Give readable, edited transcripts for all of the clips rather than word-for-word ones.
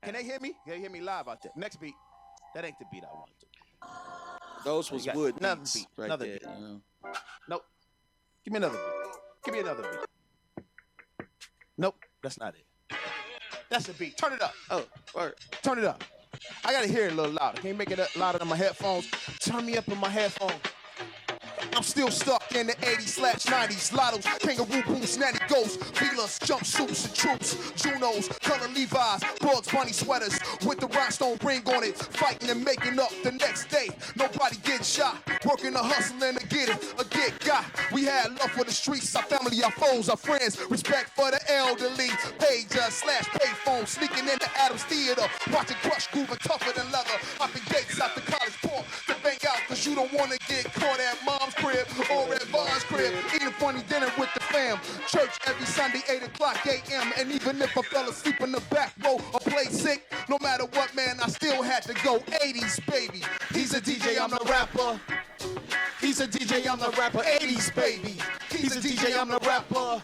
Can they hear me? Can they hear me live out there? Next beat. That ain't the beat I wanted to. Those was wood another beats beat. right Another there. beat. You know? Nope. Give me another beat. Give me another beat. Nope. That's not it. That's the beat. Turn it up. Oh, word. Turn it up. I gotta hear it a little louder. Can you make it louder than my headphones? Turn me up in my headphones. I'm still stuck in the 80s/90s. Lottos, kangaroo boots, natty ghosts, Velas, jumpsuits and troops, Junos, color Levi's, Bugs Bunny sweaters with the rhinestone ring on it. Fighting and making up the next day. Nobody getting shot. Working a hustling to get it, a get got. We had love for the streets, our family, our foes, our friends. Respect for the elderly. Pager/payphone, sneaking into Adams Theater. Watching Crush grooving tougher than leather. Hopping gates out the college port to bank out, cause you don't wanna get caught at mom's crib or at Von's crib. Eating funny dinner with the fam. Church every Sunday, 8 o'clock a.m. And even if I fell asleep in the back row or played sick, no matter what, man, I still had to go. 80s, baby. He's a DJ, I'm the rapper. He's a DJ, I'm the rapper. 80s, baby. He's a DJ, I'm the rapper.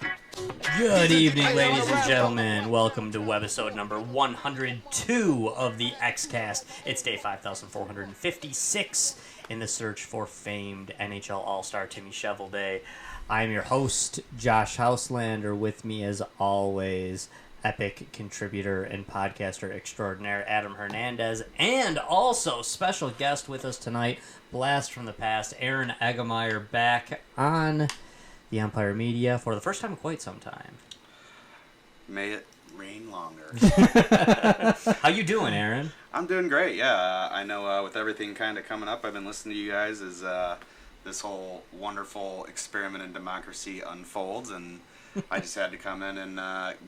Good evening, ladies and gentlemen. Welcome to webisode number 102 of the X-Cast. It's day 5456 in the search for famed NHL All-Star Timmy Shovelday. I'm your host, Josh Houslander. With me, as always, epic contributor and podcaster extraordinaire Adam Hernandez, and also special guest with us tonight, blast from the past, Aaron Eggemeyer, back on the Empire Media for the first time in quite some time. May it rain longer. How you doing, Aaron? I'm doing great, yeah. I know with everything kind of coming up, I've been listening to you guys as this whole wonderful experiment in democracy unfolds, and I just had to come in and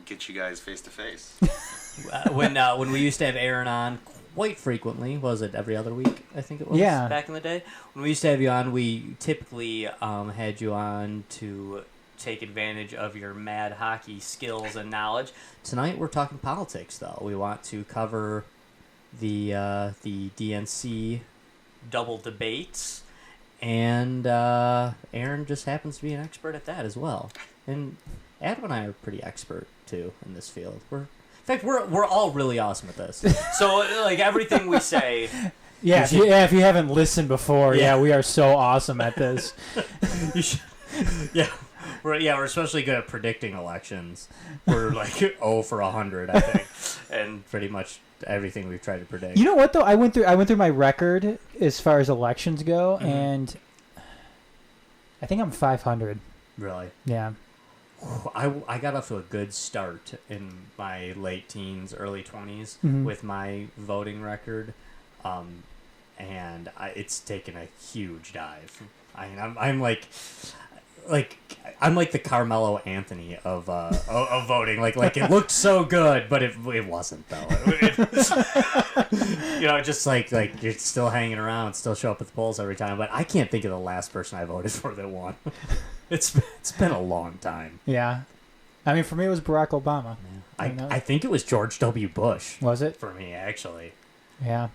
get you guys face to face. When we used to have Aaron on quite frequently, was it every other week, I think it was, yeah, back in the day? When we used to have you on, we typically had you on to take advantage of your mad hockey skills and knowledge. Tonight we're talking politics, though. We want to cover the DNC double debates, and Aaron just happens to be an expert at that as well. And Adam and I are pretty expert, too, in this field. In fact, we're all really awesome at this. So, like, everything we say... Yeah, if you haven't listened before, we are so awesome at this. You should, we're especially good at predicting elections. We're like 0 for 100, I think, and pretty much everything we've tried to predict. You know what though? I went through my record as far as elections go, and I think I'm 500. Really? Yeah. I got off to a good start in my late teens, early 20s with my voting record, and it's taken a huge dive. I mean, I'm like the Carmelo Anthony of voting. Like it looked so good, but it wasn't though. Just like you're still hanging around, still show up at the polls every time. But I can't think of the last person I voted for that won. It's been a long time. Yeah, I mean for me it was Barack Obama. Yeah. I think it was George W. Bush. Was it? For me, actually. Yeah.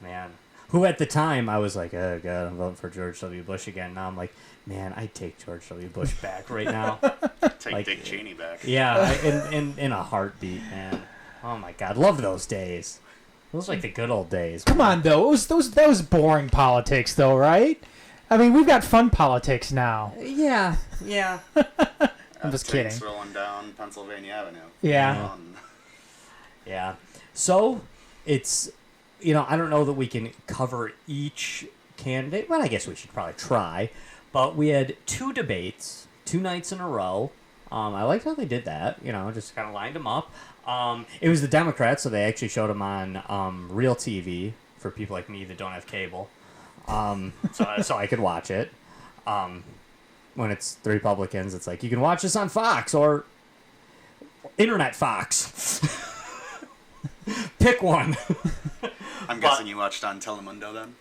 Man. Who at the time I was like, oh god, I'm voting for George W. Bush again. Now I'm like, man, I'd take George W. Bush back right now. Take Dick Cheney back. Yeah, in a heartbeat, man. Oh my god, love those days. Those like the good old days. Come on though, that was boring politics though, right? I mean, we've got fun politics now. Yeah. I'm just kidding. Tanks rolling down Pennsylvania Avenue. Yeah. Yeah. So it's. I don't know that we can cover each candidate. Well, I guess we should probably try. But we had 2 debates, 2 nights in a row. I liked how they did that. Just kind of lined them up. It was the Democrats, so they actually showed them on real TV for people like me that don't have cable. So I could watch it. When it's the Republicans, it's like, you can watch this on Fox or Internet Fox. Pick one. I'm guessing you watched on Telemundo then?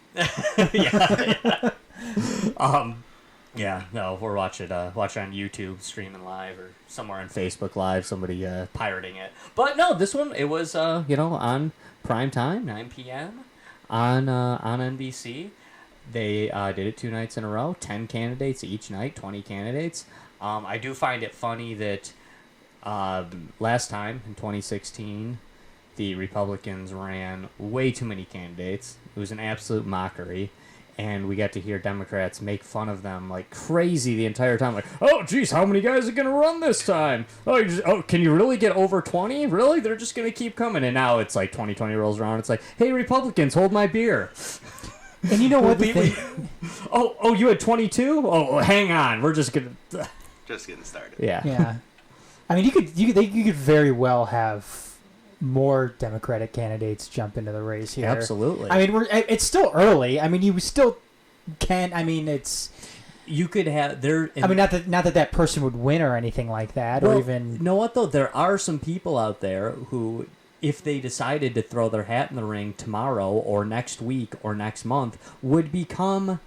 Yeah. No, we're watching it on YouTube, streaming live, or somewhere on Facebook Live, somebody pirating it. But no, this one, it was, on prime time, 9 p.m. on NBC. They did it 2 nights in a row, 10 candidates each night, 20 candidates. I do find it funny that last time, in 2016, the Republicans ran way too many candidates. It was an absolute mockery. And we got to hear Democrats make fun of them like crazy the entire time. Like, oh, geez, how many guys are going to run this time? Oh, can you really get over 20? Really? They're just going to keep coming. And now it's like 2020 rolls around. It's like, hey, Republicans, hold my beer. And you know what? Oh, you had 22? Oh, hang on. We're just going to... Just getting started. Yeah. Yeah. I mean, you could very well have more Democratic candidates jump into the race here. Absolutely. I mean, it's still early. I mean, you still can. I mean, it's. You could have there. I mean, not that person would win or anything like that, Well, or even. You know what though? There are some people out there who, if they decided to throw their hat in the ring tomorrow or next week or next month, would become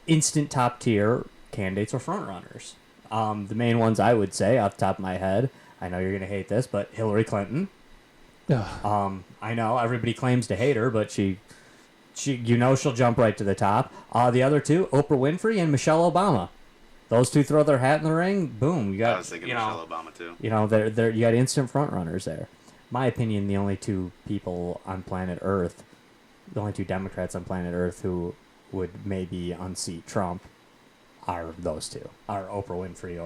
instant top tier candidates or front runners. The main ones I would say off the top of my head. I know you're gonna hate this, but Hillary Clinton. Ugh. I know everybody claims to hate her, but she she'll jump right to the top. The other two, Oprah Winfrey and Michelle Obama. Those two throw their hat in the ring, boom, you got. I was thinking Michelle Obama too. You know, they're you got instant front runners there. My opinion, the only two people on planet Earth, the only two Democrats on planet Earth who would maybe unseat Trump are those two, are Oprah Winfrey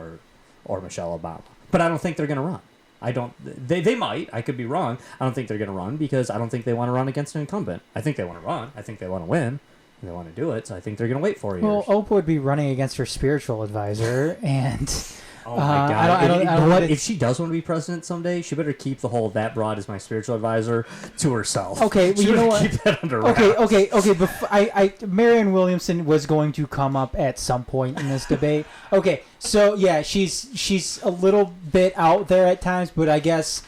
or Michelle Obama. But I don't think they're going to run. I don't. They might. I could be wrong. I don't think they're going to run because I don't think they want to run against an incumbent. I think they want to run. I think they want to win. And they want to do it. So I think they're going to wait 4 years. Well, Oprah would be running against her spiritual advisor, and. Oh my God! I don't what if she does want to be president someday? She better keep the whole "that broad is my spiritual advisor" to herself. Okay, well, she you know better what? Keep that under wraps. Okay. Before Marianne Williamson was going to come up at some point in this debate. Okay, so yeah, she's a little bit out there at times, but I guess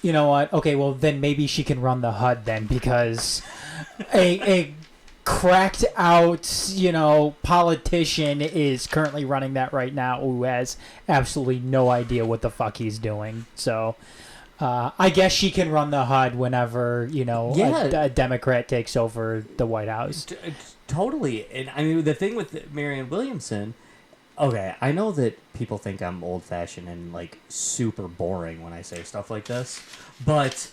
you know what? Okay, well then maybe she can run the HUD then because a cracked out, politician is currently running that right now who has absolutely no idea what the fuck he's doing. So I guess she can run the HUD whenever, a Democrat takes over the White House. Totally. And I mean, the thing with Marianne Williamson, okay, I know that people think I'm old-fashioned and, like, super boring when I say stuff like this, but...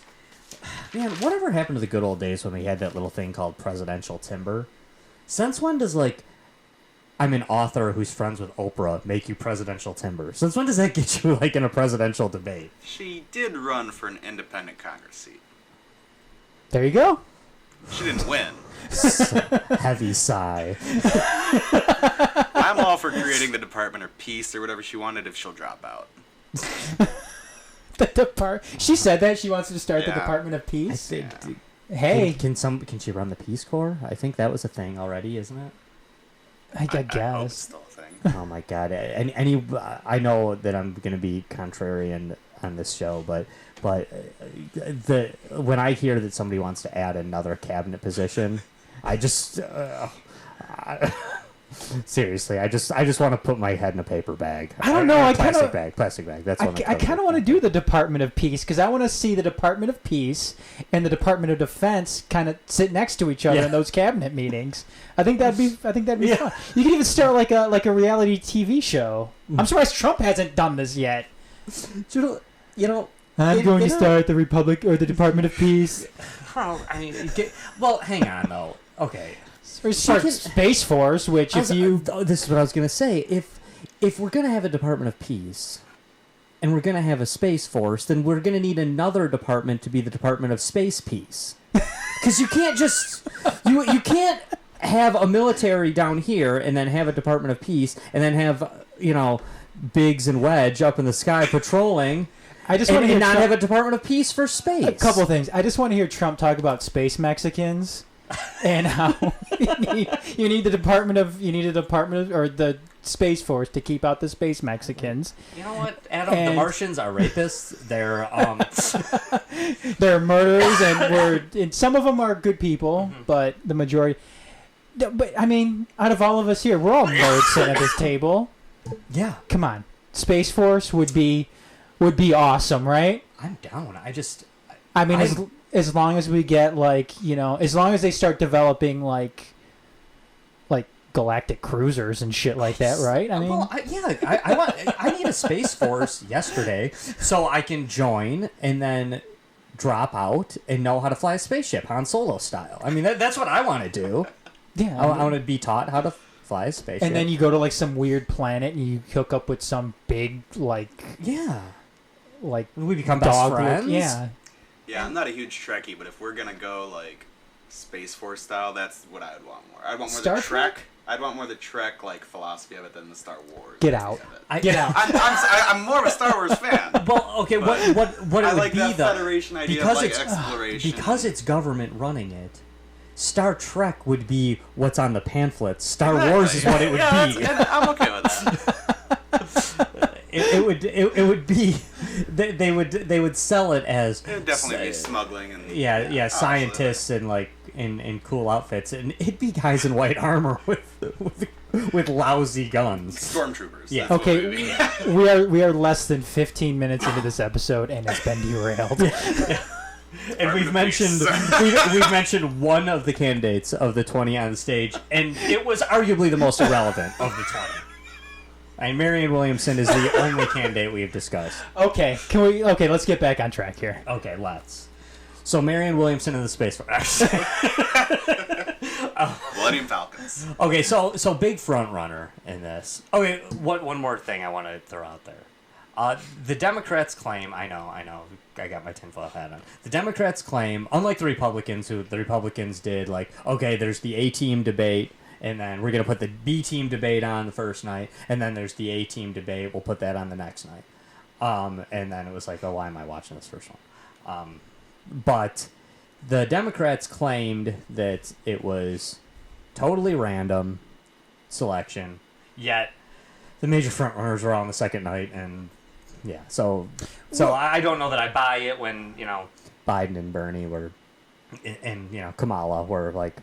Man, whatever happened to the good old days when we had that little thing called presidential timber? Since when does, like, I'm an author who's friends with Oprah make you presidential timber? Since when does that get you, like, in a presidential debate? She did run for an independent Congress seat. There you go. She didn't win. Heavy sigh. I'm all for creating the Department of Peace or whatever she wanted if she'll drop out. She said that she wants to start the Yeah. Department of Peace. Yeah. Hey, Can she run the Peace Corps? I think that was a thing already, isn't it? I I hope it's guess. still a thing. Oh my God! I know that I'm going to be contrarian on this show, but when I hear that somebody wants to add another cabinet position, I just seriously, I just want to put my head in a paper bag. I don't know. Plastic bag. That's what I kind of want to do the Department of Peace because I want to see the Department of Peace and the Department of Defense kind of sit next to each other in those cabinet meetings. I think that'd be fun. You could even start like a reality TV show. I'm surprised Trump hasn't done this yet. I'm going to start the Republic or the Department of Peace. I mean, well, hang on though. Okay. Or start Space Force, which This is what I was going to say. If we're going to have a Department of Peace and we're going to have a Space Force, then we're going to need another department to be the Department of Space Peace. Because you can't just... You can't have a military down here and then have a Department of Peace and then have, Biggs and Wedge up in the sky patrolling... I just want to not have a Department of Peace for space. A couple of things. I just want to hear Trump talk about space Mexicans and how you need a Department of or the Space Force to keep out the space Mexicans. You know what, Adam? The Martians are rapists. They're they're murderers, and some of them are good people, but the majority. But I mean, out of all of us here, we're all nerds sitting at this table. Yeah, come on, Space Force would be awesome, right? I'm down. I mean, as long as we get as long as they start developing like galactic cruisers and shit like that, right? I mean, I need a Space Force yesterday so I can join and then drop out and know how to fly a spaceship, Han Solo style. I mean, that's what I want to do. Yeah, I want to be taught how to fly a spaceship. and then you go to like some weird planet and you hook up with some big like we become best dog friends. Yeah. Yeah, I'm not a huge Trekkie, but if we're gonna go like Space Force style, that's what I would want more. I'd want more Star the Trek. Trek? I'd want more the Trek like philosophy of it than the Star Wars. Get out. Get out. I'm more of a Star Wars fan. Well, okay, what it I would like be that though, Federation idea because of like it's exploration. because it's government running it. Star Trek would be what's on the pamphlets. Star Wars is what it would be. I'm okay with that. It would be they would sell it as It would definitely be smuggling and scientists and like in cool outfits, and it'd be guys in white armor with lousy guns. Stormtroopers. Yeah. That's what it Okay, would be. we are less than 15 minutes into this episode and it's been derailed. And we've mentioned one of the candidates of the 20 on the stage, and it was arguably the most irrelevant of the 20. And Marianne Williamson is the only candidate we have discussed. Okay, let's get back on track here. Okay, let's. So Marianne Williamson in the Space Force. Millennium Falcons. Okay, so big front runner in this. Okay, one more thing I want to throw out there. The Democrats claim, I know, I got my tinfoil hat on. The Democrats claim, unlike the Republicans, who the Republicans did, like, okay, there's the A-team debate, and then we're going to put the B-team debate on the first night, and then there's the A-team debate, we'll put that on the next night. And then it was like, oh, why am I watching this first one? But the Democrats claimed that it was totally random selection, yet the major frontrunners were on the second night, and yeah, so I don't know that I buy it when, Biden and Bernie were, and Kamala were like,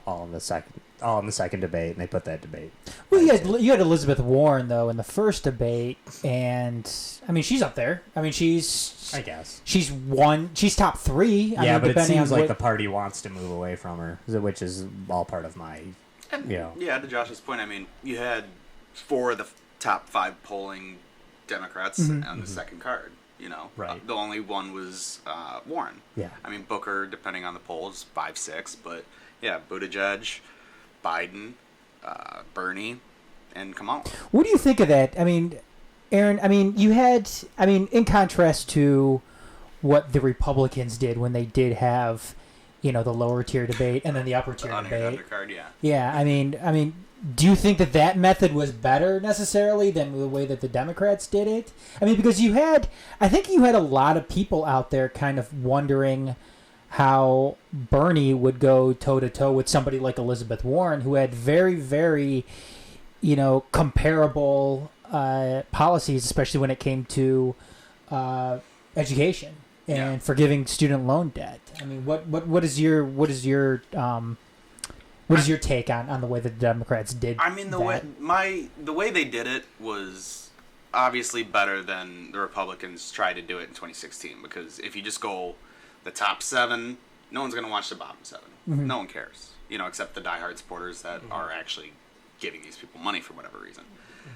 all in the second debate, and they put that debate. Well, you had Elizabeth Warren though in the first debate, and I mean she's up there. I mean I guess she's top 3. Yeah, but it seems like the party wants to move away from her, which is all part of my, Yeah, to Josh's point, I mean, you had 4 of the top 5 polling Democrats on the second card. Right. The only one was Warren. Yeah. I mean, Booker, depending on the polls, 5-6, but yeah, Buttigieg, Biden, Bernie, and Kamala. What do you think of that? I mean, Aaron, in contrast to what the Republicans did when they did have, the lower tier debate and then the upper tier debate. Undercard, yeah. Yeah, I mean, do you think that method was better necessarily than the way that the Democrats did it? I mean, because I think you had a lot of people out there kind of wondering how Bernie would go toe-to-toe with somebody like Elizabeth Warren, who had very, very, comparable policies, especially when it came to education and forgiving student loan debt. I mean, what is your take on the way that the Democrats did? I mean, the way they did it was obviously better than the Republicans tried to do it in 2016. Because if you just go the top 7, no one's going to watch the bottom 7. Mm-hmm. No one cares, except the diehard supporters that are actually giving these people money for whatever reason.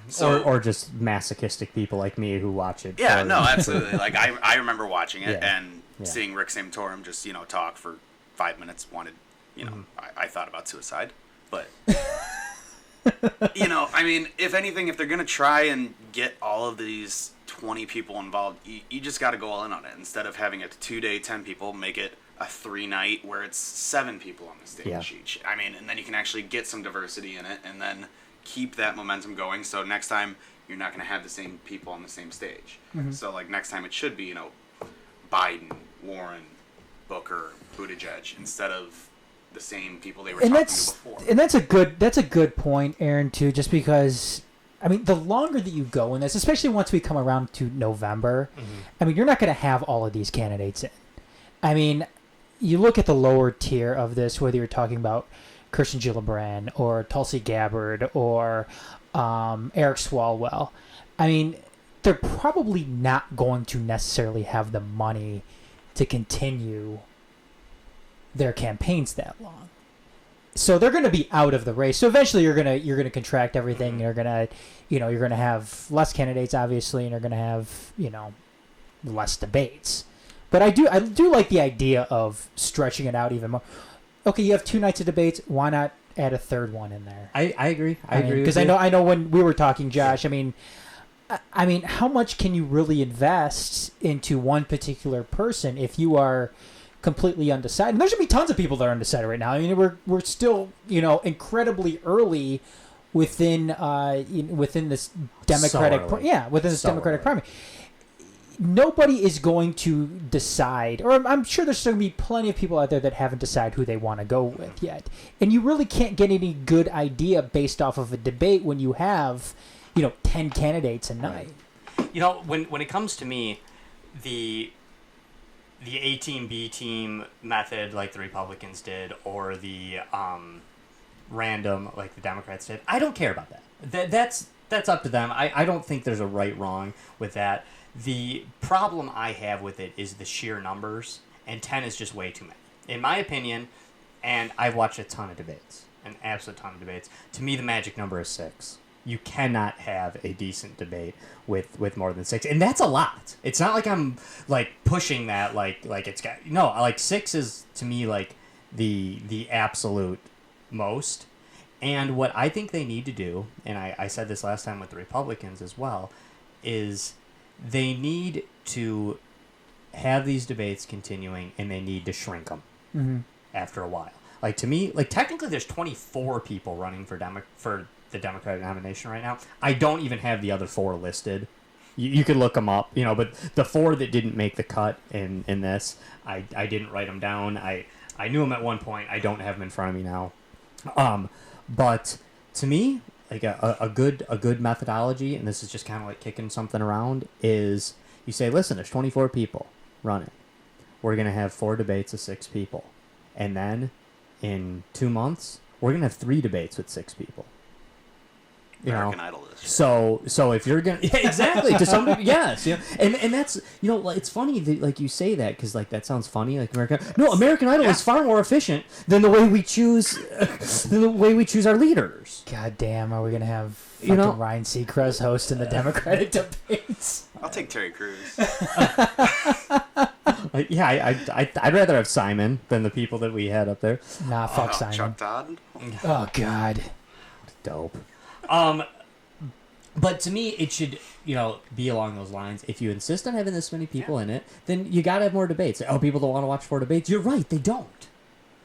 So, or just masochistic people like me who watch it. Yeah, no, absolutely. Like I remember watching it and seeing Rick Santorum just talk for 5 minutes. I thought about suicide, but I mean, if anything, if they're gonna try and get all of these 20 people involved, you just got to go all in on it. Instead of having a 2-day 10 people, make it a 3-night where it's 7 people on the stage each. I mean, and then you can actually get some diversity in it, and then keep that momentum going. So next time you're not going to have the same people on the same stage. Mm-hmm. So like next time it should be Biden, Warren, Booker, Buttigieg instead of the same people they were talking to before. And that's a good point, Aaron, too. Just because I mean, the longer that you go in this, especially once we come around to November, I mean, you're not going to have all of these candidates in. I mean, you look at the lower tier of this, whether you're talking about Kirsten Gillibrand or Tulsi Gabbard or Eric Swalwell. I mean, they're probably not going to necessarily have the money to continue their campaigns that long. So they're going to be out of the race. So eventually you're going to contract everything. You're going to have less candidates, obviously, and you're going to have, less debates. But I do like the idea of stretching it out even more. Okay, you have 2 nights of debates. Why not add a third one in there? I agree. I agree because I know when we were talking, Josh. I mean, how much can you really invest into one particular person if you are completely undecided? And there's gonna be tons of people that are undecided right now. I mean, we're still incredibly early within this Democratic Democratic primary. Nobody is going to decide, or I'm sure there's still going to be plenty of people out there that haven't decided who they want to go with yet. And you really can't get any good idea based off of a debate when you have, 10 candidates a night. When it comes to me, the A team, B team method like the Republicans did, or the random like the Democrats did, I don't care about that. That's up to them. I don't think there's a right wrong with that. The problem I have with it is the sheer numbers, and 10 is just way too many. In my opinion, and I've watched a ton of debates, an absolute ton of debates, to me the magic number is 6. You cannot have a decent debate with more than 6, and that's a lot. It's not like I'm like pushing that like it's got like 6 is to me like the absolute most. And what I think they need to do, and I said this last time with the Republicans as well, is they need to have these debates continuing, and they need to shrink them after a while. Like, to me, like, technically there's 24 people running for the Democratic nomination right now. I don't even have the other 4 listed. You could look them up, but the 4 that didn't make the cut in this, I didn't write them down. I knew them at one point. I don't have them in front of me now. But to me, like a good methodology, and this is just kind of like kicking something around, is you say, listen, there's 24 people running. We're going to have 4 debates of 6 people. And then in 2 months, we're going to have 3 debates with 6 people. American Idol this year. So if you're gonna exactly to some degree, yes, and that's it's funny that like you say that because like that sounds funny like American Idol is far more efficient than the way we choose our leaders. God damn, are we gonna have Ryan Seacrest hosting the Democratic debates? I'll take Terry Crews. I'd rather have Simon than the people that we had up there. Nah, fuck Simon. Chuck Todd. Oh God, dope. But to me, it should, be along those lines. If you insist on having this many people in it, then you gotta have more debates. Oh, people don't want to watch 4 debates. You're right, they don't.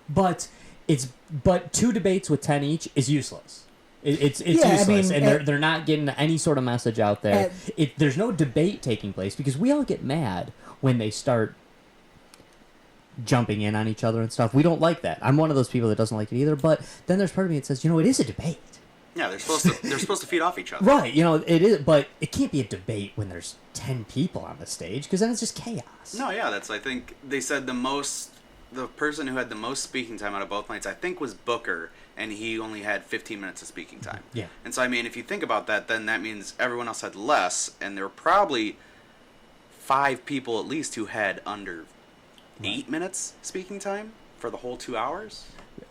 But 2 debates with 10 each is useless. It's useless, and they're not getting any sort of message out there. There's no debate taking place because we all get mad when they start jumping in on each other and stuff. We don't like that. I'm one of those people that doesn't like it either. But then there's part of me that says, it is a debate. Yeah, they're supposed to feed off each other. Right, it is, but it can't be a debate when there's 10 people on the stage because then it's just chaos. No, yeah, I think they said the person who had the most speaking time out of both nights, I think, was Booker, and he only had 15 minutes of speaking time. Yeah. And so, if you think about that, then that means everyone else had less, and there were probably 5 people at least who had under 8 minutes speaking time for the whole 2 hours.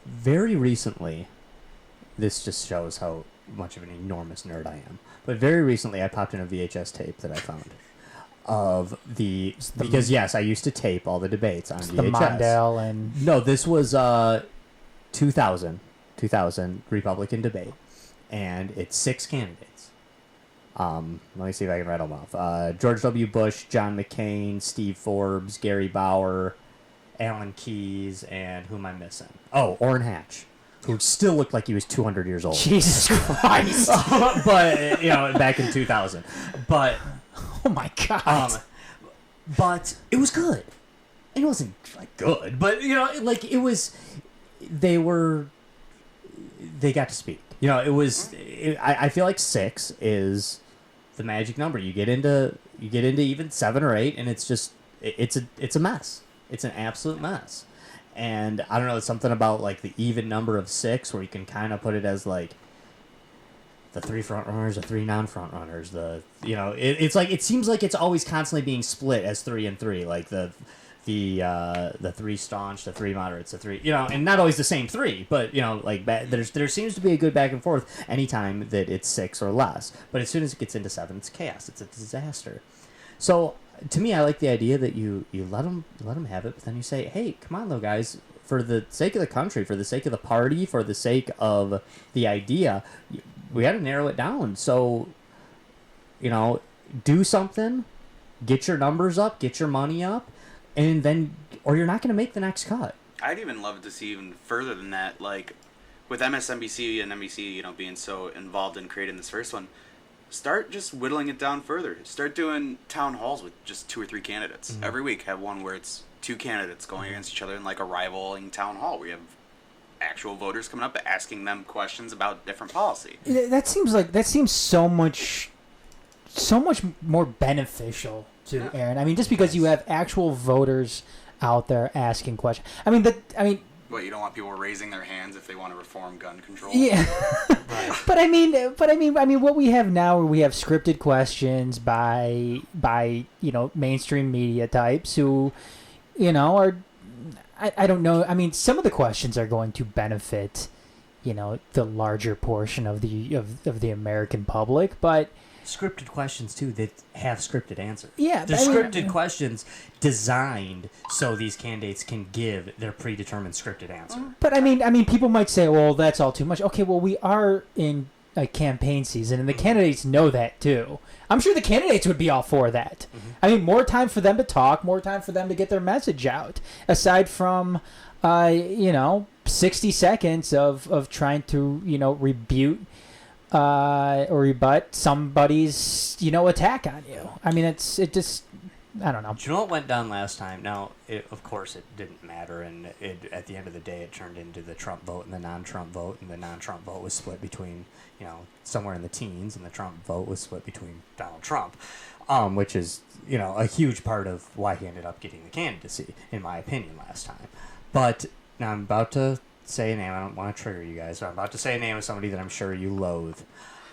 Very recently, this just shows how much of an enormous nerd I am. But very recently, I popped in a VHS tape that I found of because yes, I used to tape all the debates on VHS. The Mondale and no, this was 2000 Republican debate, and it's 6 candidates. Let me see if I can rattle them off. George W. Bush, John McCain, Steve Forbes, Gary Bauer, Alan Keyes, and who am I missing? Oh, Orrin Hatch, who still looked like he was 200 years old. Jesus Christ. But, back in 2000. But, oh my God. But it was good. It wasn't, good, but, it was, they got to speak. It was, I feel like 6 is the magic number. You get into even 7 or 8, and it's just, it's a mess. It's an absolute mess. And I don't know, it's something about the even number of 6 where you can kind of put it as the 3 front runners, the 3 non-front runners, it's it seems like it's always constantly being split as 3 and 3, the 3 staunch, the 3 moderates, the 3, and not always the same 3, but there seems to be a good back and forth anytime that it's 6 or less. But as soon as it gets into 7, it's chaos. It's a disaster. So to me, I like the idea that you let them have it, but then you say, hey, come on, though, guys. For the sake of the country, for the sake of the party, for the sake of the idea, we got to narrow it down. So, do something, get your numbers up, get your money up, and then, or you're not going to make the next cut. I'd even love to see even further than that, like with MSNBC and NBC, being so involved in creating this first one. Start just whittling it down further. Start doing town halls with just 2 or 3 candidates every week. Have one where it's 2 candidates going against each other in like a rivaling town hall where you have actual voters coming up asking them questions about different policy. That seems so much more beneficial to Aaron. I mean, just because you have actual voters out there asking questions. What, you don't want people raising their hands if they want to reform gun control? Yeah. But I mean, what we have now, we have scripted questions by mainstream media types who, are, I don't know. I mean, some of the questions are going to benefit, the larger portion of the American public, but scripted questions too that have scripted answers. Yeah, they're scripted questions designed so these candidates can give their predetermined scripted answer. But I mean, people might say, "Well, that's all too much." Okay, well, we are in a campaign season, and the candidates know that too. I'm sure the candidates would be all for that. I mean, more time for them to talk, more time for them to get their message out. Aside from, 60 seconds of trying to, rebut. Or rebut somebody's, attack on you. I mean, it just, I don't know. Do you know what went down last time? Now, of course, it didn't matter, and at the end of the day, it turned into the Trump vote and the non-Trump vote, and the non-Trump vote was split between, somewhere in the teens, and the Trump vote was split between Donald Trump, which is, a huge part of why he ended up getting the candidacy, in my opinion, last time. But now I'm about to say a name. I don't want to trigger you guys, but I'm about to say a name of somebody that I'm sure you loathe.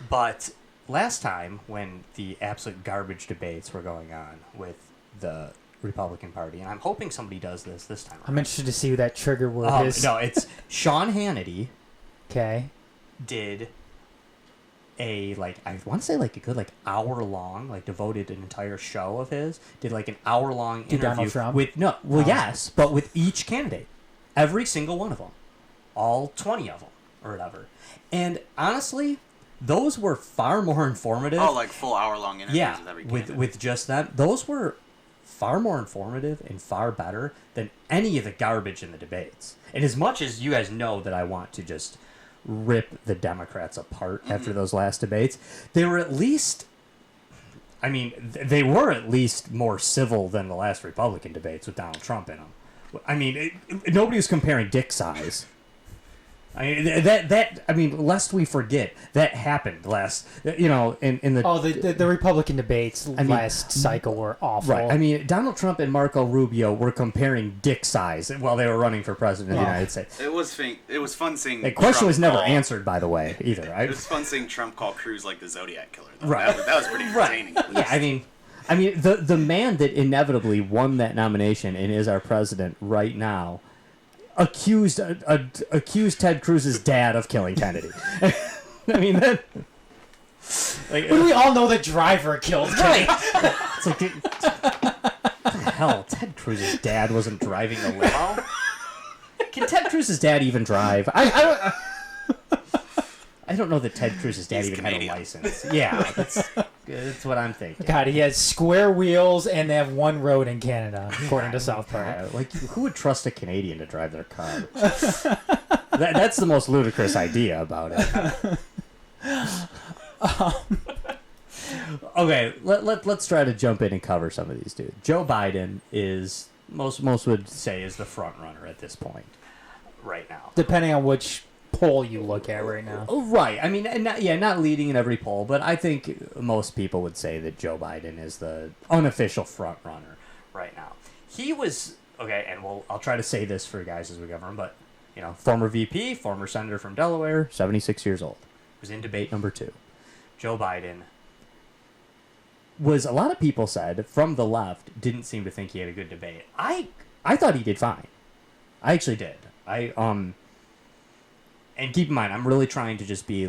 But last time, when the absolute garbage debates were going on with the Republican Party, and I'm hoping somebody does this time. I'm interested to see who that trigger word is. No, it's Sean Hannity. Okay. Did I want to say a good hour long, devoted an entire show of his. Did an hour long interview Donald Trump? with yes, but with each candidate, every single one of them. All 20 of them, or whatever. And honestly, those were far more informative. Oh, full hour-long interviews with every candidate. with just that. Those were far more informative and far better than any of the garbage in the debates. And as much as you guys know that I want to just rip the Democrats apart after those last debates, they were at least... they were at least more civil than the last Republican debates with Donald Trump in them. Nobody was comparing dick size. Lest we forget, that happened last, in the... Oh, the Republican debates last cycle were awful. Right. Donald Trump and Marco Rubio were comparing dick size while they were running for president of the United States. It was fun seeing... The question Trump was never answered, by the way, either. Right? It was fun seeing Trump call Cruz the Zodiac Killer, though. Right. That was pretty entertaining. Yeah, the man that inevitably won that nomination and is our president right now accused Ted Cruz's dad of killing Kennedy. We all know the driver killed Kennedy. It's what the hell? Ted Cruz's dad wasn't driving a limo? Can Ted Cruz's dad even drive? I don't know that Ted Cruz's dad even had a license. Yeah, that's what I'm thinking. God, he has square wheels and they have one road in Canada, according to South Park. Who would trust a Canadian to drive their car? That's the most ludicrous idea about it. Okay, let's try to jump in and cover some of these dudes. Joe Biden is most would say is the front runner at this point, right now. Depending on which poll you look at right now. Right. Not leading in every poll, but I think most people would say that Joe Biden is the unofficial front runner right now. He was and I'll try to say this for you guys as we govern, but former VP, former senator from Delaware, 76 years old, was in debate number 2. Joe Biden was, a lot of people said from the left, didn't seem to think he had a good debate. I thought he did fine. I actually did. And keep in mind, I'm really trying to just be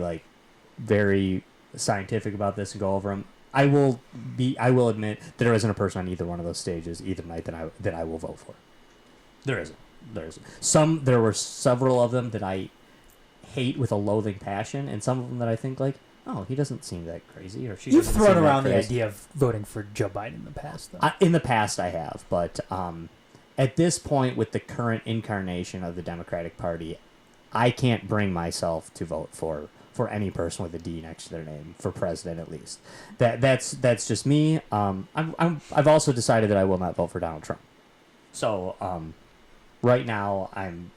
very scientific about this and go over them. I will admit that there isn't a person on either one of those stages either night that I will vote for. There isn't. There were several of them that I hate with a loathing passion, and some of them that I think like, oh, he doesn't seem that crazy, or she. You've doesn't thrown seem around that the crazy. idea of voting for Joe Biden in the past, though. In the past, I have, but at this point, with the current incarnation of the Democratic Party, I can't bring myself to vote for any person with a D next to their name for president, at least. That's just me. I've also decided that I will not vote for Donald Trump. So right now,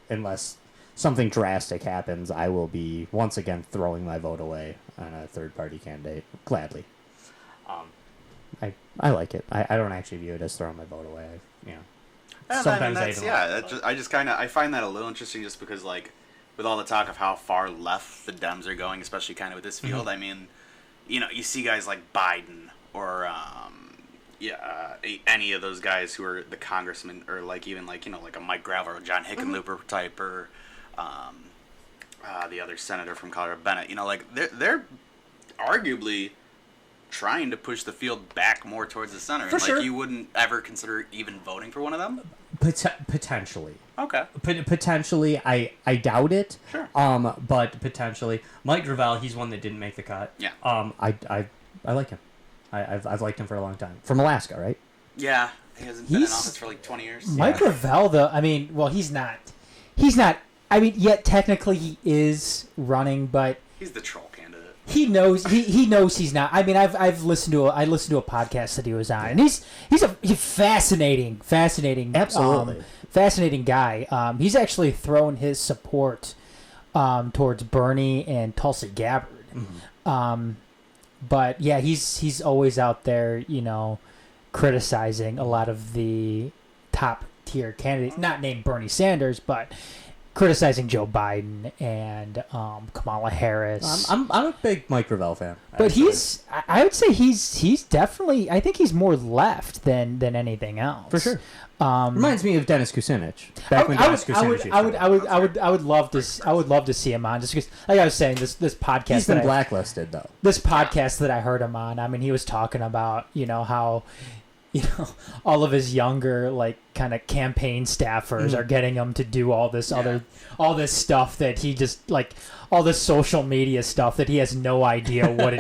unless something drastic happens, I will be once again throwing my vote away on a third party candidate gladly. I like it. I don't actually view it as throwing my vote away. Sometimes I even like it. I find that a little interesting just because, like, with all the talk of how far left the Dems are going, especially kind of with this field, I mean, you see guys like Biden or any of those guys who are the congressmen, or like even like like a Mike Gravel or John Hickenlooper type, or the other senator from Colorado, Bennett. Like they're arguably trying to push the field back more towards the center. For sure. Like, you wouldn't ever consider even voting for one of them? Potentially. Okay. Potentially, I doubt it. Sure. But potentially, Mike Gravel, he's one that didn't make the cut. Yeah. I like him. I've liked him for a long time. From Alaska, right? Yeah. He hasn't been in office for like 20 years. Mike Gravel, though, I mean, well, he's not. I mean, yet technically he is running, but He's the troll candidate. he knows he knows he's not. I mean, I listened to a podcast that he was on, and he's a fascinating, Absolutely. fascinating guy. He's actually thrown his support towards Bernie and Tulsi Gabbard. Mm-hmm. But yeah, he's always out there, criticizing a lot of the top tier candidates, not named Bernie Sanders, but criticizing Joe Biden and Kamala Harris. I'm a big Mike Gravel fan. But actually. I would say he's definitely, I think he's more left than anything else. For sure. Reminds me of Dennis Kucinich. Back when I Dennis Kucinich used to run. would love to see him on, just because, like I was saying, this podcast. He's been blacklisted though. This podcast that I heard him on, I mean, he was talking about how all of his younger, like, kind of campaign staffers are getting him to do all this all this stuff that he just, like, all this social media stuff that he has no idea what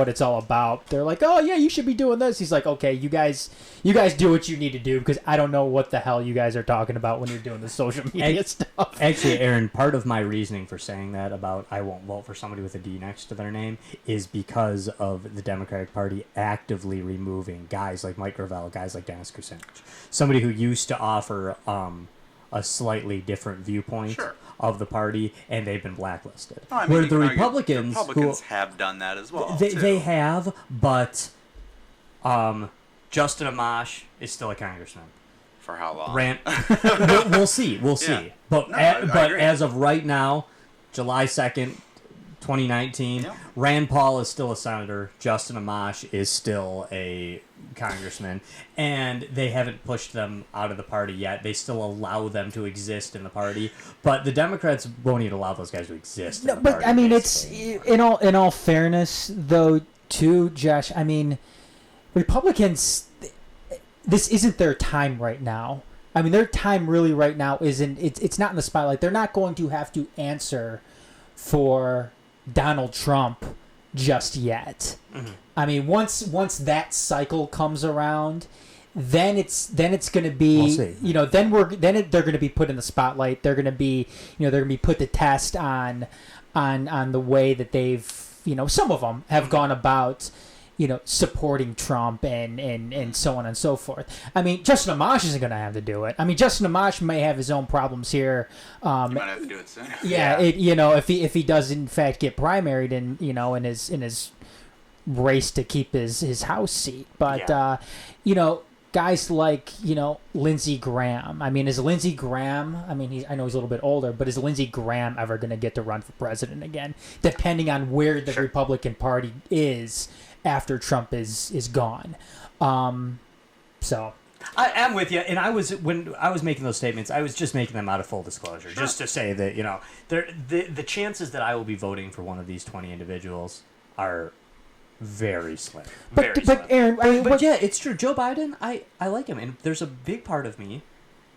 it's all about. They're like, oh yeah, you should be doing this. He's like, okay, you guys do what you need to do, because I don't know what the hell you guys are talking about when you're doing the social media stuff. Actually, Aaron, part of my reasoning for saying that about I won't vote for somebody with a D next to their name is because of the Democratic Party actively removing guys like Mike Gravel, guys like Dennis Kucinich, somebody who used to offer a slightly different viewpoint of the party, and they've been blacklisted. Oh, I mean, where you the can argue Republicans have done that as well. They have, but Justin Amash is still a congressman. For how long? We'll see. Yeah. But No, I agree. as of right now, July 2nd, 2019, Yeah. Rand Paul is still a senator. Justin Amash is still a congressman, and they haven't pushed them out of the party yet. They still allow them to exist in the party, but the Democrats won't even allow those guys to exist. No, in the but party, I mean, basically. it's in all fairness, though, too, Josh. I mean, Republicans, this isn't their time right now. I mean, their time really right now isn't. It's not in the spotlight. They're not going to have to answer for Donald Trump just yet. Mm-hmm. I mean, once that cycle comes around, then it's going to be, We'll see. they're going to be put in the spotlight. They're going to be, they're going to be put to test on the way that they've, some of them have gone about, supporting Trump and so on and so forth. I mean, Justin Amash isn't going to have to do it. I mean, Justin Amash may have his own problems here. You might have to do it soon. Yeah, if he does in fact get primaried in his race to keep his House seat, but guys like Lindsey Graham. I mean, is Lindsey Graham? I mean, I know he's a little bit older, but is Lindsey Graham ever going to get to run for president again? Depending on where the Republican Party is after Trump is gone. So. I'm with you, and when I was making those statements, I was just making them out of full disclosure, just to say that the chances that I will be voting for one of these 20 individuals are very slim. But Aaron, But yeah, it's true. Joe Biden, I like him, and there's a big part of me,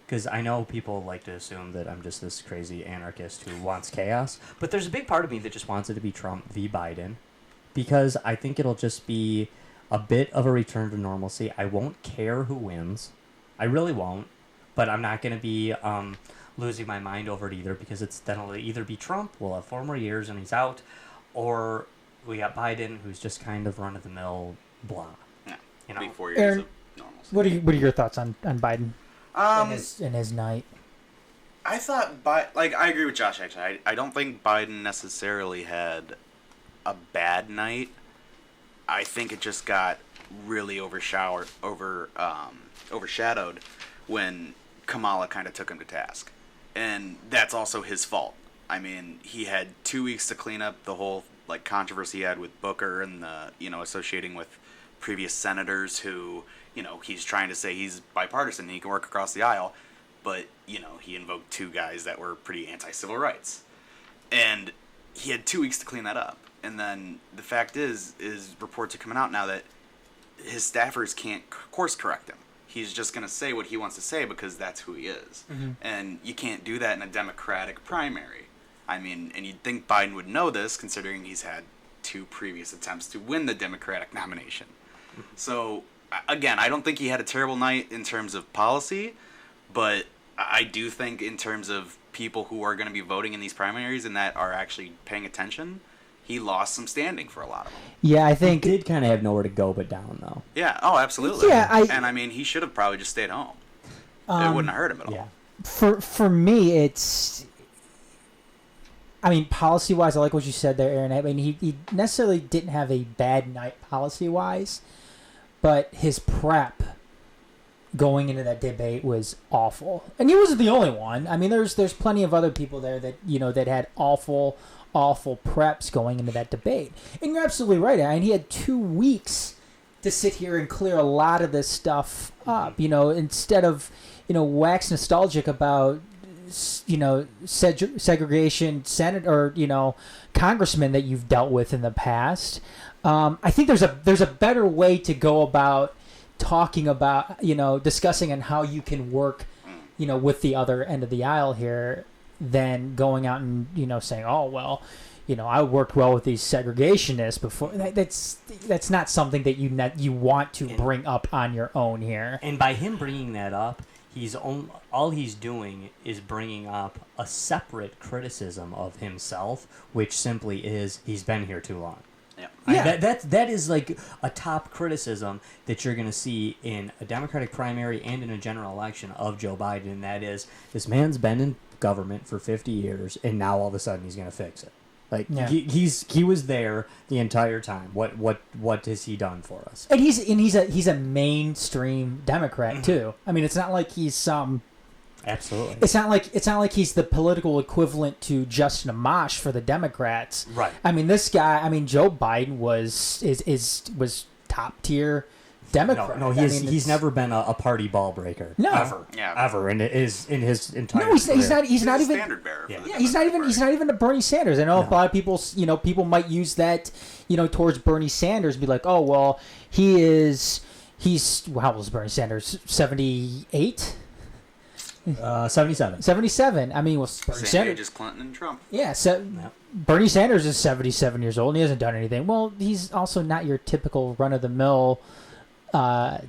because I know people like to assume that I'm just this crazy anarchist who wants chaos, but there's a big part of me that just wants it to be Trump v. Biden, because I think it'll just be a bit of a return to normalcy. I won't care who wins. I really won't, but I'm not going to be losing my mind over it either, because then it'll either be Trump, we'll have 4 more years and he's out, or we got Biden, who's just kind of run-of-the-mill blah. Yeah, you know? be 4 years Aaron, of normalcy. what are your thoughts on Biden in his night? I thought, I agree with Josh, actually. I don't think Biden necessarily had a bad night. I think it just got really overshadowed when Kamala kind of took him to task. And that's also his fault. I mean, he had 2 weeks to clean up the whole controversy he had with Booker and the associating with previous senators who he's trying to say he's bipartisan and he can work across the aisle, but he invoked 2 guys that were pretty anti-civil rights, and he had 2 weeks to clean that up. And then the fact is reports are coming out now that his staffers can't course correct him. He's just going to say what he wants to say because that's who he is. Mm-hmm. And you can't do that in a Democratic primary. I mean, and you'd think Biden would know this, considering he's had 2 previous attempts to win the Democratic nomination. Mm-hmm. So, again, I don't think he had a terrible night in terms of policy, but I do think in terms of people who are going to be voting in these primaries and that are actually paying attention, he lost some standing for a lot of them. Yeah, I think he did kind of have nowhere to go but down, though. Yeah, oh, absolutely. Yeah, and I mean, he should have probably just stayed home. It wouldn't have hurt him at all. For me, it's... I mean, policy-wise, I like what you said there, Aaron. I mean, he necessarily didn't have a bad night policy-wise, but his prep going into that debate was awful. And he wasn't the only one. I mean, there's plenty of other people there that, that had awful preps going into that debate. And you're absolutely right, Aaron. He had 2 weeks to sit here and clear a lot of this stuff up, instead of, wax nostalgic about, segregation senate or, congressmen that you've dealt with in the past. I think there's a better way to go about talking about, discussing on how you can work, with the other end of the aisle here, than going out and saying, oh well, I worked well with these segregationists before. That's not something that you want to bring up on your own here. And by him bringing that up, all he's doing is bringing up a separate criticism of himself, which simply is he's been here too long. Yeah. That is like a top criticism that you're going to see in a Democratic primary and in a general election of Joe Biden. And that is, this man's been in government for 50 years, and now all of a sudden he's going to fix it. He was there the entire time. What has he done for us? And he's a mainstream Democrat too. I mean, it's not like he's some. Absolutely. It's not like he's the political equivalent to Justin Amash for the Democrats. Right. I mean, this guy. I mean, Joe Biden was top tier Democrat. No, he's never been a party ball breaker. No. Ever, and it is in his entire. No, he's not even standard bearer. Yeah, he's not even a Bernie Sanders. I know a lot of people, people might use that, towards Bernie Sanders, be like, oh well, he's how old is Bernie Sanders? 78. 77. 77. I mean, Bernie Same Sanders age as Clinton and Trump. Yeah, Bernie Sanders is 77 years old and he hasn't done anything. Well, he's also not your typical run-of-the-mill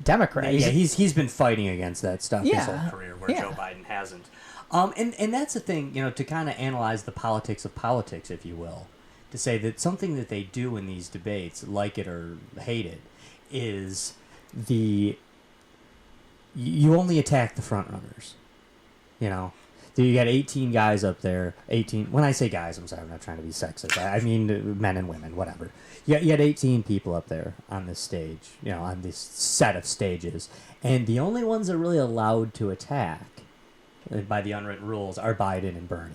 Democrat. Yeah, he's been fighting against that stuff his whole career, where Joe Biden hasn't. And that's the thing, to kind of analyze the politics of politics, if you will, to say that something that they do in these debates, like it or hate it, is you only attack the front runners. You got 18 guys up there. 18. When I say guys, I'm sorry, I'm not trying to be sexist. I mean men and women, whatever. You had 18 people up there on this stage, on this set of stages, and the only ones that are really allowed to attack, by the unwritten rules, are Biden and Bernie,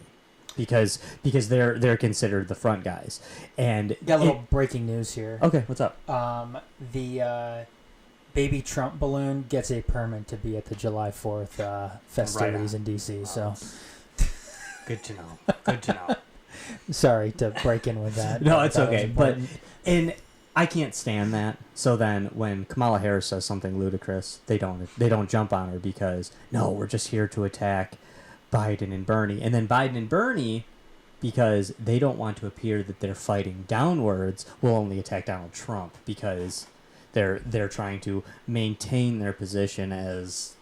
because they're considered the front guys. And got a little breaking news here. Okay, what's up? The baby Trump balloon gets a permit to be at the July 4th festivities in D.C. So, good to know. Good to know. Sorry to break in with that. No, it's okay. But and I can't stand that. So then when Kamala Harris says something ludicrous, they don't jump on her because no, we're just here to attack Biden and Bernie. And then Biden and Bernie, because they don't want to appear that they're fighting downwards, will only attack Donald Trump because they're trying to maintain their position as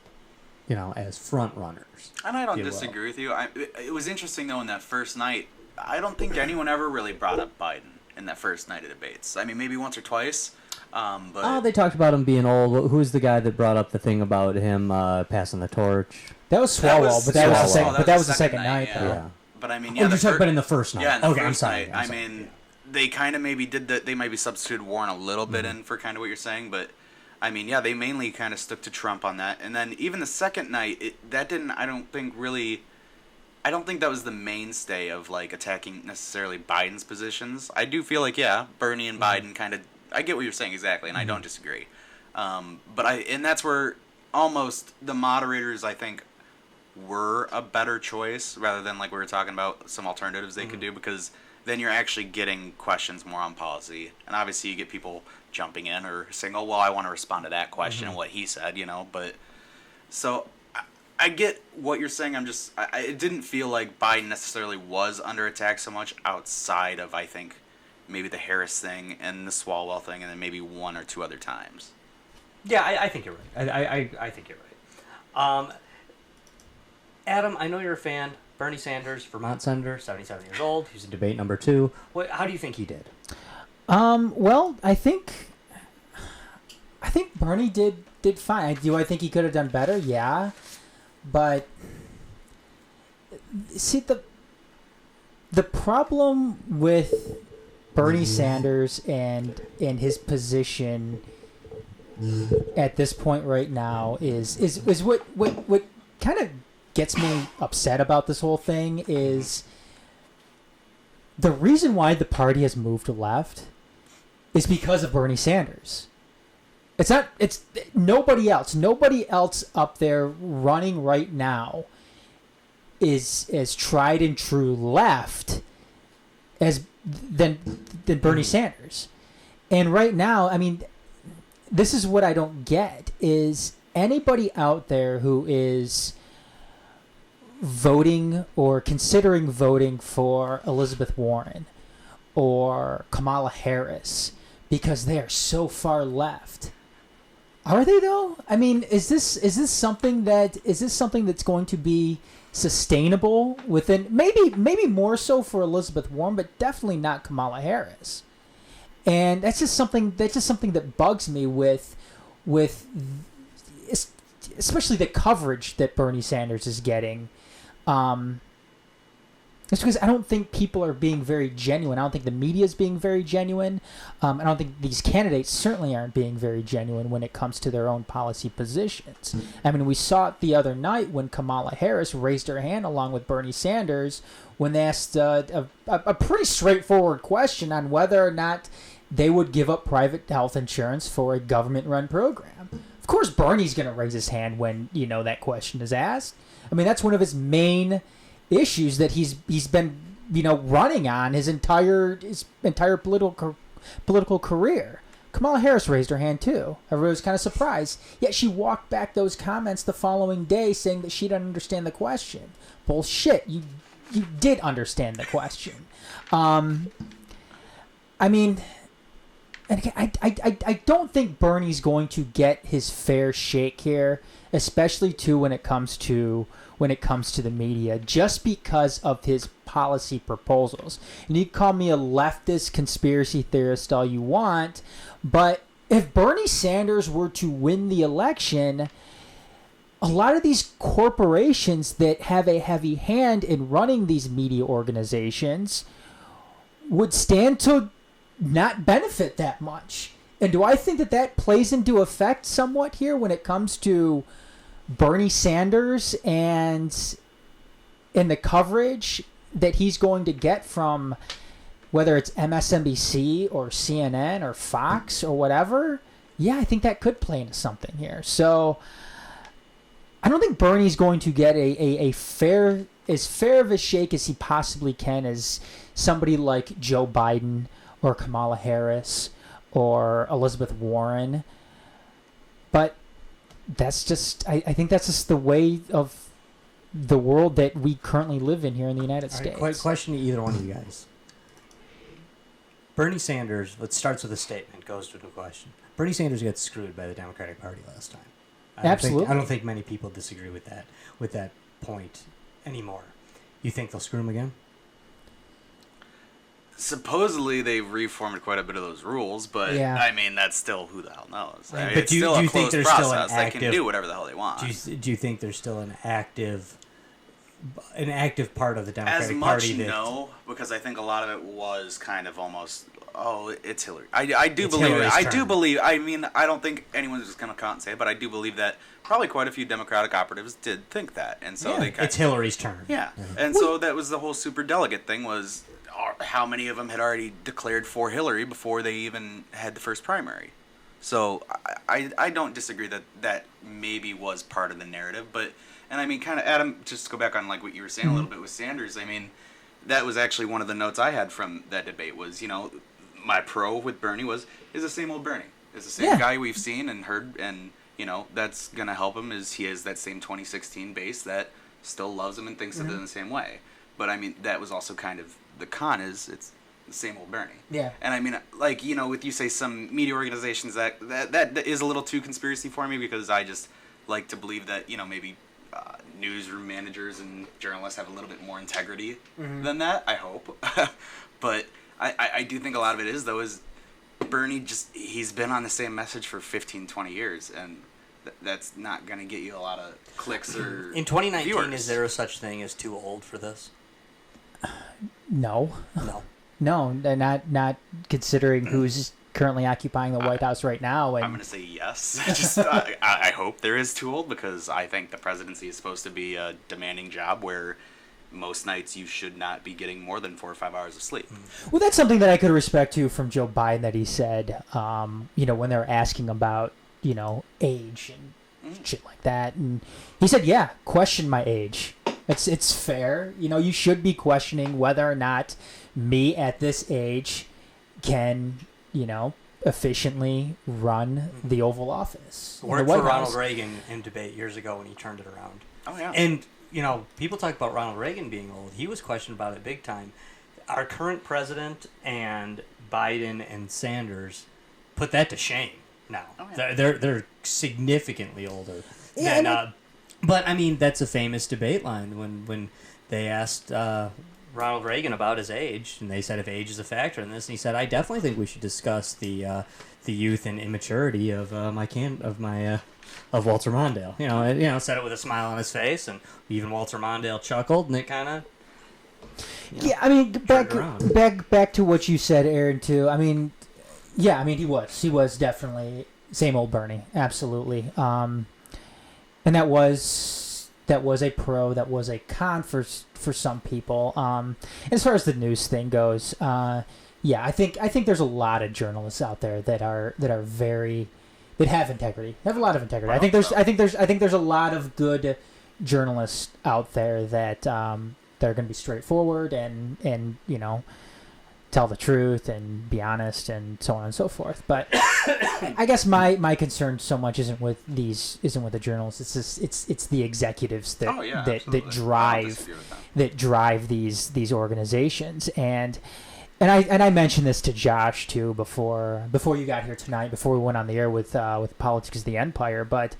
as front runners. And I don't disagree with you. It was interesting though in that first night. I don't think anyone ever really brought up Biden in that first night of debates. I mean, maybe once or twice. But they talked about him being old. Who's the guy that brought up the thing about him passing the torch? That was Swalwell, but that was the second night. Yeah. But I mean, you're talking about in the first night. Yeah, in the okay, first I'm sorry. night. I mean, they kind of maybe did that. They maybe substituted Warren a little bit in for kind of what you're saying, but I mean, yeah, they mainly kind of stuck to Trump on that. And then even the second night, that didn't. I don't think that was the mainstay of like attacking necessarily Biden's positions. I do feel like Bernie and Biden kind of. I get what you're saying exactly, and I don't disagree. And that's where almost the moderators, I think, were a better choice rather than like we were talking about some alternatives they could do, because then you're actually getting questions more on policy, and obviously you get people jumping in or saying, "Oh, well, I want to respond to that question and what he said," But so I get what you're saying. It didn't feel like Biden necessarily was under attack so much outside of, I think, maybe the Harris thing and the Swalwell thing, and then maybe one or two other times. Yeah, I think you're right. I think you're right. Adam, I know you're a fan. Bernie Sanders, Vermont senator, 77 years old. He's in debate number 2. How do you think he did? Well, I think Bernie did fine. Do I think he could have done better? Yeah. But see, the problem with Bernie Sanders and his position at this point right now is what kind of gets me upset about this whole thing is the reason why the party has moved left is because of Bernie Sanders. It's nobody else. Nobody else up there running right now is as tried and true left than Bernie Sanders. And right now, I mean, this is what I don't get is anybody out there who is voting or considering voting for Elizabeth Warren or Kamala Harris because they are so far left. Are they though? I mean, is this something that's going to be sustainable within maybe more so for Elizabeth Warren, but definitely not Kamala Harris. And that's just something that bugs me with especially the coverage that Bernie Sanders is getting. It's because I don't think people are being very genuine. I don't think the media is being very genuine. I don't think these candidates certainly aren't being very genuine when it comes to their own policy positions. I mean, we saw it the other night when Kamala Harris raised her hand along with Bernie Sanders when they asked a pretty straightforward question on whether or not they would give up private health insurance for a government-run program. Of course, Bernie's going to raise his hand when that question is asked. I mean, that's one of his main issues that he's been running on his entire political career. Kamala Harris raised her hand too. Everybody was kind of surprised. Yet she walked back those comments the following day saying that she didn't understand the question. Bullshit. You did understand the question. I mean, and again, I don't think Bernie's going to get his fair shake here, especially too when it comes to the media, just because of his policy proposals. And you can call me a leftist conspiracy theorist all you want, but if Bernie Sanders were to win the election, a lot of these corporations that have a heavy hand in running these media organizations would stand to not benefit that much. And do I think that plays into effect somewhat here when it comes to Bernie Sanders and the coverage that he's going to get from whether it's MSNBC or CNN or Fox or whatever? Yeah, I think that could play into something here. So I don't think Bernie's going to get as fair of a shake as he possibly can as somebody like Joe Biden or Kamala Harris or Elizabeth Warren. But that's just, I think that's just the way of the world that we currently live in here in the United States. Right, question to either one of you guys. Bernie Sanders, what starts with a statement, goes to the question. Bernie Sanders got screwed by the Democratic Party last time. Absolutely. I don't think many people disagree with that point anymore. You think they'll screw him again? Supposedly they've reformed quite a bit of those rules, but Yeah. I mean that's still who the hell knows. I mean, But it's do you still a think closed there's still an process. They can active- do whatever the hell they want. Do you think there's still an active part of the As Democratic much Party that no, because I think a lot of it was kind of almost it's Hillary. I do It's believe Hillary's it. I turn. do believe. I mean, I don't think anyone's just gonna come out and say it, but I do believe that probably quite a few Democratic operatives did think that, and so they kind it's Hillary's turn. Yeah, and so that was the whole super delegate thing was how many of them had already declared for Hillary before they even had the first primary. So I don't disagree that maybe was part of the narrative, but and I mean kind of Adam, just to go back on like what you were saying a little bit with Sanders. I mean that was actually one of the notes I had from that debate was my pro with Bernie is the same old Bernie. Is the same guy we've seen and heard, and that's gonna help him is he has that same 2016 base that still loves him and thinks of it in the same way. But I mean that was also kind of the con is it's the same old Bernie. Yeah. And I mean like with you say some media organizations that is a little too conspiracy for me because I just like to believe that maybe newsroom managers and journalists have a little bit more integrity than that. I hope. But I do think a lot of it is though is Bernie he's been on the same message for 15, 20 years and that's not going to get you a lot of clicks or In 2019, viewers. is there a such thing as too old for this? No. No. No, not considering who's currently occupying the White House right now. And I'm going to say yes. I hope there is too old because I think the presidency is supposed to be a demanding job where most nights you should not be getting more than 4 or 5 hours of sleep. Well, that's something that I could respect too from Joe Biden that he said, when they're asking about, age and shit like that. And he said, yeah, question my age. It's fair. You should be questioning whether or not me at this age can, efficiently run the Oval Office. Worked the White for Ronald House. Reagan in debate years ago when he turned it around. Oh, yeah. And, people talk about Ronald Reagan being old. He was questioned about it big time. Our current president and Biden and Sanders put that to shame now. Oh, yeah. They're significantly older. Yeah, than, but, I mean, that's a famous debate line when they asked Ronald Reagan about his age, and they said if age is a factor in this, and he said, I definitely think we should discuss the youth and immaturity of Walter Mondale. Said it with a smile on his face, and even Walter Mondale chuckled, and it kind of. Yeah, I mean, around. back to what you said, Aaron. Too. I mean, yeah, I mean, he was definitely same old Bernie, absolutely. And that was a pro, that was a con for some people. As far as the news thing goes, yeah, I think there's a lot of journalists out there that are that have integrity, have a lot of integrity. I think there's a lot of good journalists out there that are going to be straightforward and tell the truth and be honest and so on and so forth. But I guess my concern so much isn't with the journalists. It's the executives that drive these organizations. And I mentioned this to Josh too before you got here tonight, before we went on the air with Politics of the Empire. But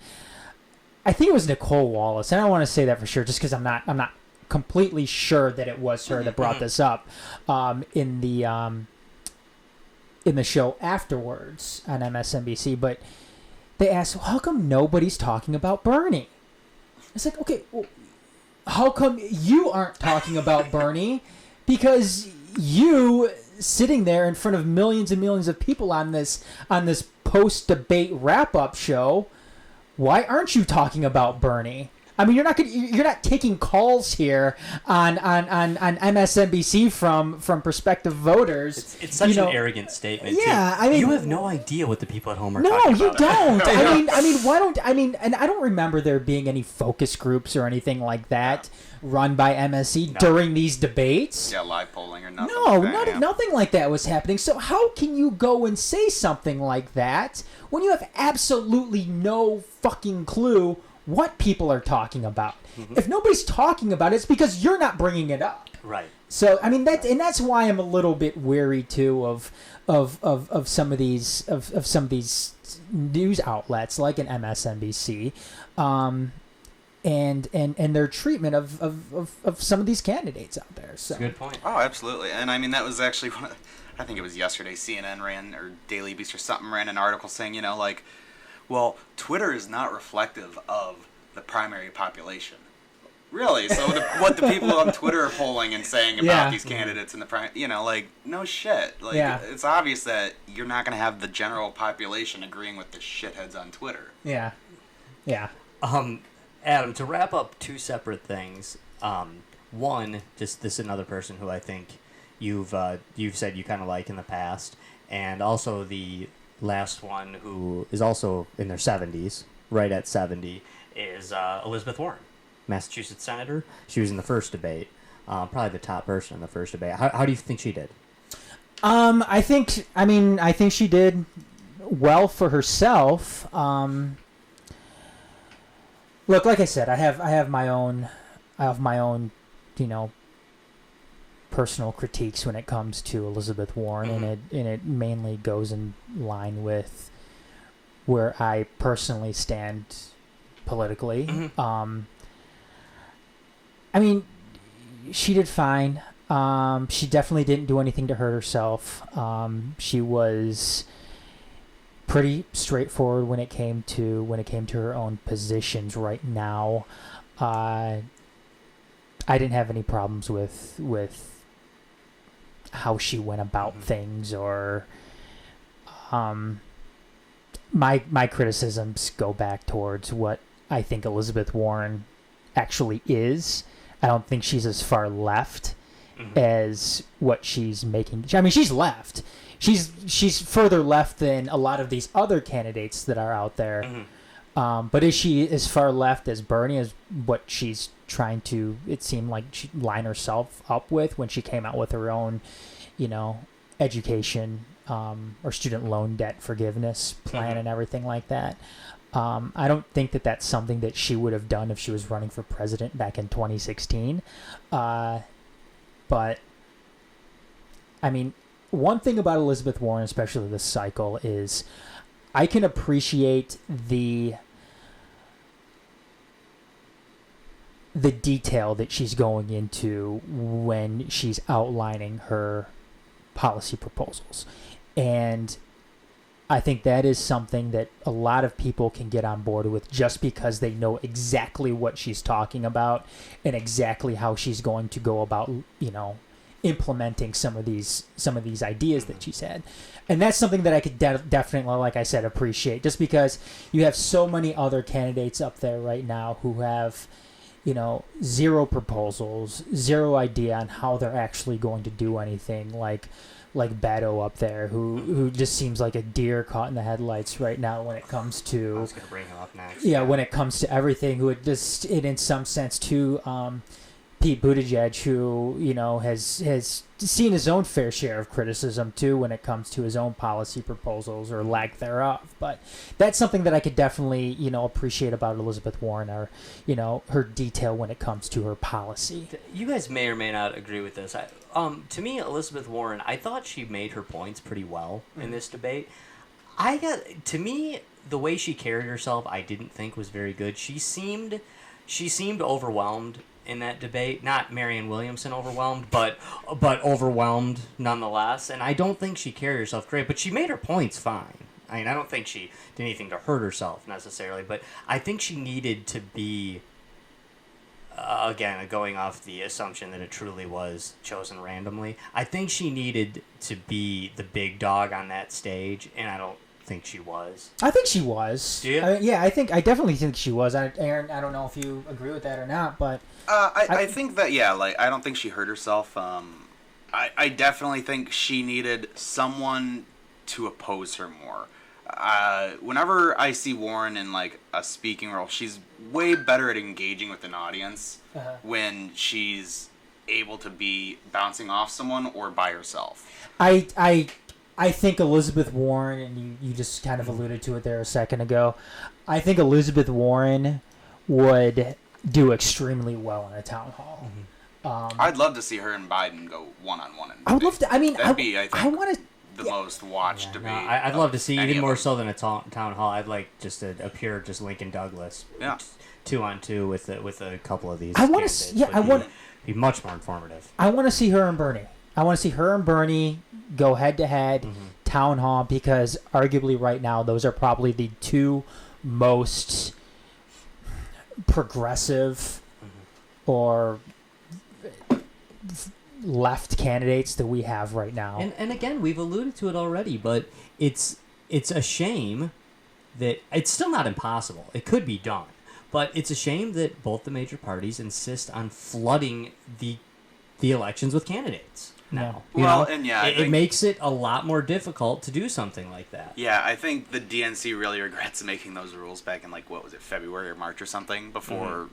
I think it was Nicole Wallace, and I don't want to say that for sure, just because I'm not completely sure that it was her that brought this up in the show afterwards on MSNBC. But they asked, well, how come nobody's talking about Bernie? It's like, okay, well, how come you aren't talking about Bernie? Because you sitting there in front of millions and millions of people on this post-debate wrap-up show, why aren't you talking about Bernie? I mean, you're not taking calls here on MSNBC from prospective voters. It's such an arrogant statement. Yeah, too. I mean, you have no idea what the people at home are talking about. No, you don't. And I don't remember there being any focus groups or anything like that run by MSC during these debates. Yeah, live polling or nothing. No, like that, nothing like that was happening. So how can you go and say something like that when you have absolutely no fucking clue what people are talking about? If nobody's talking about it, it's because you're not bringing it up. Right. So I mean that's why I'm a little bit wary too of some of these news outlets like an MSNBC, and their treatment of some of these candidates out there. So. That's a good point. Oh, absolutely. And I mean that was actually I think it was yesterday. CNN ran or Daily Beast or something ran an article saying well, Twitter is not reflective of the primary population. Really? So what the people on Twitter are polling and saying about these candidates in the no shit. It's obvious that you're not going to have the general population agreeing with the shitheads on Twitter. Yeah. Yeah. Adam, to wrap up two separate things. One, just this is another person who I think you've said you kind of like in the past, and also the last one who is also in their 70s, right at 70, is Elizabeth Warren. Massachusetts senator. She was in the first debate, probably the top person in the first debate. How do you think she did? I think she did well for herself. Look, like I said, I have my own, personal critiques when it comes to Elizabeth Warren, and it mainly goes in line with where I personally stand politically. I mean, she did fine. She definitely didn't do anything to hurt herself. She was pretty straightforward when it came to her own positions. Right now, I didn't have any problems with how she went about things, or my criticisms go back towards what I think Elizabeth Warren actually is. I don't think she's as far left as what she's making. I mean, she's left. She's further left than a lot of these other candidates that are out there. But is she as far left as Bernie, as what she's trying to, it seemed like, she line herself up with when she came out with her own, education or student loan debt forgiveness plan and everything like that. I don't think that that's something that she would have done if she was running for president back in 2016. But, I mean, one thing about Elizabeth Warren, especially this cycle, is I can appreciate the detail that she's going into when she's outlining her policy proposals. And I think that is something that a lot of people can get on board with, just because they know exactly what she's talking about and exactly how she's going to go about, implementing some of these ideas that she's had. And that's something that I could definitely, like I said, appreciate, just because you have so many other candidates up there right now who have, zero proposals, zero idea on how they're actually going to do anything, like Beto up there, who just seems like a deer caught in the headlights right now when it comes to... I was going to bring him up next. Yeah, when it comes to everything, who in some sense, too, Pete Buttigieg, who, has seen his own fair share of criticism, too, when it comes to his own policy proposals or lack thereof. But that's something that I could definitely, appreciate about Elizabeth Warren, or, her detail when it comes to her policy. You guys may or may not agree with this. To me, Elizabeth Warren, I thought she made her points pretty well in this debate. To me, the way she carried herself, I didn't think was very good. She seemed overwhelmed in that debate. Not Marianne Williamson overwhelmed, but overwhelmed nonetheless. And I don't think she carried herself great, but she made her points fine. I mean, I don't think she did anything to hurt herself necessarily, but I think she needed to be, again, going off the assumption that it truly was chosen randomly, I think she needed to be the big dog on that stage, and I don't think she was. I think she was. Do you? I definitely think she was. Aaron, I don't know if you agree with that or not, but I think that I don't think she hurt herself. I definitely think she needed someone to oppose her more. Whenever I see Warren in like a speaking role, she's way better at engaging with an audience when she's able to be bouncing off someone or by herself. I think Elizabeth Warren, and you just kind of alluded to it there a second ago, I think Elizabeth Warren would do extremely well in a town hall. I'd love to see her and Biden go one-on-one. I would love to. I mean, that'd be, I think, I want to. the most watched debate. No, I'd love to see any even of more them. so than a town hall. I'd like just a pure just Lincoln Douglas, 2-on-2 with a couple of these. I want candidates to. Yeah, would be much more informative. I want to see her and Bernie. I want to see her and Bernie go head to head town hall, because arguably right now those are probably the two most progressive or left candidates that we have right now. And again, we've alluded to it already, but it's a shame that it's still not impossible. It could be done, but it's a shame that both the major parties insist on flooding the elections with candidates now. You Well, know? and yeah, I it think- makes it a lot more difficult to do something like that. Yeah, I think the DNC really regrets making those rules back in, like, what was it, February or March or something, before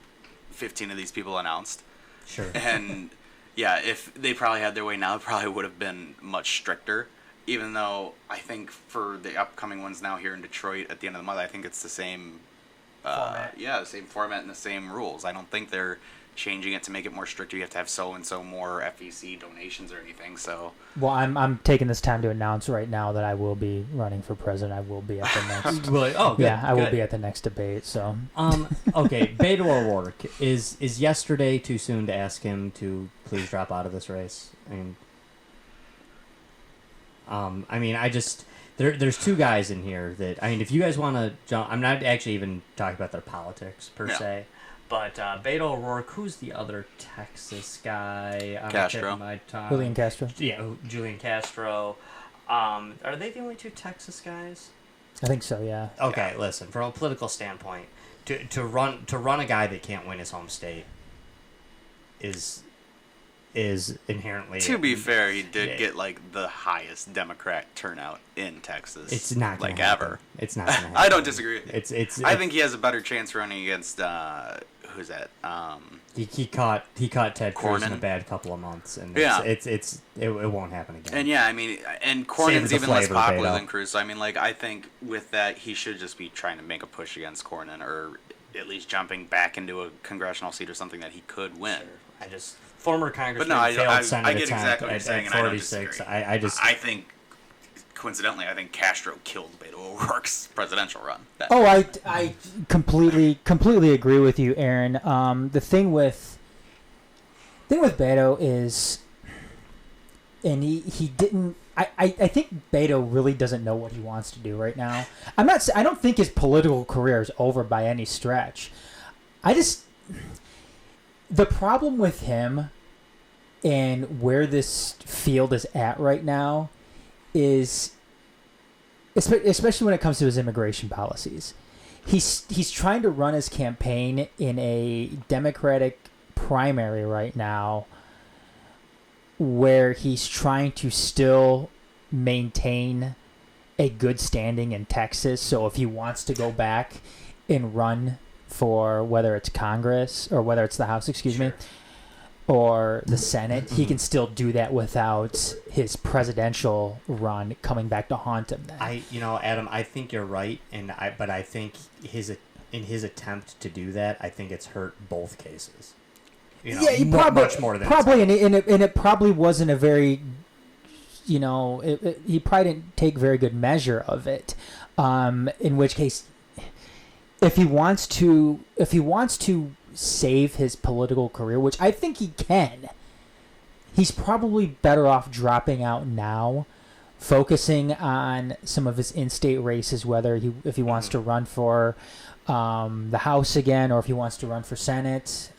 15 of these people announced. Sure. And, yeah, if they probably had their way now, it probably would have been much stricter. Even though I think for the upcoming ones now here in Detroit at the end of the month, I think it's the same format. Yeah, the same format and the same rules. I don't think they're changing it to make it more stricter. You have to have so and so more FEC donations or anything. So Well, I'm taking this time to announce right now that I will be running for president. I will be at the next. Good, yeah, I will good. be at the next debate. So Okay, Beto O'Rourke. Is yesterday too soon to ask him to please drop out of this race? I mean, I just there's two guys in here that if you guys want to jump, I'm not actually even talking about their politics per se, but Beto O'Rourke, who's the other Texas guy? Castro. Julian Castro. Yeah, Julian Castro. Are they the only two Texas guys? I think so. Yeah. Okay, listen. From a political standpoint, to run a guy that can't win his home state is inherently. to be fair, he did get like the highest Democrat turnout in Texas. It's not gonna like happen. ever. It's not. Gonna happen. I don't disagree with you. It's. I think he has a better chance running against who's that? he caught Ted Cruz in a Cornyn. bad couple of months, and Yeah. it won't happen again. And yeah, I mean, and Save Cornyn's the even less flavor, popular Beto. than Cruz. So I mean, like, I think with that, he should just be trying to make a push against Cornyn, or at least jumping back into a congressional seat or something that he could win. I just former congressman But no, failed Senate I get attempt exactly what you're at saying, and I don't 46. disagree. I think, coincidentally, I think Castro killed Beto O'Rourke's presidential run. Oh, I completely agree with you, Aaron. The thing with Beto is, and he didn't. I think Beto really doesn't know what he wants to do right now. I don't think his political career is over by any stretch. The problem with him and where this field is at right now is, especially when it comes to his immigration policies, he's trying to run his campaign in a Democratic primary right now, where he's trying to still maintain a good standing in Texas. So if he wants to go back and run for whether it's Congress or whether it's the House, or the Senate, he can still do that without his presidential run coming back to haunt him then. Adam, I think you're right, but I think in his attempt to do that, I think it's hurt both cases. He much more than probably, and it probably wasn't a very, he probably didn't take very good measure of it. In which case, if he wants to save his political career, which I think he can, he's probably better off dropping out now, focusing on some of his in-state races, whether if he wants to run for the House again, or if he wants to run for Senate.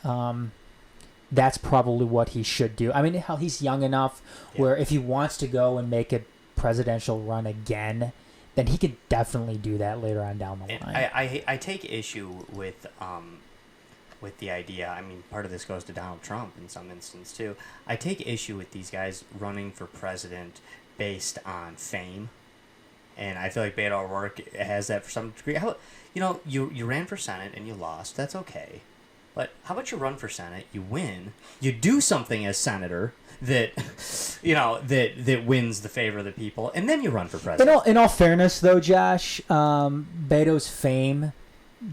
That's probably what he should do. I mean, hell, he's young enough where if he wants to go and make a presidential run again, then he could definitely do that later on down the And line. I take issue with the idea. I mean, part of this goes to Donald Trump in some instance too. I take issue with these guys running for president based on fame, and I feel like Beto O'Rourke has that for some degree. How, you ran for Senate and you lost. That's okay, but how about you run for Senate, you win, you do something as senator that that wins the favor of the people, and then you run for president. In all fairness, though, Josh, Beto's fame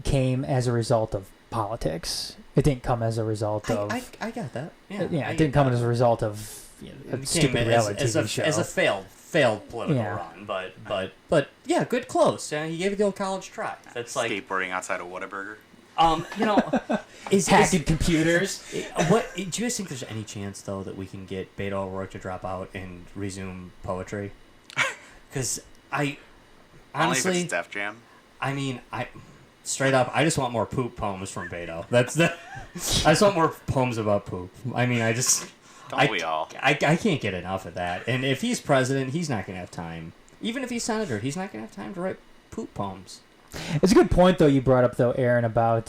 came as a result of politics. It didn't come as a result of. I got that. Yeah, it didn't come as a result of a stupid reality TV show. As a failed political run, but yeah, good close. He gave it the old college try. That's like skateboarding outside of Whataburger. Is hacking computers. What do you guys think? There's any chance though that we can get Beto O'Rourke to drop out and resume poetry? Because I honestly, only if it's Def Jam. I mean, straight up, I just want more poop poems from Beto. I just want more poems about poop. I mean, Don't we all? I can't get enough of that. And if he's president, he's not going to have time. Even if he's senator, he's not going to have time to write poop poems. It's a good point, though, you brought up, though, Aaron, about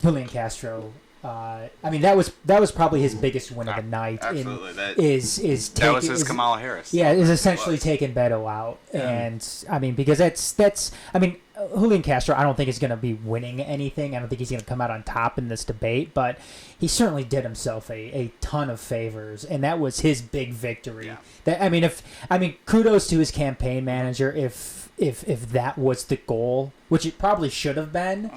Julian Castro. I mean, that was probably his biggest win of the night. Absolutely. That was his Kamala Harris. Yeah, is essentially taking Beto out. And, I mean, because that's I mean, Julian Castro, I don't think is going to be winning anything. I don't think he's going to come out on top in this debate, but he certainly did himself a ton of favors, and that was his big victory. Yeah. Kudos to his campaign manager if that was the goal, which it probably should have been,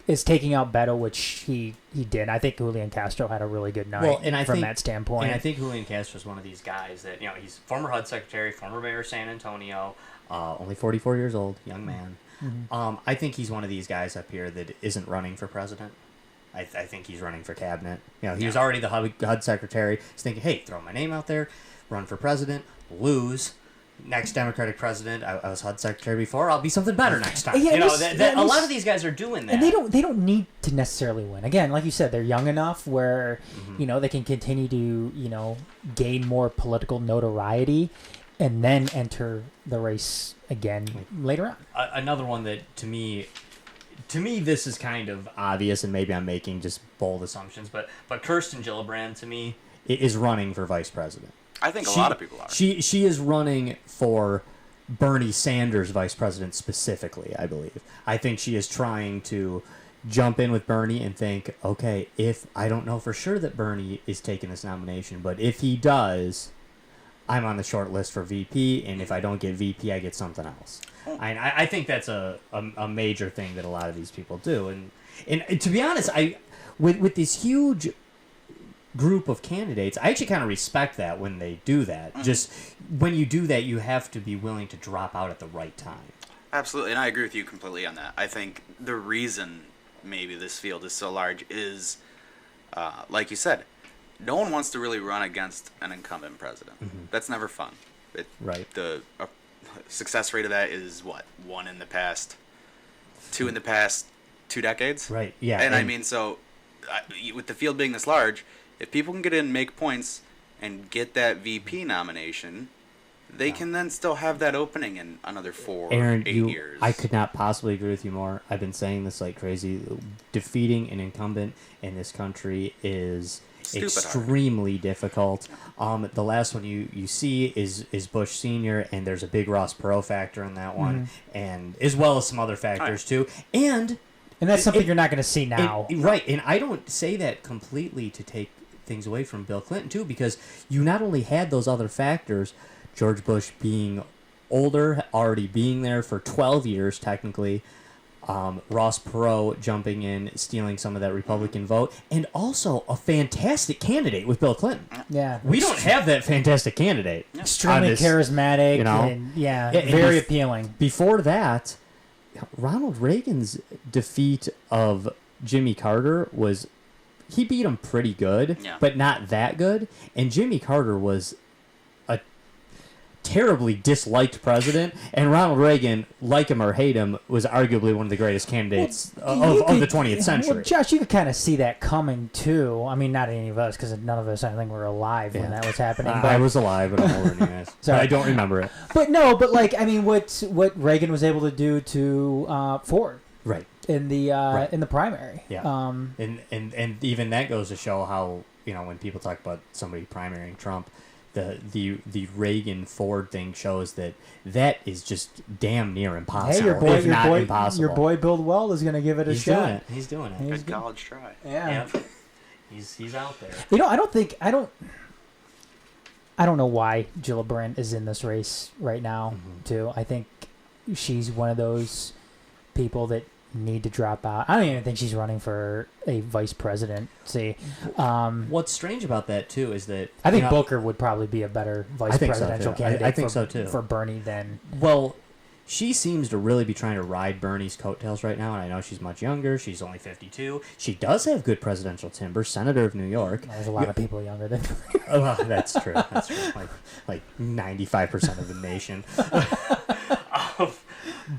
is taking out Beto, which he did. I think Julian Castro had a really good night that standpoint. And I think Julian Castro is one of these guys that, he's former HUD secretary, former mayor of San Antonio, only 44 years old, young man. Mm-hmm. I think he's one of these guys up here that isn't running for president. I think he's running for cabinet. He was already the HUD secretary. He's thinking, hey, throw my name out there, run for president, lose. Next Democratic president, I was HUD secretary before. I'll be something better next time. Yeah, a lot of these guys are doing that, and they don't need to necessarily win. Again, like you said, they're young enough where they can continue to gain more political notoriety, and then enter the race again later on. Another one that to me, this is kind of obvious, and maybe I'm making just bold assumptions, but Kirsten Gillibrand to me is running for vice president. I think a lot of people are. She is running for Bernie Sanders vice president specifically, I believe. I think she is trying to jump in with Bernie and think, okay, if I don't know for sure that Bernie is taking this nomination, but if he does, I'm on the short list for VP, and if I don't get VP, I get something else. I think that's a major thing that a lot of these people do. And to be honest, with this huge group of candidates, I actually kind of respect that when they do that. Mm-hmm. Just when you do that, you have to be willing to drop out at the right time. Absolutely, and I agree with you completely on that. I think the reason maybe this field is so large is, like you said, no one wants to really run against an incumbent president. Mm-hmm. That's never fun. Right. The success rate of that is what? 1 in the past, 2 in the past 2 decades? Right, yeah. And I mean, so with the field being this large, if people can get in, make points, and get that VP nomination, they can then still have that opening in another 4 Aaron, 8 years. I could not possibly agree with you more. I've been saying this like crazy. Defeating an incumbent in this country is extremely difficult. The last one you see is Bush Sr., and there's a big Ross Perot factor in that one, and as well as some other factors too. And that's something you're not going to see now. Right, and I don't say that completely to take things away from Bill Clinton too, because you not only had those other factors, George Bush being older, already being there for 12 years technically, Ross Perot jumping in, stealing some of that Republican vote, and also a fantastic candidate with Bill Clinton. Yeah, we don't have that fantastic candidate. Extremely charismatic, and very appealing. Before that, Ronald Reagan's defeat of Jimmy Carter was, he beat him pretty good, but not that good. And Jimmy Carter was a terribly disliked president, and Ronald Reagan, like him or hate him, was arguably one of the greatest candidates of the 20th century. Well, Josh, you could kind of see that coming too. I mean, not any of us, because none of us, I think, were alive when that was happening. But I was alive, but I'm older than you guys. Sorry. But I don't remember it. But no, but like, I mean, what Reagan was able to do to Ford, Right. in the primary, Yeah. And even that goes to show how, when people talk about somebody primarying Trump, the Reagan Ford thing shows that is just damn near impossible. Hey, if not impossible. your boy Bill Weld is going to give it a shot. He's doing it. Good college try. Yeah. He's out there. I don't know why Gillibrand is in this race right now, too. I think she's one of those people that need to drop out. I don't even think she's running for a vice presidency. What's strange about that, too, is that... I think Booker would probably be a better vice presidential candidate I think so, too. For Bernie than... Well, she seems to really be trying to ride Bernie's coattails right now, and I know she's much younger. She's only 52. She does have good presidential timber, senator of New York. There's a lot of people younger than... Oh, well, that's true. That's true. Like 95% of the nation.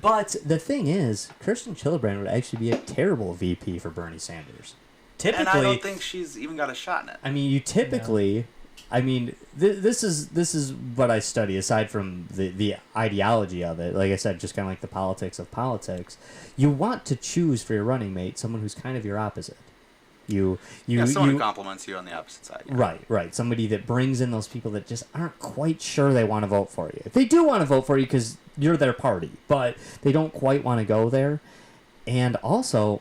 But the thing is, Kirsten Gillibrand would actually be a terrible VP for Bernie Sanders. Typically, And I don't think she's even got a shot in it. I mean, you typically... I mean, this is what I study, aside from the ideology of it. Like I said, just kind of like the politics of politics. You want to choose for your running mate someone who's kind of your opposite. Someone who compliments you on the opposite side. Yeah. Right. Somebody that brings in those people that just aren't quite sure they want to vote for you. They do want to vote for you because you're their party, but they don't quite want to go there. And also,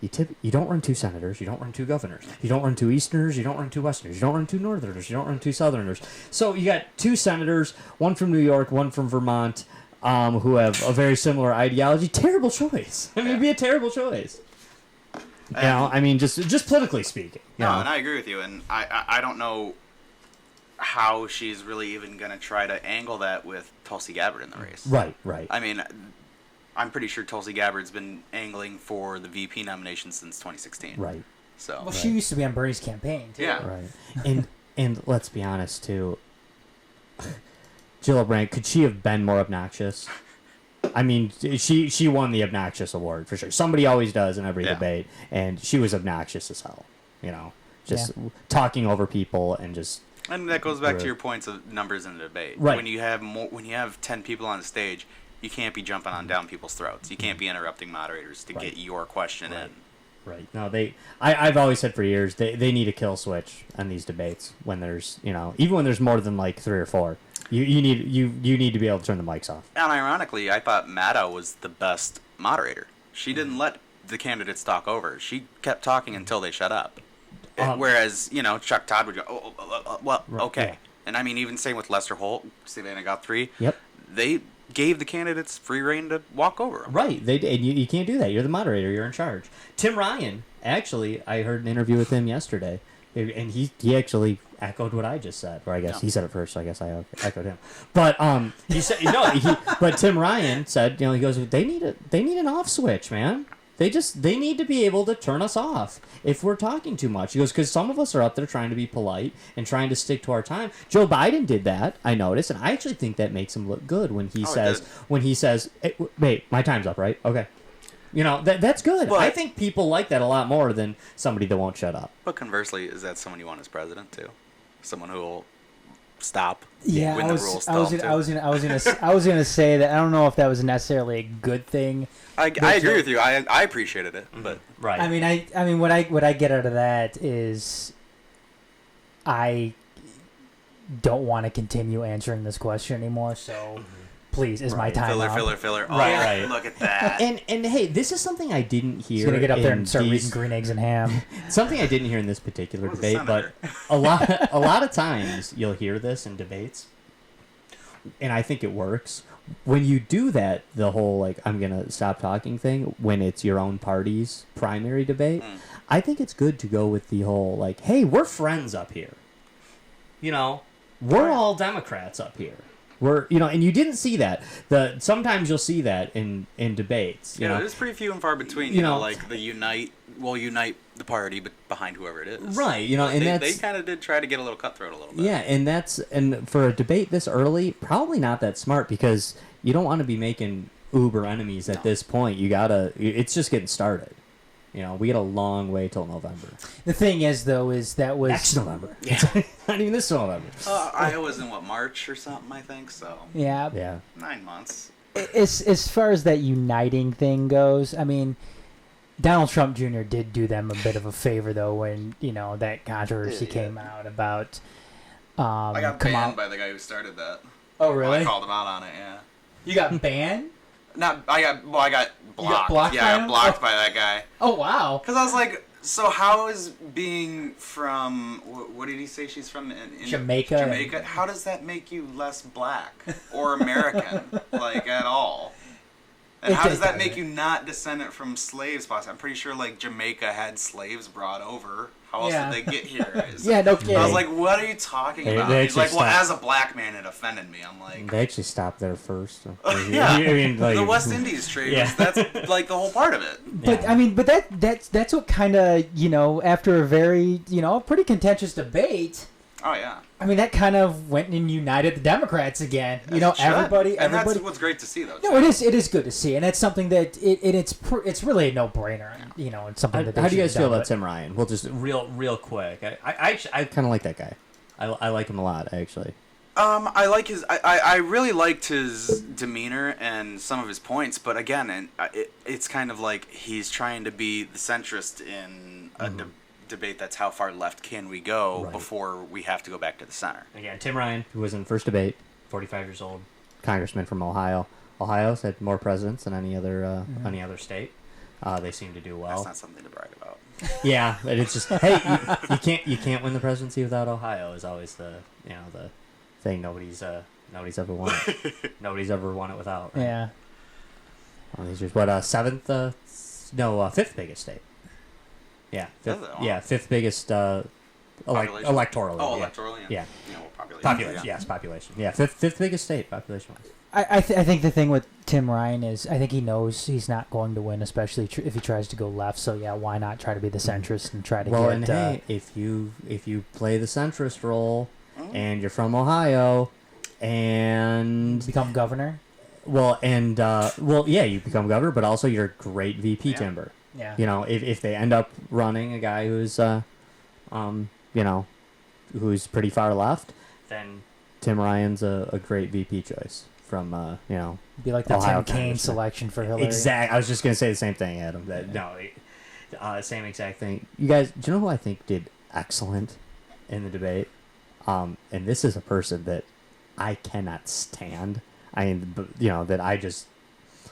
you don't run two senators, you don't run two governors, you don't run two Easterners, you don't run two Westerners, you don't run two Northerners, you don't run two Southerners. So you got two senators, one from New York, one from Vermont, who have a very similar ideology. Terrible choice. I mean, it'd be a terrible choice. I mean, just politically speaking. No, and I agree with you, and I don't know how she's really even going to try to angle that with Tulsi Gabbard in the race. Right. I mean, I'm pretty sure Tulsi Gabbard's been angling for the VP nomination since 2016. Right. So. Well, she used to be on Bernie's campaign, too. Yeah. Right. And let's be honest, too. Gillibrand, could she have been more obnoxious? I mean, she won the obnoxious award, for sure. Somebody always does in every debate, and she was obnoxious as hell. Just talking over people and just... And that goes back to your points of numbers in the debate. Right. When you have 10 people on the stage, you can't be jumping on down people's throats. You can't be interrupting moderators to get your question in. Right. No, I've always said for years they need a kill switch on these debates when there's even when there's more than like 3 or 4. You need to be able to turn the mics off. And ironically, I thought Maddow was the best moderator. She didn't let the candidates talk over. She kept talking until they shut up. Whereas, Chuck Todd would go, okay. Yeah. And I mean, even same with Lester Holt, Savannah Guthrie. Yep. They gave the candidates free reign to walk over them. Right. And you can't do that. You're the moderator. You're in charge. Tim Ryan, actually, I heard an interview with him yesterday, and he actually echoed what I just said, or I guess he said it first, so I guess I echoed him. But he said but Tim Ryan said, he goes, they need an off switch, man. They need to be able to turn us off if we're talking too much. He goes, because some of us are up there trying to be polite and trying to stick to our time. Joe Biden did that, I noticed, and I actually think that makes him look good when he says, hey, wait, my time's up, right? Okay. That's good. But, I think people like that a lot more than somebody that won't shut up. But conversely, is that someone you want as president too? Someone who will stop when the rules stop. I was gonna say that I don't know if that was necessarily a good thing. I agree with you. I appreciated it, but right. I mean, what I get out of that is I don't want to continue answering this question anymore. So please, is my time up? Filler. Oh, right. Look at that. And hey, this is something I didn't hear. He's gonna get up there and start reading green eggs and ham. Something I didn't hear in this particular debate, but a lot of times you'll hear this in debates, and I think it works. When you do that, the whole I'm gonna stop talking thing, when it's your own party's primary debate, I think it's good to go with the whole hey, we're friends up here. We're all Democrats up here. We're and you didn't see that. Sometimes you'll see that in debates. You know, there's pretty few and far between. You know, like the unite the party, but behind whoever it is. Right. And they kind of did try to get a little cutthroat a little bit. Yeah, and for a debate this early, probably not that smart because you don't want to be making uber enemies at this point. It's just getting started. We got a long way till November. The thing is, though, that was next November. Yeah. Not even this November. Iowa's in March or something, I think. So yeah. 9 months. As far as that uniting thing goes, I mean, Donald Trump Jr. did do them a bit of a favor, though, when that controversy came out about. I got banned by the guy who started that. Oh, really? I called him out on it. Yeah. You got banned? I got blocked. You got blocked yeah, by I him? got blocked by that guy. Oh, wow. Because I was like, so how is being from, what did he say she's from? In Jamaica. Jamaica. How does that make you less black or American, at all? And how does that make you not descendant from slaves? Possibly? I'm pretty sure, Jamaica had slaves brought over. How else did they get here? No kidding. I was like, what are you talking about? He's like, well, as a black man, it offended me. I'm like... They actually stopped there first. Yeah. The West Indies trade, that's, the whole part of it. But, that's what kind of, after a very, pretty contentious debate... Oh, yeah. That kind of went and united the Democrats again. Everybody. That's what's great to see, though. No, it is good to see, and it's something that it's really a no-brainer. It's something that. How do you guys feel about Tim Ryan? Well, just real quick. I kind of like that guy. I like him a lot, actually. I like his. I really liked his demeanor and some of his points, but again, it's kind of like he's trying to be the centrist in a debate that's how far left can we go before we have to go back to the center. Again, Tim Ryan, who was in the first debate, 45 years old, congressman from Ohio. Ohio's had more presidents than any other state. They seem to do well. That's not something to brag about. Yeah, but it's just you can't win the presidency without Ohio is always the the thing nobody's ever won it. Nobody's ever won it without. Right? Yeah. These are fifth biggest state. Yeah, fifth biggest electorally. Oh, electorally. Yeah. Population. Population. Yeah, fifth biggest state population-wise. I think the thing with Tim Ryan is I think he knows he's not going to win, especially if he tries to go left. So why not try to be the centrist and try to get? Hey, if you play the centrist role and you're from Ohio and become governor. You become governor, but also you're a great VP timber. Yeah. If they end up running a guy who's who's pretty far left, then Tim Ryan's a great VP choice from be like the Ohio Tim Kaine selection for Hillary. Exactly. I was just gonna say the same thing, Adam. Same exact thing. You guys, do you know who I think did excellent in the debate? And this is a person that I cannot stand. That I just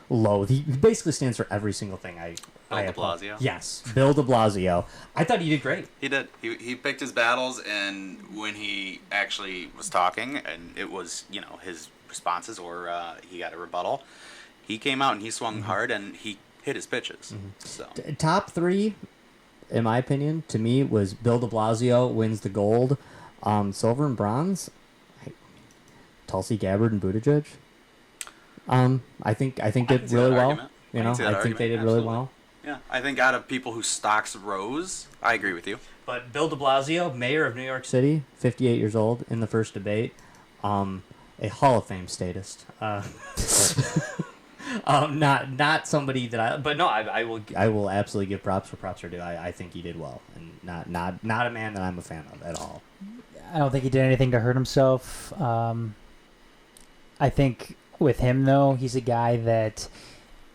loathe. He basically stands for every single thing Bill de Blasio? Yes, Bill de Blasio. I thought he did great. He did. He picked his battles, and when he actually was talking, and it was, his responses, or he got a rebuttal, he came out and he swung hard, and he hit his pitches. So top three, in my opinion, to me, was Bill de Blasio wins the gold, silver and bronze, Tulsi Gabbard and Buttigieg. I think did really well. I think they did really well. Yeah, I think out of people whose stocks rose, I agree with you. But Bill de Blasio, mayor of New York City, 58 years old, in the first debate, a Hall of Fame statist. Not somebody that I will absolutely give props where props are due. I think he did well, and not a man that I'm a fan of at all. I don't think he did anything to hurt himself. I think with him though, he's a guy that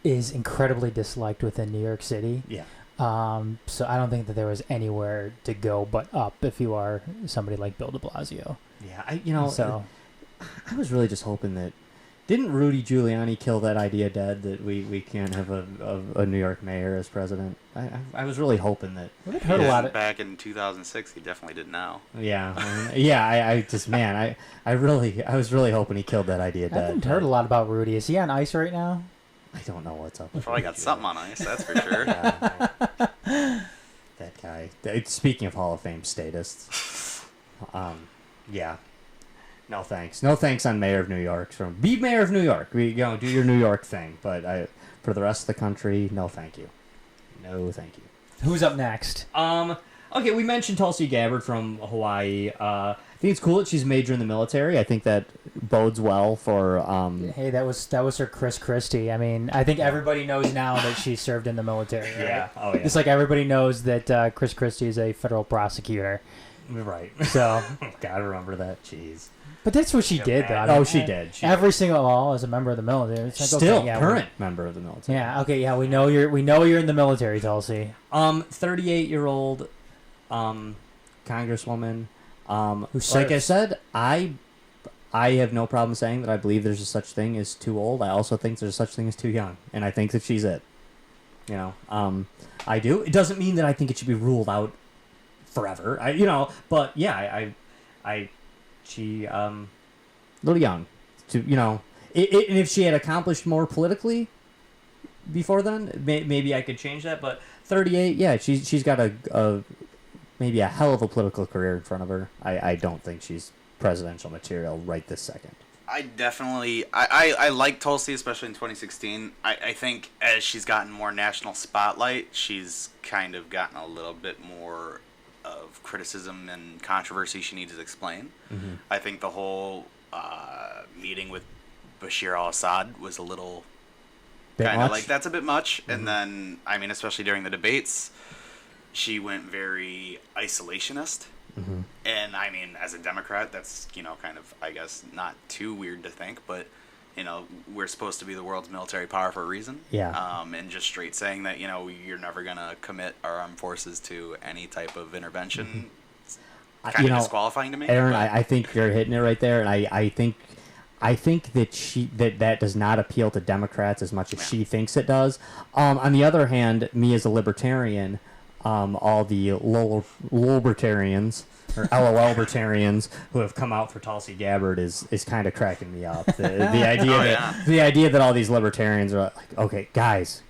is incredibly disliked within New York City. Yeah. So I don't think that there was anywhere to go but up if you are somebody like Bill de Blasio. Yeah, I was really just hoping that didn't Rudy Giuliani kill that idea dead that we can't have a New York mayor as president? I was really hoping that. Well, it hurt a lot. Back in 2006, he definitely did now. Yeah, I was really hoping he killed that idea dead. I haven't heard a lot about Rudy. Is he on ice right now? I don't know what's up. Probably got something on ice, that's for sure. That guy. Speaking of Hall of Fame statists, yeah. No thanks. No thanks on Mayor of New York. Be Mayor of New York. Do your New York thing. But for the rest of the country, no thank you. No thank you. Who's up next? Okay, we mentioned Tulsi Gabbard from Hawaii. I think it's cool that she's a major in the military. I think that bodes well for. Hey, that was her Chris Christie. I mean, I think everybody knows now that she served in the military. Right? Yeah. Oh yeah. It's like everybody knows that Chris Christie is a federal prosecutor. Right. So. Gotta remember that. Jeez. But that's what she did, though. I mean, she did. Every single all as a member of the military. It's like, Still okay, yeah, current member of the military. Yeah. Okay. Yeah. We know you're in the military, Tulsi. 38-year-old, congresswoman. Who served. Like I said, I have no problem saying that I believe there's a such thing as too old. I also think there's a such thing as too young, and I think that she's it. I do. It doesn't mean that I think it should be ruled out forever. But yeah, she a little young to and if she had accomplished more politically before then, maybe I could change that. But 38, yeah, she's got a maybe a hell of a political career in front of her. I don't think she's presidential material right this second. I definitely I like Tulsi, especially in 2016. I think as she's gotten more national spotlight, she's kind of gotten a little bit more of criticism and controversy she needs to explain. Mm-hmm. I think the whole meeting with Bashir al-Assad was a little kind of like, that's a bit much. Mm-hmm. And then, I mean, especially during the debates, she went very isolationist. Mm-hmm. And I mean, as a Democrat, that's, kind of, I guess, not too weird to think, but, we're supposed to be the world's military power for a reason. Yeah. And just straight saying that, you're never going to commit our armed forces to any type of intervention, kind of disqualifying to me. Aaron, I think you're hitting it right there, and I think that does not appeal to Democrats as much as she thinks it does. On the other hand, me as a libertarian, all the libertarians or LOL-bertarians who have come out for Tulsi Gabbard is kind of cracking me up. The idea that all these libertarians are like, okay, guys,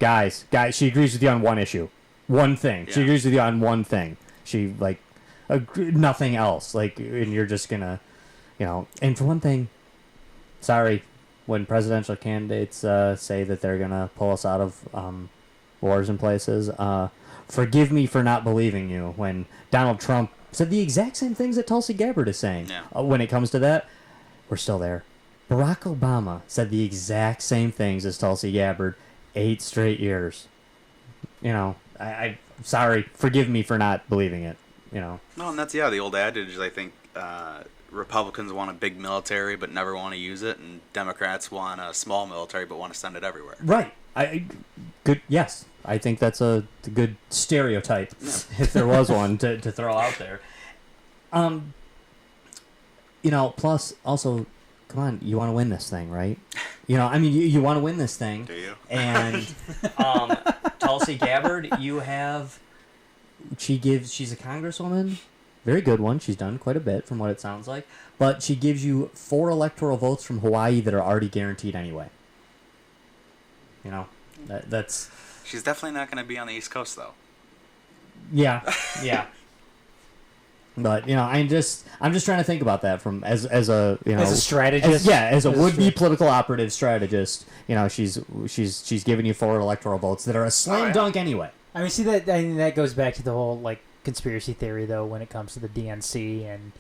she agrees with you on one issue, one thing. Yeah. She agrees with you on one thing. She nothing else. And you're just gonna, And for one thing, sorry, when presidential candidates say that they're gonna pull us out of wars and places, forgive me for not believing you when Donald Trump said the exact same things that Tulsi Gabbard is saying. Yeah. When it comes to that, we're still there. Barack Obama said the exact same things as Tulsi Gabbard 8 straight years. I sorry, forgive me for not believing it. No, and that's the old adage. I think Republicans want a big military but never want to use it, and Democrats want a small military but want to send it everywhere. Right. Yes. I think that's a good stereotype, if there was one, to throw out there. Plus, also, come on, you want to win this thing, right? You want to win this thing. Do you? And Tulsi Gabbard, she's a congresswoman, very good one. She's done quite a bit from what it sounds like. But she gives you 4 electoral votes from Hawaii that are already guaranteed anyway. That's... She's definitely not going to be on the East Coast, though. Yeah. But I'm just trying to think about that from as a as a strategist. As a would-be political operative strategist. She's giving you 4 electoral votes that are a slam dunk anyway. I mean, see that goes back to the whole conspiracy theory though when it comes to the DNC and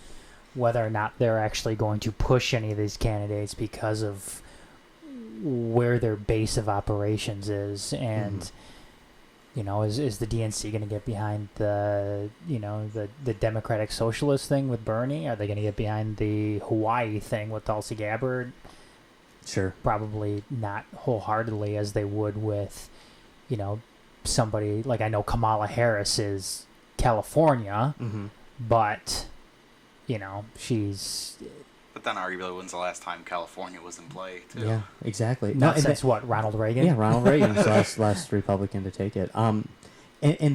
whether or not they're actually going to push any of these candidates because of where their base of operations is, and is the DNC going to get behind the Democratic Socialist thing with Bernie? Are they going to get behind the Hawaii thing with Tulsi Gabbard? Sure, probably not wholeheartedly as they would with somebody like, I know Kamala Harris is California, but she's. But then arguably, when's the last time California was in play, too? Yeah, exactly. Since what, Ronald Reagan? Yeah, Ronald Reagan's last Republican to take it. And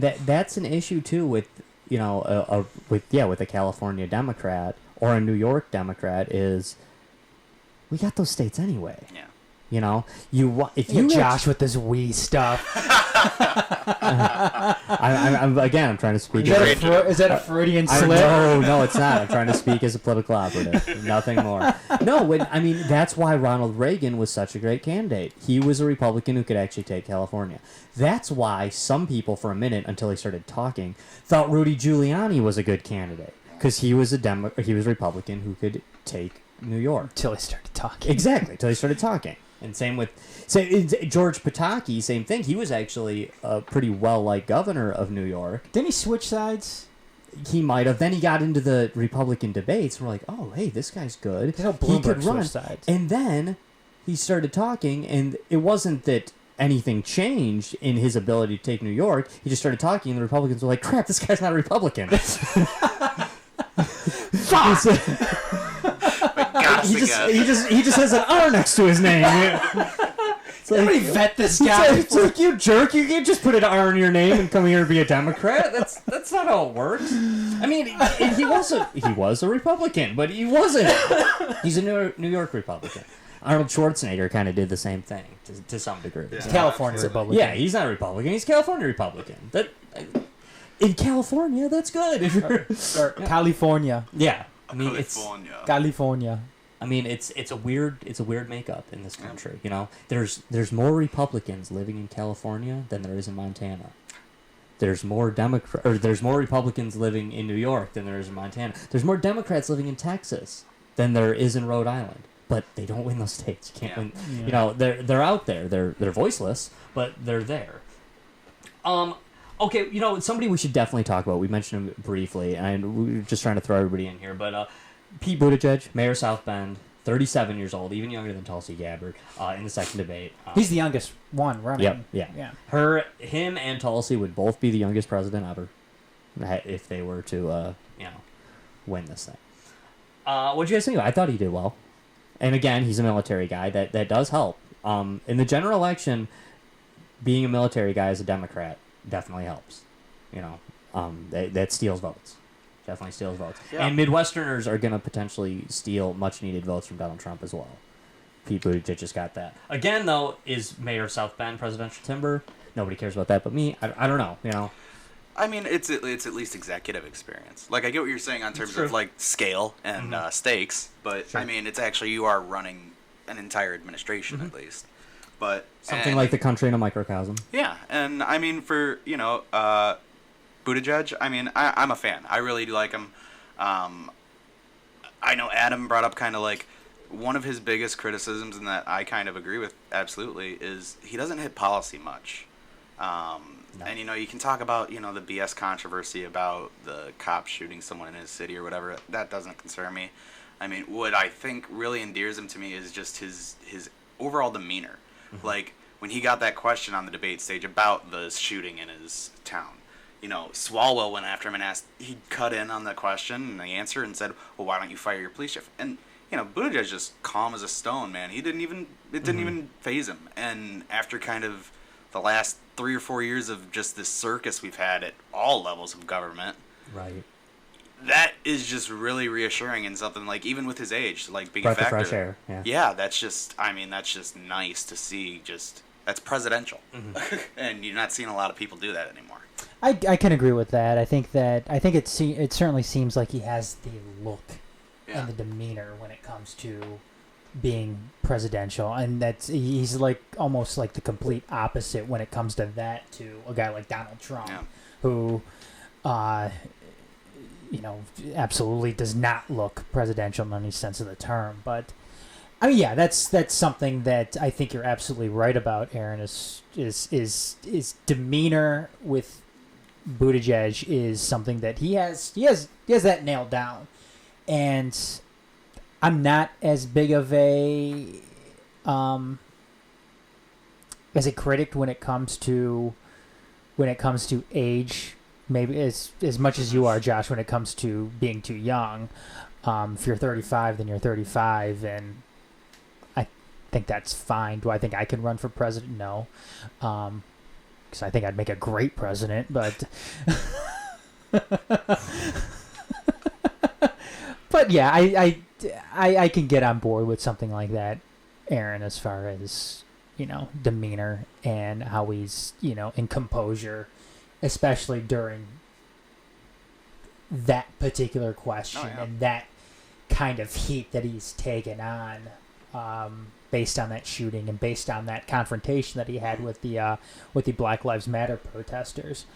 that's an issue too with with a California Democrat or a New York Democrat is we got those states anyway. Yeah. Josh with this "we" stuff. I'm trying to speak. Is that a Freudian slip? No, it's not. I'm trying to speak as a political operative. Nothing more. No, that's why Ronald Reagan was such a great candidate. He was a Republican who could actually take California. That's why some people, for a minute, until he started talking, thought Rudy Giuliani was a good candidate because he was he was a Republican who could take New York. Until he started talking. Exactly, until he started talking. And same with George Pataki, same thing. He was actually a pretty well-liked governor of New York. Didn't he switch sides? He might have. Then he got into the Republican debates. We're like, oh, hey, this guy's good. He could run. Sides. And then he started talking, and it wasn't that anything changed in his ability to take New York. He just started talking, and the Republicans were like, crap, this guy's not a Republican. He just has an R next to his name. It's like, somebody vet this guy. It's like, you jerk, you can't just put an R in your name and come here and be a Democrat. That's not how it works. I mean, he was a Republican, but he wasn't. He's a New York Republican. Arnold Schwarzenegger kind of did the same thing to some degree. Yeah. California Republican. Yeah, he's not a Republican. He's a California Republican. In California, that's good. Or California. Yeah, I mean California. I mean, it's a weird makeup in this country. You know, there's more Republicans living in California than there is in Montana. There's more Republicans living in New York than there is in Montana. There's more Democrats living in Texas than there is in Rhode Island. But they don't win those states. You can't win. Yeah. You know, they're out there. They're voiceless, but they're there. Okay, you know, somebody we should definitely talk about. We mentioned him briefly, and we were just trying to throw everybody in here. But Pete Buttigieg, Mayor of South Bend, 37 years old, even younger than Tulsi Gabbard, in the second debate. He's the youngest one running. Yep, yeah. Him and Tulsi would both be the youngest president ever if they were to, win this thing. What do you guys think? I thought he did well. And again, he's a military guy. That does help. In the general election, being a military guy as a Democrat definitely helps. You know, that steals votes. Definitely steals votes. Yeah. And Midwesterners are going to potentially steal much-needed votes from Donald Trump as well. Pete Buttigieg just got that. Again, though, is Mayor of South Bend presidential timber. Nobody cares about that but me. I don't know, you know. I mean, it's at least executive experience. Like, I get what you're saying on terms of, like, scale and stakes, but, sure. I mean, it's actually, you are running an entire administration, at least. But something like the country in a microcosm. Yeah, and, I mean, for, Buttigieg, I mean, I'm a fan. I really do like him. I know Adam brought up kind of, like, one of his biggest criticisms, and that I kind of agree with absolutely, is he doesn't hit policy much. No. And, you can talk about, the BS controversy about the cop shooting someone in his city or whatever. That doesn't concern me. I mean, what I think really endears him to me is just his overall demeanor. Mm-hmm. Like, when he got that question on the debate stage about the shooting in his town, Swalwell went after him and he cut in on the question and the answer and said, well, why don't you fire your police chief? And, Buttigieg just calm as a stone, man. It didn't even faze him. And after kind of the last 3 or 4 years of just this circus we've had at all levels of government. Right. That is just really reassuring and something like, even with his age, like being breath a factor. Of fresh air. Yeah, that's just nice to see. That's presidential. Mm-hmm. And you're not seeing a lot of people do that anymore. I can agree with that. I think it certainly seems like he has the look and the demeanor when it comes to being presidential, and he's like almost like the complete opposite when it comes to that to a guy like Donald Trump, who absolutely does not look presidential in any sense of the term. But I mean, yeah, that's something that I think you're absolutely right about, Aaron. Is demeanor with Buttigieg is something that he has that nailed down. And I'm not as big of a critic when it comes to age, maybe as much as you are, Josh, when it comes to being too young. If you're 35, then you're 35, and I think that's fine. Do I think I can run for president? No, because I think I'd make a great president, but. But yeah, I can get on board with something like that, Aaron, as far as demeanor and how he's, in composure, especially during that particular question and that kind of heat that he's taken on, based on that shooting and based on that confrontation that he had with the Black Lives Matter protesters.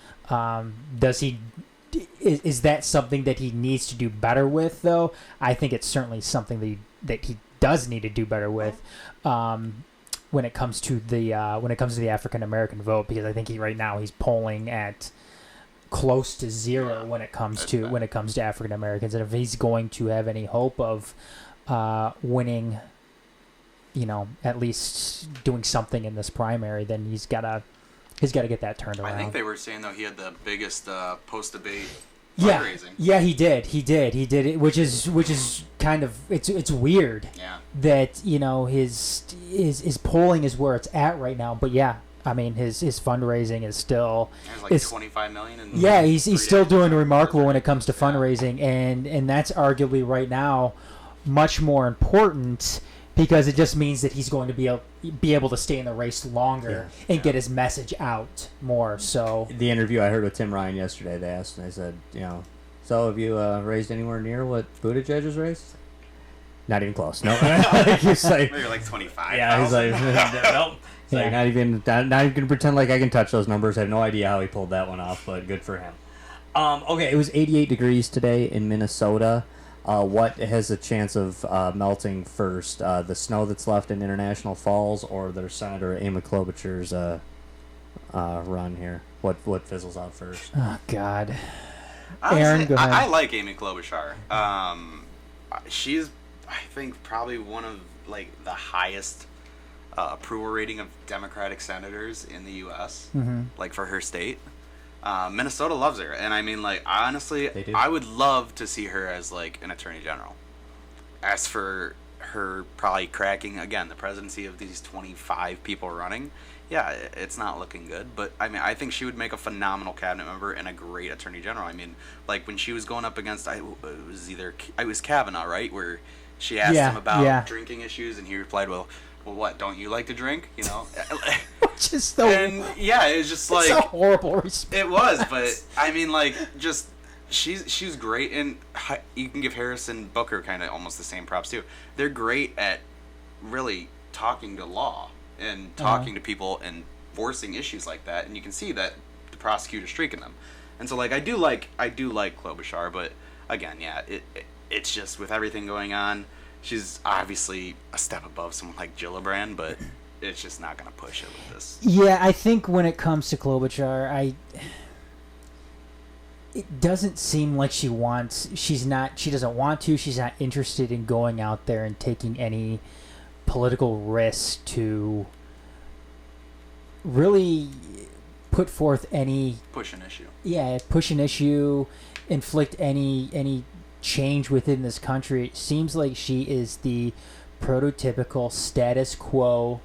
Is that something that he needs to do better with, though? I think it's certainly something that he does need to do better with, when it comes to the African American vote, because I think right now he's polling at close to zero when it comes to African Americans, and if he's going to have any hope of winning, at least doing something in this primary, then he's got to get that turned around. I think they were saying, though, he had the biggest post-debate Yeah, fundraising. yeah, he did it, which is kind of it's weird. Yeah. That his polling is where it's at right now, but yeah, I mean his fundraising is still There's like $25 million. Yeah, he's still doing remarkable when it comes to fundraising, and that's arguably right now much more important, because it just means that he's going to be able to stay in the race longer and get his message out more. So The interview I heard with Tim Ryan yesterday, they asked, and I said, so have you raised anywhere near what Buttigieg has raised? Not even close. No. He's like, maybe like 25. yeah, he's like, nope. It's like, not even gonna pretend like I can touch those numbers. I have no idea how he pulled that one off, but good for him. Okay, it was 88 degrees today in Minnesota. What has a chance of melting first? The snow that's left in International Falls, or their Senator Amy Klobuchar's run here? What fizzles out first? oh god, Honestly, Aaron, go ahead. I like Amy Klobuchar. She's, I think, probably one of like the highest approval rating of Democratic senators in the U.S. Like for her state. Minnesota loves her, and I mean, like, honestly, I would love to see her as like an attorney general. As for her probably cracking again the presidency of these 25 people running, yeah, it's not looking good. But I mean, I think she would make a phenomenal cabinet member and a great attorney general. I mean, like when she was going up against, it was Kavanaugh, right, where she asked him about drinking issues, and he replied, well, what, don't you like to drink? Which is so. And yeah, it's just like it's a horrible response. It was, but I mean, like, just she's great, and you can give Harrison Booker kind of almost the same props too. They're great at really talking to law and talking to people and forcing issues like that, and you can see that the prosecutor's streaking them. And so, like, I do like Klobuchar, but again, yeah, it's just with everything going on. She's obviously a step above someone like Gillibrand, but it's just not going to push it with this. Yeah, I think when it comes to Klobuchar, it doesn't seem like she doesn't want to. She's not interested in going out there and taking any political risk to really put forth any... Push an issue. Yeah, push an issue, inflict any change within this country. It seems like she is the prototypical status quo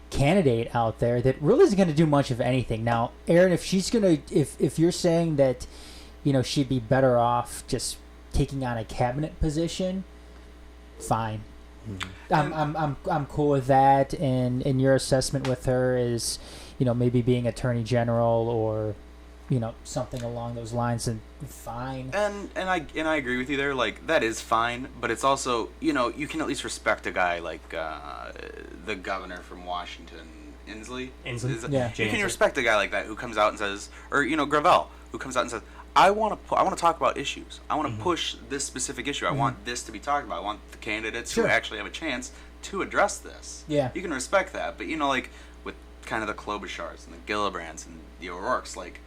candidate out there that really isn't going to do much of anything. Now, Aaron, if you're saying that, she'd be better off just taking on a cabinet position, fine. I'm cool with that. And your assessment with her is, maybe being attorney general or something along those lines, and fine. And I agree with you there. Like, that is fine, but it's also, you can at least respect a guy like the governor from Washington, Inslee. Yeah. You can respect a guy like that who comes out and says, or Gravel, who comes out and says, I want to talk about issues. I want to push this specific issue. I want this to be talked about. I want the candidates who actually have a chance to address this. Yeah. You can respect that, but like with kind of the Klobuchars and the Gillibrands and the O'Rourke's, like,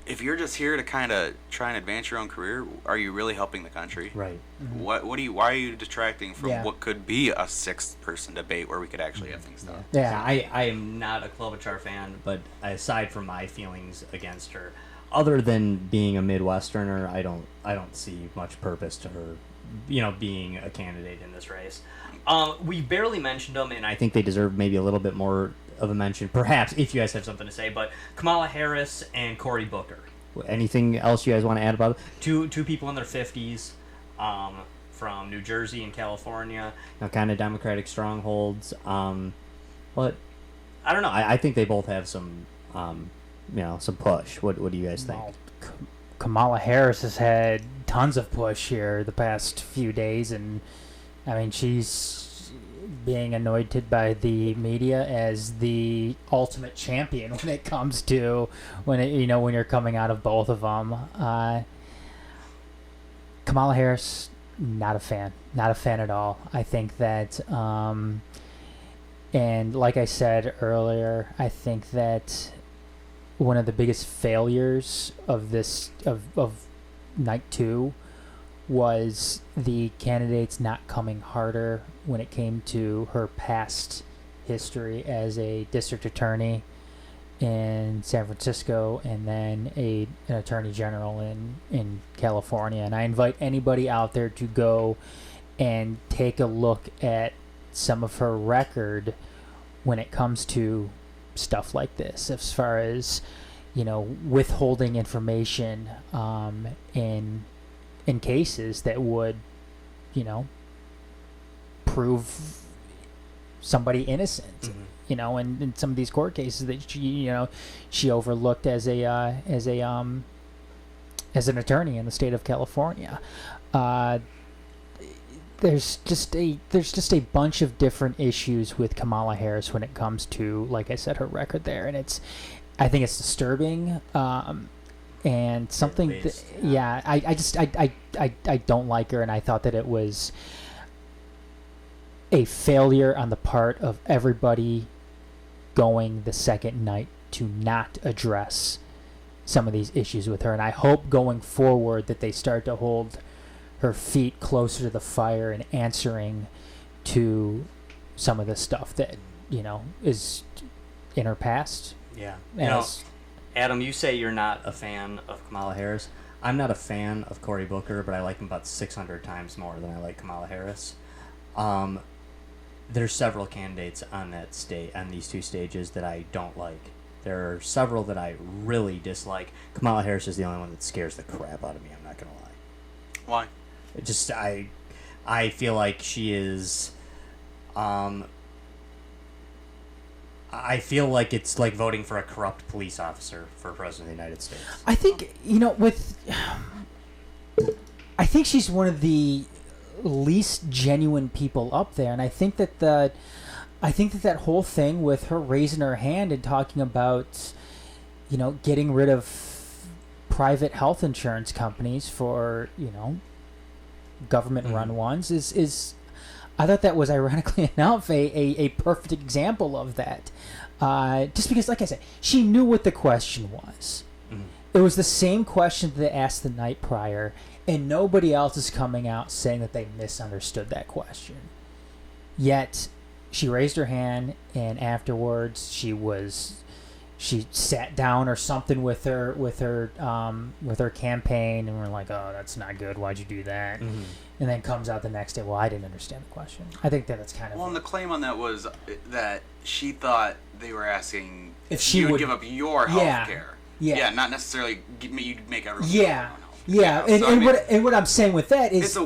if you're just here to kind of try and advance your own career, are you really helping the country? Right. Why are you detracting from what could be a 6-person debate where we could actually have things done? Yeah. I am not a Klobuchar fan, but aside from my feelings against her, Other than being a Midwesterner, I don't see much purpose to her, being a candidate in this race. We barely mentioned them, and I I think they deserve maybe a little bit more of a mention, perhaps, if you guys have something to say, but Kamala Harris and Cory Booker. Anything else you guys want to add about it? Two people in their 50s, from New Jersey and California. Kind of Democratic strongholds. But I don't know. I think they both have some, some push. What do you guys think? Well, Kamala Harris has had tons of push here the past few days, and I mean she's being anointed by the media as the ultimate champion when it comes to when you're coming out of both of them. Kamala Harris, not a fan at all. I think that, and like I said earlier, I think that one of the biggest failures of this of night 2 was the candidates not coming harder when it came to her past history as a district attorney in San Francisco and then an attorney general in California. And I invite anybody out there to go and take a look at some of her record when it comes to stuff like this, as far as withholding information in cases that would prove somebody innocent. Mm-hmm. And in some of these court cases that she overlooked as an attorney in the state of California. There's just a bunch of different issues with Kamala Harris when it comes to, like I said, her record there, and I think it's disturbing, and something. I don't like her, and I thought that it was a failure on the part of everybody going the second night to not address some of these issues with her, and I hope going forward that they start to hold her feet closer to the fire and answering to some of the stuff that is in her past. Yeah. As, Adam, you say you're not a fan of Kamala Harris. I'm not a fan of Cory Booker, but I like him about 600 times more than I like Kamala Harris. There's several candidates on these two stages that I don't like. There are several that I really dislike. Kamala Harris is the only one that scares the crap out of me, I'm not going to lie. Why? It just, I feel like she is, I feel like it's like voting for a corrupt police officer for president of the United States. I think I think she's one of the least genuine people up there, and I think that that whole thing with her raising her hand and talking about getting rid of private health insurance companies for government run ones is I thought that was, ironically enough, a perfect example of that. Just because, like I said, she knew what the question was. Mm-hmm. It was the same question that they asked the night prior, and nobody else is coming out saying that they misunderstood that question. Yet, she raised her hand, and afterwards she sat down or something with her campaign, and we're like, oh, that's not good. Why'd you do that? Mm-hmm. And then comes out the next day, well, I didn't understand the question. I think that's kind of... Well, and the claim on that was that she thought they were asking if she would give up your health care. Yeah, not necessarily you'd make everyone Yeah. health. Yeah, and what I'm saying with that is it's a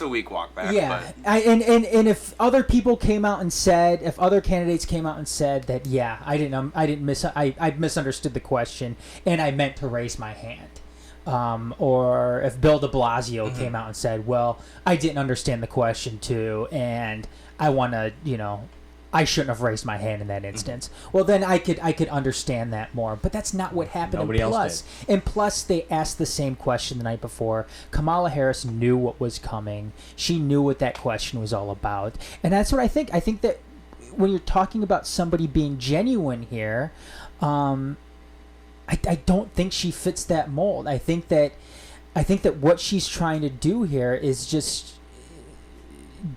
weak walk back. Yeah, but. and if other people came out and said, if other candidates came out and said that, yeah, I misunderstood the question and I meant to raise my hand, or if Bill de Blasio came out and said, well, I didn't understand the question too, and I want to, I shouldn't have raised my hand in that instance. Well, then I could understand that more. But that's not what happened. Nobody else did. And plus, they asked the same question the night before. Kamala Harris knew what was coming. She knew what that question was all about. And that's what I think. I think that when you're talking about somebody being genuine here, I don't think she fits that mold. I think that what she's trying to do here is just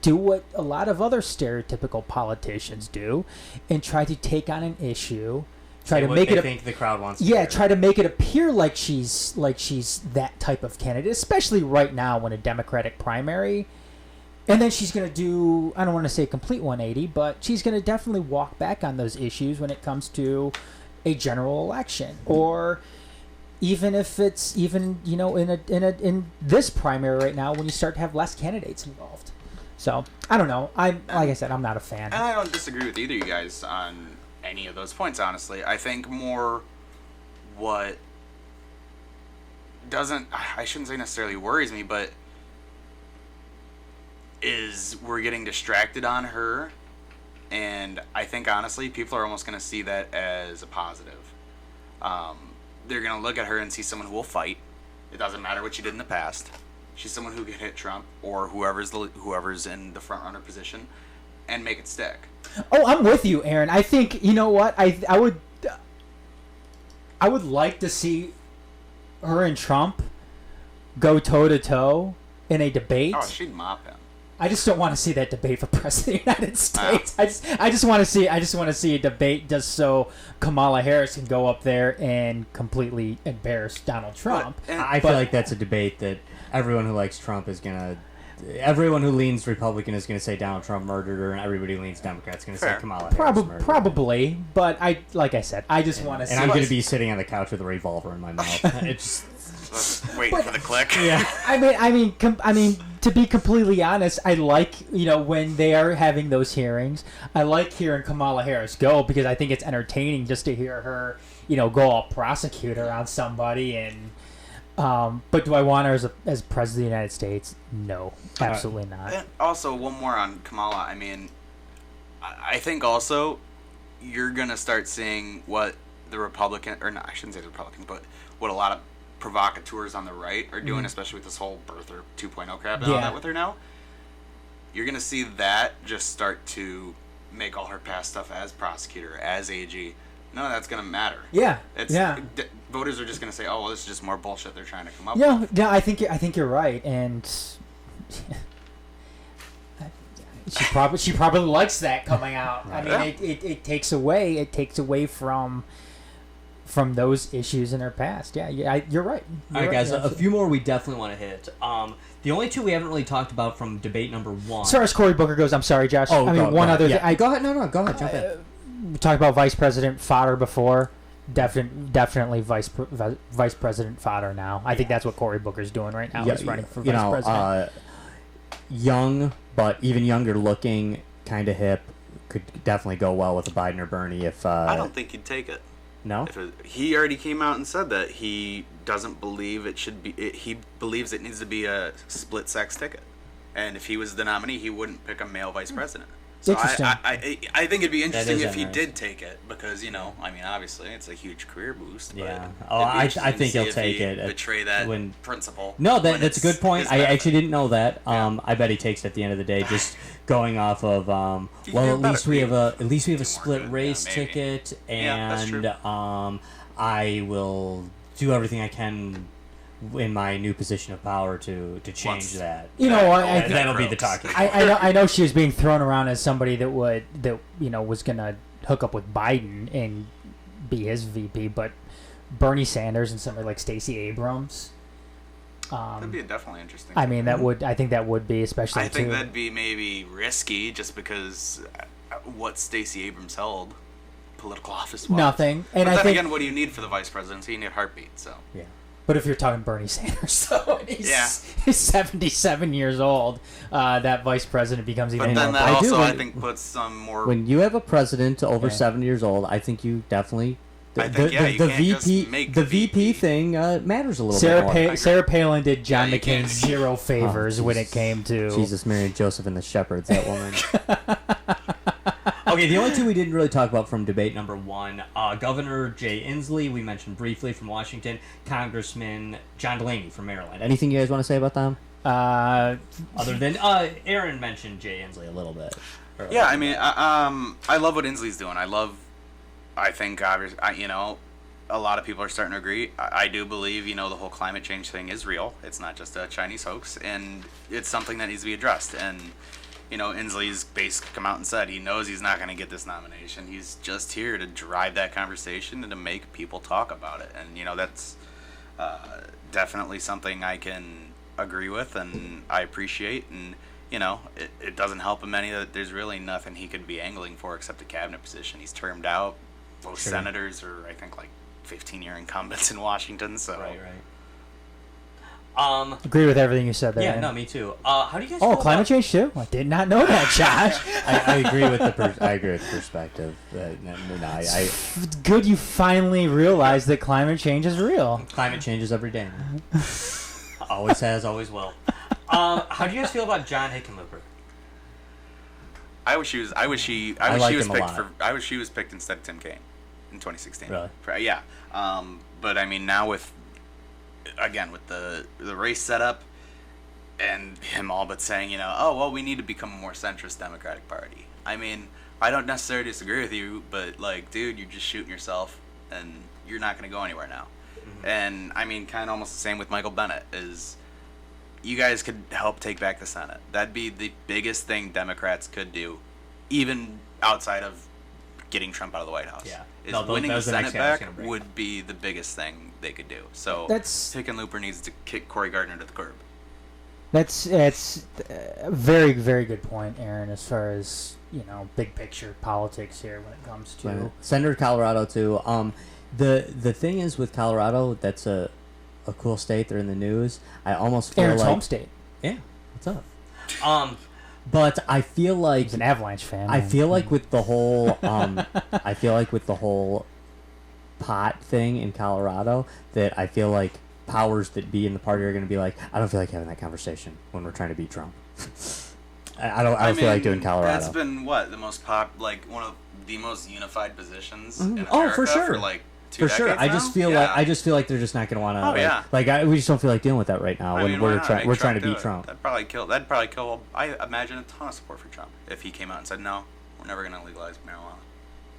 do what a lot of other stereotypical politicians do, and try to take on an issue, try to make it. Think the crowd wants. Try to make it appear like she's that type of candidate, especially right now when a Democratic primary, and then she's going to do, I don't want to say a complete 180, but she's going to definitely walk back on those issues when it comes to a general election, or even if it's in this primary right now when you start to have less candidates involved. So I don't know. Like I said, I'm not a fan. And I don't disagree with either of you guys on any of those points, honestly. I think more what doesn't, I shouldn't say necessarily worries me, but is we're getting distracted on her. And I think, honestly, people are almost going to see that as a positive. They're going to look at her and see someone who will fight. It doesn't matter what she did in the past. She's someone who can hit Trump or whoever's in the front runner position and make it stick. Oh, I'm with you, Aaron. I think, you know what? I would like to see her and Trump go toe to toe in a debate. Oh, she'd mop him. I just don't want to see that debate for president of the United States. I just want to see a debate just so Kamala Harris can go up there and completely embarrass Donald Trump. I feel like that's a debate that everyone who likes Trump is gonna. Everyone who leans Republican is going to say Donald Trump murdered her, and everybody who leans Democrat is going to say Kamala Harris murdered her. Probably, but like I said, I just want to see. And I'm going to be sitting on the couch with a revolver in my mouth. It's waiting for the click. Yeah. I mean, to be completely honest, I like, when they are having those hearings, I like hearing Kamala Harris go because I think it's entertaining just to hear her, go all prosecutor on somebody and. But do I want her as president of the United States? No, absolutely not. And also, one more on Kamala. I mean, I think also you're going to start seeing what the Republican, or no, I shouldn't say the Republicans, but what a lot of provocateurs on the right are doing, especially with this whole birther 2.0 crap and all that with her now. You're going to see that just start to make all her past stuff as prosecutor, as AG. None of that's going to matter. Yeah. Voters are just going to say, "Oh, well, this is just more bullshit they're trying to come up with." with." Yeah, I think you're right, and she probably likes that coming out. I mean, it takes away from those issues in her past. Yeah, you're right. All right, guys, a few more we definitely want to hit. The only two we haven't really talked about from debate number one. As far as Cory Booker goes, I'm sorry, Josh. Oh, one other thing. Go ahead. No, go ahead. Jump in. We talked about vice president fodder before. Definitely vice president fodder now. I think that's what Cory Booker's doing right now. He's running for vice president. Young, but even younger looking, kind of hip, could definitely go well with a Biden or Bernie. If I don't think he'd take it. No, he already came out and said that he doesn't believe it should be. He believes it needs to be a split sex ticket, and if he was the nominee, he wouldn't pick a male vice president. So I think it'd be interesting if he did take it because obviously it's a huge career boost. Yeah. But I think he'll take it. Betray that principle. No, that's a good point. I actually didn't know that. Yeah. I bet he takes it at the end of the day. Just going off of at least we have a split race ticket, and I will do everything I can in my new position of power to change that. That'll be the talking. I know she was being thrown around as somebody that was gonna hook up with Biden and be his VP, but Bernie Sanders and somebody like Stacey Abrams. That'd be definitely interesting. I mean, I think that would be especially. I think that'd be maybe risky just because what Stacey Abrams held political office was. Nothing. And then again, what do you need for the vice presidency? You need a heartbeat. So yeah. But if you're talking Bernie Sanders, though, he's 77 years old, that vice president becomes even more. But then that also, I think, puts some more. When you have a president over 7 years old, I think you definitely. The VP thing matters a little bit more. Sarah Palin did John McCain zero favors when it came to. Jesus, Mary and Joseph and the Shepherds, that woman. Okay, the only two we didn't really talk about from debate number one, Governor Jay Inslee, we mentioned briefly from Washington, Congressman John Delaney from Maryland. Anything you guys want to say about them? Other than Aaron mentioned Jay Inslee a little bit. Yeah, I mean, I love what Inslee's doing. I think, obviously, a lot of people are starting to agree. I do believe, the whole climate change thing is real. It's not just a Chinese hoax, and it's something that needs to be addressed. And Inslee's basically come out and said he knows he's not going to get this nomination. He's just here to drive that conversation and to make people talk about it. And, that's definitely something I can agree with and I appreciate. And, it doesn't help him any that there's really nothing he could be angling for except a cabinet position. He's termed out. Both senators are, I think, like 15-year incumbents in Washington. So. Right. Agree with everything you said there. Yeah, man. no, me too. How do you guys? Oh, feel climate about... change too? I did not know that, Josh. I agree with the I agree with the perspective. It's good you finally realized that climate change is real. Climate changes every day, man. Always has, always will. How do you guys feel about John Hickenlooper? I wish she was picked instead of Tim Kaine in 2016. Really? Yeah. But I mean, now with the race setup and him all but saying, oh well, we need to become a more centrist Democratic Party. I mean, I don't necessarily disagree with you, but like, dude, you're just shooting yourself, and you're not going to go anywhere now. Mm-hmm. And I mean, kind of almost the same with Michael Bennett. Is you guys could help take back the Senate. That'd be the biggest thing Democrats could do, even outside of getting Trump out of the White House. Yeah. Winning the Senate back bring. would be the biggest thing they could do. So Hickenlooper needs to kick Cory Gardner to the curb. That's a very, very good point, Aaron, as far as, big picture politics here when it comes to... Senator Colorado, too. The thing is with Colorado, that's a cool state. They're in the news. I almost feel Aaron's like... home state. Yeah, what's up? But I feel like... He's an Avalanche fan. I feel like with the whole... I feel like with the whole pot thing in Colorado, that I feel like powers that be in the party are going to be like, I don't feel like having that conversation when we're trying to beat Trump. I don't feel like doing Colorado. That's been one of the most unified positions in America Oh, for sure. for like 2 For sure, decades I now? just feel Yeah. like they're just not going to want to. Oh, yeah. We just don't feel like dealing with that right now I when mean, we're why not? Make we're trying to do beat it. Trump. That'd probably kill. I imagine a ton of support for Trump if he came out and said, "No, we're never going to legalize marijuana."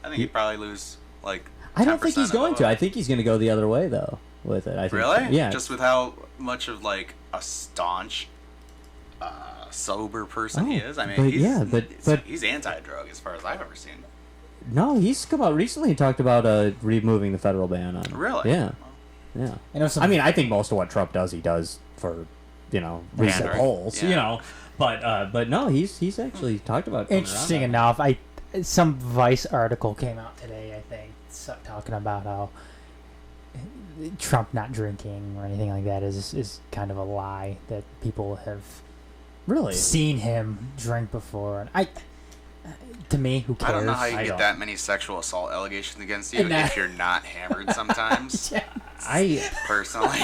I think he'd probably lose like. I don't think 10% he's going of the to. vote. I think he's going to go the other way though with it. I think. Really? Yeah. Just with how much of like a staunch, sober person he is. I mean, he's anti-drug as far as I've ever seen. No, he's come out recently and talked about removing the federal ban on. Really? Yeah. Yeah. I mean, I think most of what Trump does, he does for, recent Pandering. polls. Yeah. But no, he's actually talked about. coming Interesting around enough, some Vice article came out today, I think, talking about how Trump not drinking or anything like that is kind of a lie, that people have really seen him drink before. And to me, who cares? I don't know how you get don't. that many sexual assault allegations against you And that- if you're not hammered sometimes. Yeah. Personally.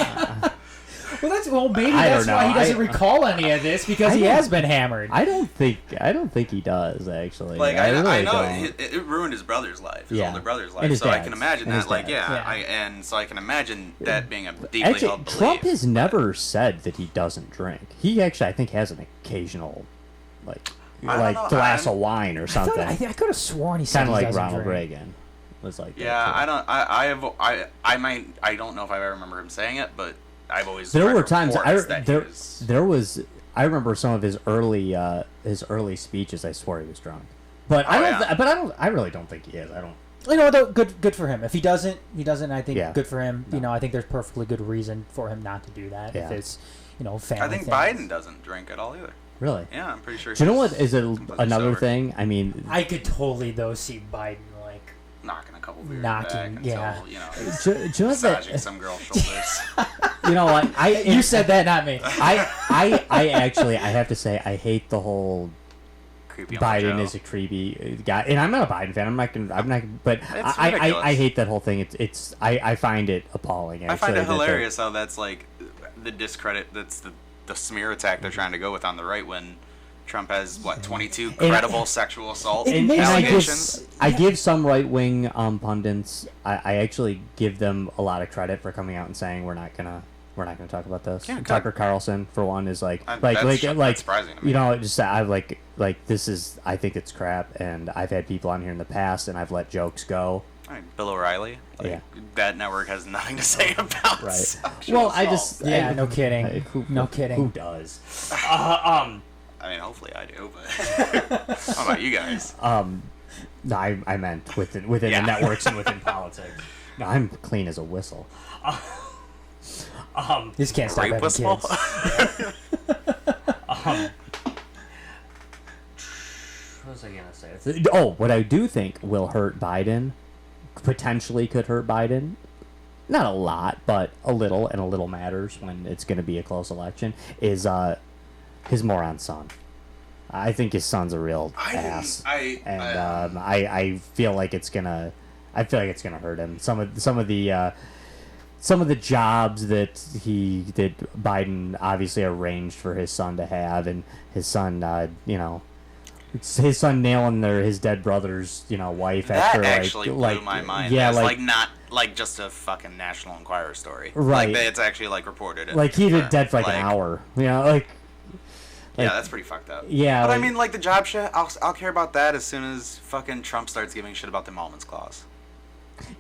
Maybe I that's don't why he know. doesn't recall any of this, because I he don't- has been hammered. I don't think he does actually. Like I really I know don't. it ruined his brother's life, his Yeah. older brother's And life. his So I can dad's. imagine And his that. Like, dad's. Yeah. so I can imagine that being a deeply Actually, held belief. Trump has never said that he doesn't drink. He actually, I think, has an occasional, I don't know. glass of wine or something. I could have sworn he said Kind he of like doesn't Ronald drink. Reagan was like. Yeah, that too. I don't know if I ever remember him saying it, but I've always There read were times reports that he was- there was. I remember some of his early speeches. I swore he was drunk, but I really don't think he is. I don't. Though, good for him. If he doesn't. I think Yeah. good for him. No. I think there's perfectly good reason for him not to do that. Yeah. If it's, family. I think things. Biden doesn't drink at all either. Really? Yeah, I'm pretty sure. Do you know he's what is completely another sober. thing? I mean, I could totally see Biden Knocking a couple beers Knocking, back until, yeah. do you know massaging that? some girl's shoulders. You said that, not me. I actually have to say I hate the whole Creepy Biden on the is a creepy guy, and I'm not a Biden fan. I'm not. But It's I ridiculous. hate that whole thing. I find it appalling. I find actually, it that they're- hilarious how that's like the discredit. That's the smear attack they're trying to go with on the right when Trump has 22 credible sexual assault It makes allegations. I give some right wing pundits. I actually give them a lot of credit for coming out and saying we're not gonna talk about this. Yeah, Tucker Carlson for one is like That's surprising to me. just I this is I think it's crap, and I've had people on here in the past and I've let jokes go. I mean, Bill O'Reilly. Yeah. That network has nothing to say about Right. sexual Well, I assault. just Yeah, no kidding. No kidding. Who does? I mean, hopefully I do, but how about you guys? No, I meant within Yeah. the networks and within politics. No, I'm clean as a whistle. This can't stop Rape having whistle? kids. What was I gonna say? Oh, what I do think will hurt Biden, potentially could hurt Biden, not a lot, but a little, and a little matters when it's going to be a close election, is his moron son. I think his son's a real ass, and I feel like it's gonna hurt him. Some of the jobs that Biden obviously arranged for his son to have, and his son, his son nailing his dead brother's, wife that after actually blew my mind. Yeah, it's not just a fucking National Enquirer story. Right. Like it's actually reported. He did dead for an hour. Yeah, that's pretty fucked up. Yeah, but I mean, the job shit, I'll care about that as soon as fucking Trump starts giving shit about the emoluments clause.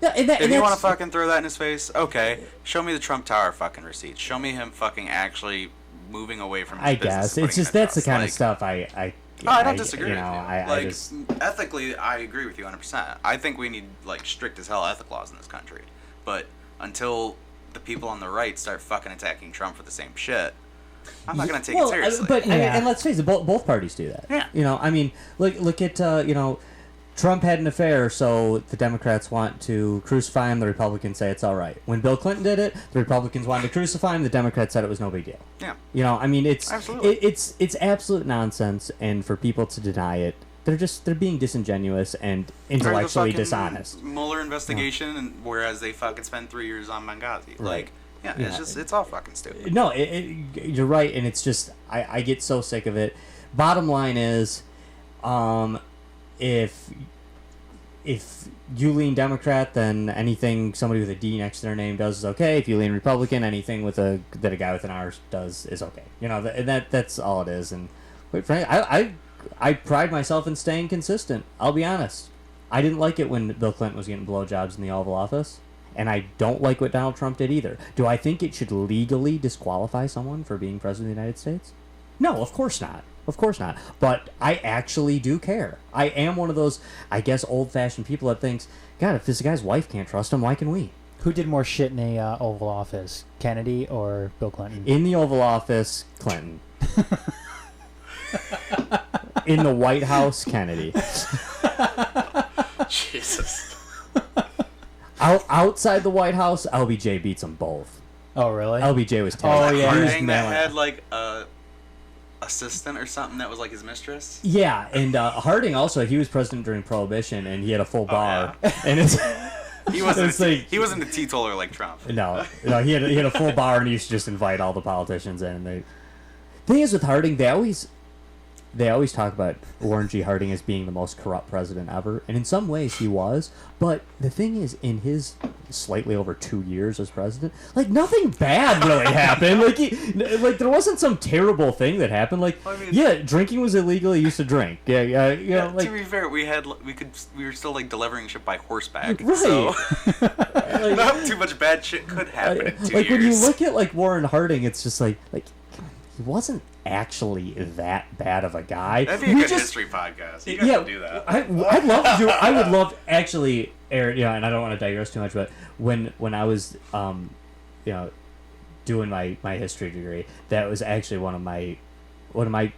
Yeah, if you want to fucking throw that in his face, okay. Show me the Trump Tower fucking receipts. Show me him fucking actually moving away from his I business. guess it's just that's the kind of stuff I don't disagree with you. I just... ethically, I agree with you 100%. I think we need strict as hell ethic laws in this country. But until the people on the right start fucking attacking Trump for the same shit, I'm not gonna take it seriously. But and let's face it, both parties do that. Yeah. I mean, look at Trump had an affair, so the Democrats want to crucify him. The Republicans say it's all right. When Bill Clinton did it, the Republicans wanted to crucify him. The Democrats said it was no big deal. Yeah. I mean, it's absolutely. It's absolute nonsense, and for people to deny it, they're being disingenuous and intellectually dishonest. Mueller investigation, and whereas they fucking spend 3 years on Benghazi, Right. It's all fucking stupid. No, you're right, and it's just I get so sick of it. Bottom line is, if you lean Democrat, then anything somebody with a D next to their name does is okay. If you lean Republican, anything that a guy with an R does is okay. That's all it is. And quite frankly, I pride myself in staying consistent. I'll be honest. I didn't like it when Bill Clinton was getting blowjobs in the Oval Office, and I don't like what Donald Trump did either. Do I think it should legally disqualify someone for being president of the United States? No, of course not. Of course not. But I actually do care. I am one of those, I guess, old-fashioned people that thinks, God, if this guy's wife can't trust him, why can we? Who did more shit in a Oval Office, Kennedy or Bill Clinton? In the Oval Office, Clinton. In the White House, Kennedy. Jesus. Outside the White House, LBJ beats them both. Oh, really? LBJ was terrible. Oh, yeah. Harding that had a assistant or something that was his mistress. Yeah, and Harding also, he was president during Prohibition, and he had a full bar. Yeah. And it's he wasn't a teetotaler like Trump. No, he had a full bar, and he used to just invite all the politicians in. The thing is with Harding, they always talk about Warren G. Harding as being the most corrupt president ever, and in some ways he was. But the thing is, in his slightly over 2 years as president, nothing bad really happened. There wasn't some terrible thing that happened. Drinking was illegal. He used to drink. To be fair, we were still delivering shit by horseback. Right. So not too much bad shit could happen in 2 years. When you look at Warren Harding, it's just he wasn't actually that bad of a guy. That'd be a good history podcast. You guys do that. I'd love to do it. I would love actually, Aaron, and I don't want to digress too much, but when I was doing my history degree, that was actually one of my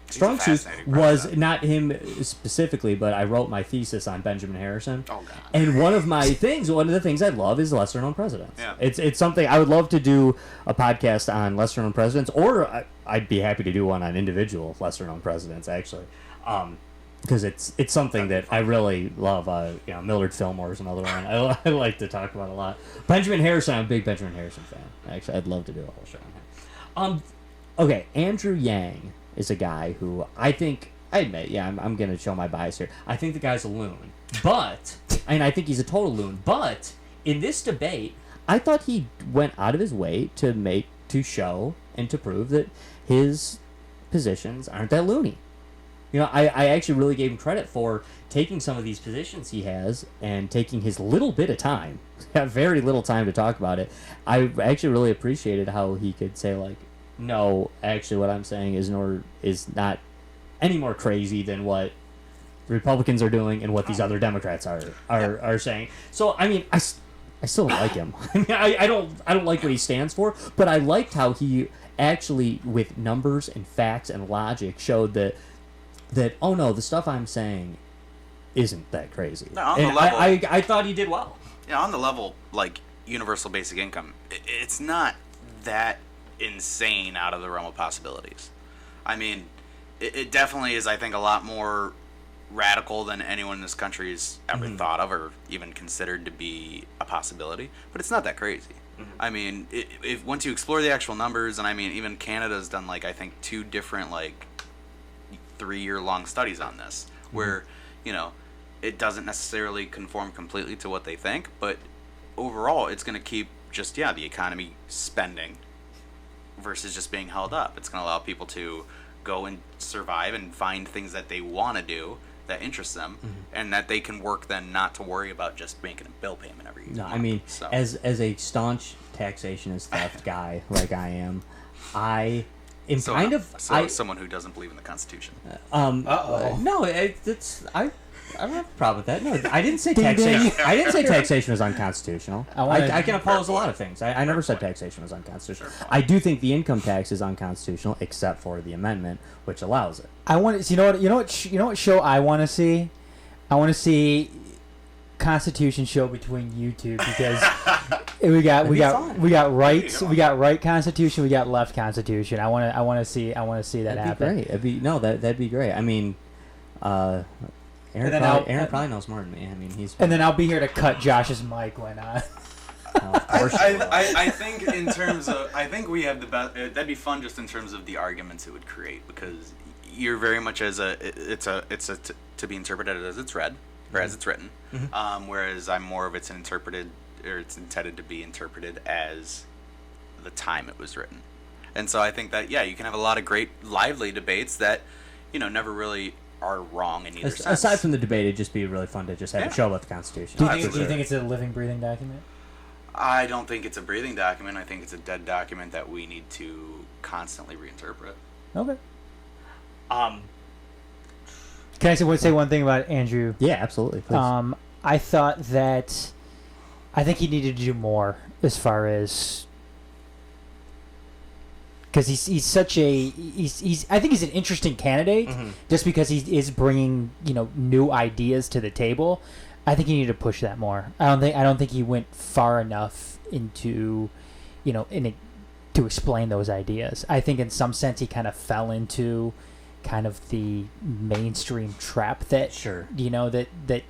strong suits was not him specifically, but I wrote my thesis on Benjamin Harrison. Oh God! And one of the things I love is lesser known presidents. Yeah. It's something I would love to do a podcast on lesser known presidents, or I'd be happy to do one on individual lesser known presidents actually, because it's something that I really love. Millard Fillmore is another one I like to talk about a lot. Benjamin Harrison, I'm a big Benjamin Harrison fan. Actually, I'd love to do a whole show on him. Okay, Andrew Yang is a guy who I admit, I'm going to show my bias here. I think the guy's a loon. But, and I think he's a total loon. But, in this debate, I thought he went out of his way to show and to prove that his positions aren't that loony. I actually really gave him credit for taking some of these positions he has and taking his little bit of time. Very little time to talk about it. I actually really appreciated how he could say, no, actually, what I'm saying is not any more crazy than what the Republicans are doing and what these other Democrats are saying. So, I mean, I still don't like him. I don't like what he stands for, but I liked how he actually, with numbers and facts and logic, showed that oh no, the stuff I'm saying isn't that crazy. No, on the level, I thought he did well. Yeah, on the level, universal basic income, it's not that insane out of the realm of possibilities. I mean, it definitely is, I think, a lot more radical than anyone in this country has ever thought of or even considered to be a possibility, but it's not that crazy. I mean, if once you explore the actual numbers, and I mean, even Canada's done, like, I think 2 different, like, 3-year-long studies on this, where, you know, it doesn't necessarily conform completely to what they think, but overall, it's going to keep just, the economy spending versus just being held up. It's going to allow people to go and survive and find things that they want to do that interest them, and that they can work then not to worry about just making a bill payment every month. I mean, So. as a staunch taxation is theft guy like I am, I am kind of someone who doesn't believe in the Constitution. No, I don't have a problem with that. No, I didn't say taxation. I didn't say taxation was unconstitutional. I can oppose a lot of things. I never said taxation was unconstitutional. I do think the income tax is unconstitutional, except for the amendment, which allows it. I want to. You know what show I want to see? I want to see Constitution show between you two, because we got rights, we got right Constitution, we got left Constitution. I want to see that happen. That'd be great. That'd be great. I mean, Aaron probably knows more than me. I mean, and then I'll be here to cut Josh's mic when. I think in terms of, I think we have the best. That'd be fun just in terms of the arguments it would create, because you're very much to be interpreted as it's read or as it's written, whereas I'm more of it's intended to be interpreted as the time it was written, and so I think that you can have a lot of great lively debates that never really are wrong in either sense. Aside from the debate, it'd just be really fun to just have a show about the Constitution. Do you think it's a living, breathing document? I don't think it's a breathing document. I think it's a dead document that we need to constantly reinterpret. Okay. Can I say one thing about Andrew? Yeah, absolutely. Please. I thought that I think he needed to do more as far as, because he's such a I think he's an interesting candidate just because he is bringing new ideas to the table. I think he needed to push that more. I don't think he went far enough into to explain those ideas. I think in some sense he kind of fell into kind of the mainstream trap that that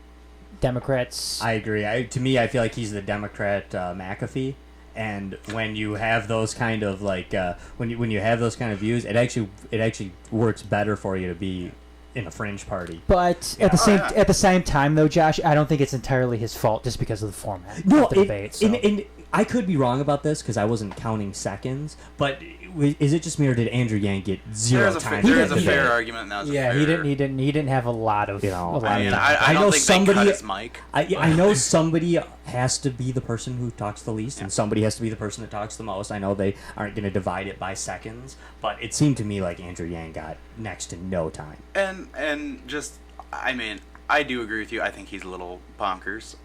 Democrats. I agree. To me, I feel like he's the Democrat McAfee. And when you have those kind of when you have those kind of views, it actually works better for you to be in a fringe party. But at the same time, though, Josh, I don't think it's entirely his fault just because of the format of the debate. So. And I could be wrong about this because I wasn't counting seconds, but is it just me, or did Andrew Yang get zero time? There is a fair argument now. He didn't have a lot of. I don't think somebody cut his mic. I know somebody has to be the person who talks the least, and somebody has to be the person that talks the most. I know they aren't going to divide it by seconds, but it seemed to me like Andrew Yang got next to no time. And just, I mean, I do agree with you. I think he's a little bonkers.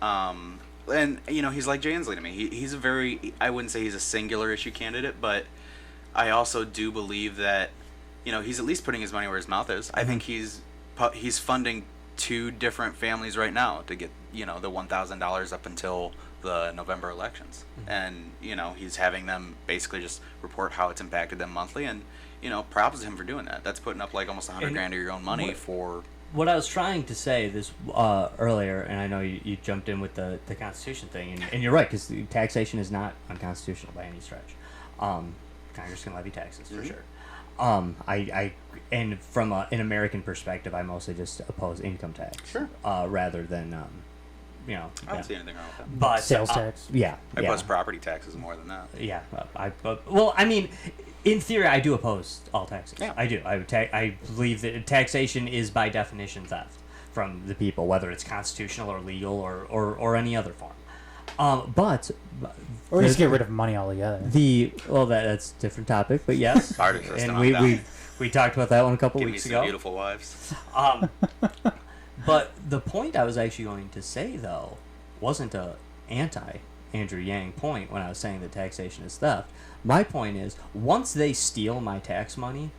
And he's like Jay Inslee to me. He's a very, I wouldn't say he's a singular issue candidate, but I also do believe that he's at least putting his money where his mouth is. I think he's funding 2 different families right now to get the $1,000 up until the November elections, and he's having them basically just report how it's impacted them monthly, and props to him for doing that. That's putting up like almost $100,000 of your own money for. What I was trying to say this earlier, and I know you jumped in with the Constitution thing, and you're right, because taxation is not unconstitutional by any stretch. Congress can levy taxes for sure. And from an American perspective, I mostly just oppose income tax, rather than I don't see anything wrong with that. But sales tax. Yeah, I oppose property taxes more than that. Yeah, I mean, in theory, I do oppose all taxes. Yeah. I do. I believe that taxation is by definition theft from the people, whether it's constitutional or legal or any other form. Or just get rid of money altogether. That's a different topic, but yes. Barter system, and we talked about that one a couple weeks ago. Beautiful wives. But the point I was actually going to say, though, wasn't a anti-Andrew Yang point when I was saying that taxation is theft. My point is, once they steal my tax money,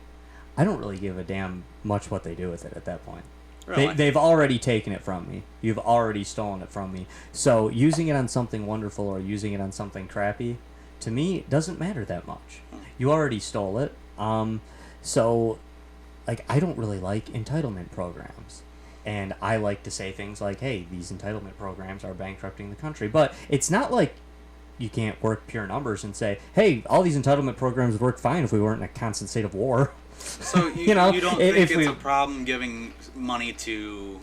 I don't really give a damn much what they do with it at that point. Really? They've already taken it from me. You've already stolen it from me. So using it on something wonderful or using it on something crappy, to me, it doesn't matter that much. You already stole it. So, like, I don't really like entitlement programs. And I like to say things like, hey, these entitlement programs are bankrupting the country. But it's not like you can't work pure numbers and say, hey, all these entitlement programs would work fine if we weren't in a constant state of war. So you don't think it's a problem giving money to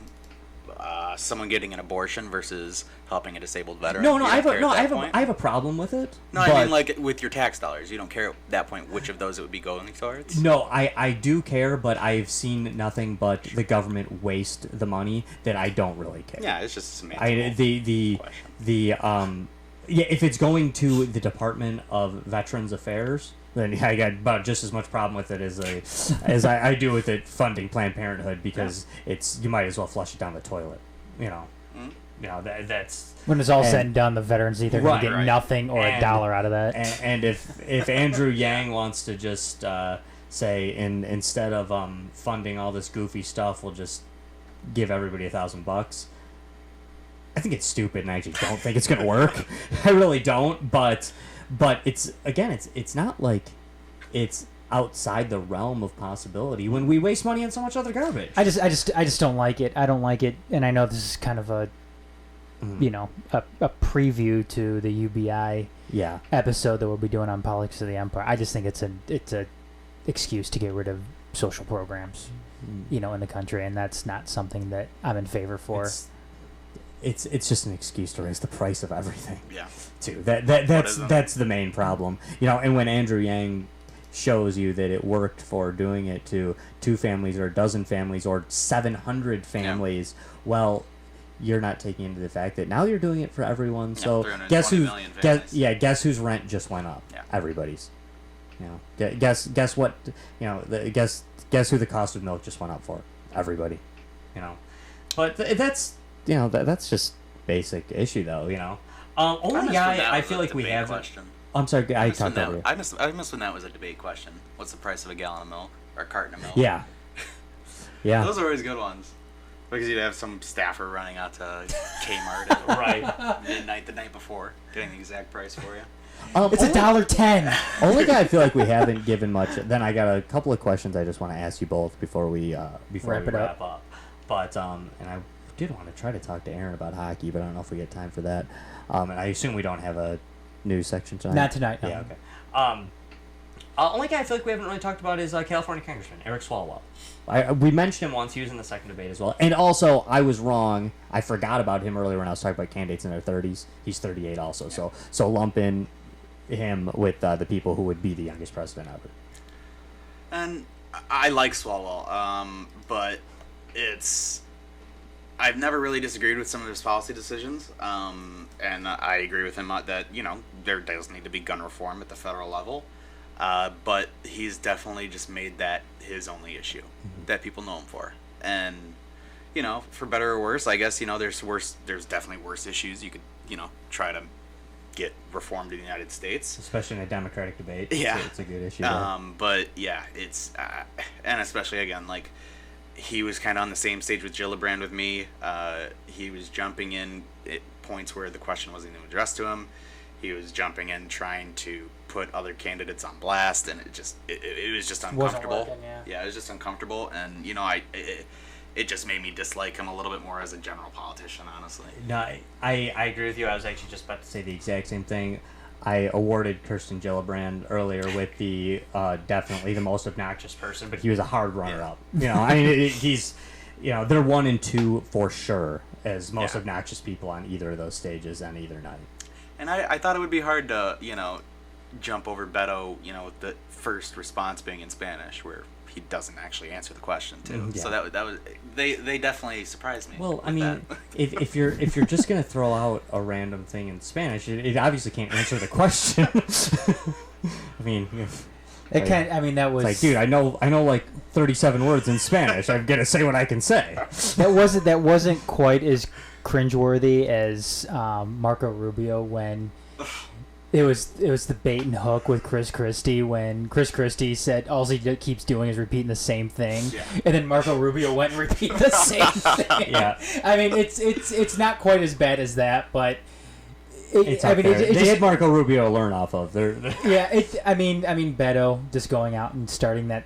someone getting an abortion versus helping a disabled veteran? No, You I don't care at that have point? I have a problem with it. No, I mean like with your tax dollars. You don't care at that point which of those it would be going towards? No, I do care, but I've seen nothing but the government waste the money that I don't really care. Yeah, it's just a semantical question. Yeah, if it's going to the Department of Veterans Affairs, then I got about just as much problem with it as I do with it funding Planned Parenthood, because you might as well flush it down the toilet. You know, that's When it's all said and done, the veterans either going to get nothing or a dollar out of that. And if Andrew Yang wants to just say, instead of funding all this goofy stuff, we'll just give everybody $1,000. I think it's stupid, and I actually don't think it's going to work. I really don't. But it's not like it's outside the realm of possibility when we waste money on so much other garbage. I just don't like it. I don't like it, and I know this is kind of a a preview to the UBI episode that we'll be doing on Politics of the Empire. I just think it's a excuse to get rid of social programs, in the country, and that's not something that I'm in favor for. It's just an excuse to raise the price of everything. Yeah. Too. That's the main problem. And when Andrew Yang shows you that it worked for doing it to 2 families or a dozen families or 700 families, well, you're not taking into the fact that now you're doing it for everyone. So guess whose rent just went up? Yeah. Everybody's. Guess what? Guess who the cost of milk just went up for? Everybody. But that's that's just basic issue though. Only guy I feel like we have. Question. I'm sorry, I talked over you. I missed when that was a debate question. What's the price of a gallon of milk or a carton of milk? Yeah. Yeah. Those are always good ones. Because you'd have some staffer running out to Kmart at midnight the night before, getting the exact price for you. It's $1.10. Only guy I feel like we haven't given much. Then I got a couple of questions I just want to ask you both before we wrap up. But and I did want to try to talk to Aaron about hockey, but I don't know if we get time for that. And I assume we don't have a news section tonight. Not tonight. No. Yeah. Okay. Only guy I feel like we haven't really talked about is California Congressman Eric Swalwell. We mentioned him once. He was in the second debate as well. And also, I was wrong. I forgot about him earlier when I was talking about candidates in their 30s. He's 38 also. Yeah. So lump in him with the people who would be the youngest president ever. And I like Swalwell, but I've never really disagreed with some of his policy decisions, and I agree with him that there does need to be gun reform at the federal level, but he's definitely just made that his only issue that people know him for, and for better or worse, I guess there's definitely worse issues you could try to get reformed in the United States, especially in a Democratic debate. Yeah, it's a good issue. But yeah, it's and especially again he was kind of on the same stage with Gillibrand with me. He was jumping in at points where the question wasn't even addressed to him. He was jumping in trying to put other candidates on blast, and it was just uncomfortable. Wasn't working, yeah, it was just uncomfortable, and it just made me dislike him a little bit more as a general politician, honestly. No, I agree with you. I was actually just about to say the exact same thing. I awarded Kirsten Gillibrand earlier with the definitely the most obnoxious person, but he was a hard runner-up. He's, they're 1 and 2 for sure as most obnoxious people on either of those stages on either night. And I thought it would be hard to, jump over Beto, with the first response being in Spanish, where he doesn't actually answer the question too. Yeah. So that was they definitely surprised me. Well, I mean, if you're just gonna throw out a random thing in Spanish, it obviously can't answer the question. I mean, it can't. I mean, that was like, dude, I know like 37 words in Spanish. I'm gonna say what I can say. That wasn't quite as cringeworthy as Marco Rubio when It was the bait and hook with Chris Christie when Chris Christie said all he keeps doing is repeating the same thing, and then Marco Rubio went and repeated the same thing. Yeah. I mean, it's not quite as bad as that, but It's they had Marco Rubio learn off of. Yeah, I mean, Beto just going out and starting that,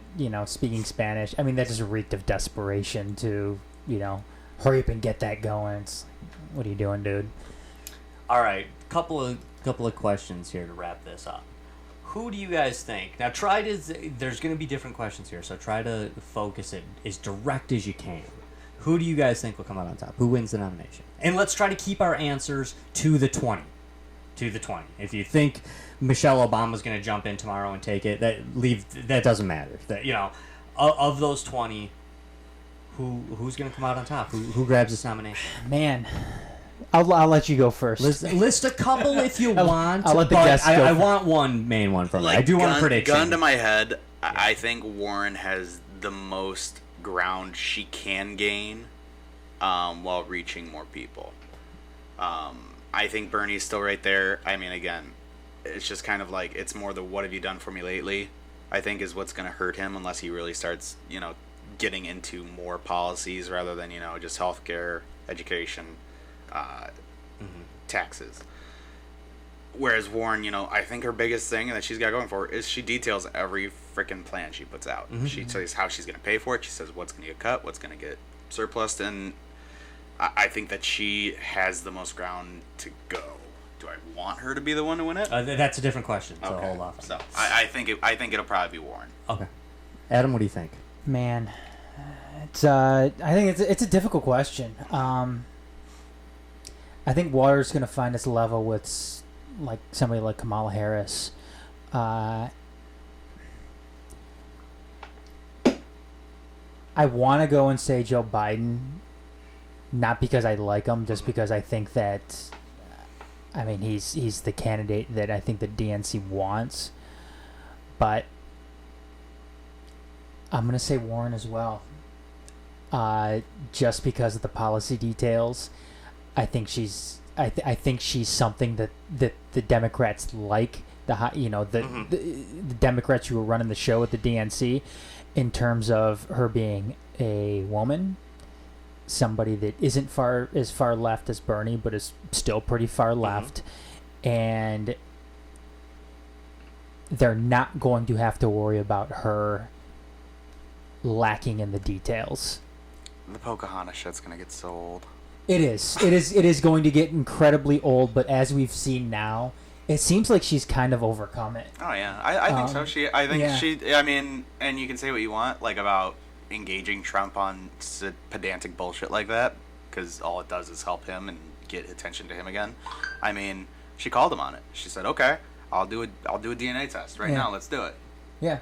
speaking Spanish. I mean, that just reeked of desperation to, hurry up and get that going. It's like, what are you doing, dude? All right, couple of questions here to wrap this up. Who do you guys think? Now, there's going to be different questions here, so try to focus it as direct as you can. Who do you guys think will come out on top? Who wins the nomination? And let's try to keep our answers to the 20. To the 20. If you think Michelle Obama's going to jump in tomorrow and take it, that doesn't matter. Of those 20, who's going to come out on top? Who grabs this nomination? Man, I'll let you go first. List a couple if you want. I'll let the guests go. I want one main one from you. I do want a prediction. Gun to my head, I think Warren has the most ground she can gain while reaching more people. I think Bernie's still right there. I mean, again, it's just kind of like, it's more the what have you done for me lately, I think, is what's going to hurt him unless he really starts, getting into more policies rather than, just healthcare, education, taxes. Whereas Warren, I think her biggest thing that she's got going for her is she details every freaking plan she puts out. She says how she's going to pay for it. She says what's going to get cut, what's going to get surplus, and I think that she has the most ground to go. Do I want her to be the one to win it? That's a different question, so okay. hold off. So I think it'll probably be Warren. Okay. Adam, what do you think? Man, I think it's a difficult question. I think Water's going to find its level with like somebody like Kamala Harris. I want to go and say Joe Biden, not because I like him, just because I think that, he's the candidate that I think the DNC wants. But I'm going to say Warren as well. Just because of the policy details. I think she's something that the Democrats like. The Democrats who were running the show at the DNC, in terms of her being a woman, somebody that isn't as far left as Bernie, but is still pretty far left, and they're not going to have to worry about her lacking in the details. The Pocahontas shit's gonna get so old. It is going to get incredibly old, but as we've seen now, it seems like she's kind of overcome it. Oh yeah, I think so. She, and you can say what you want, like, about engaging Trump on pedantic bullshit like that, because all it does is help him and get attention to him again. I mean, she called him on it. She said, "Okay, I'll do a DNA test right now. Let's do it. Yeah,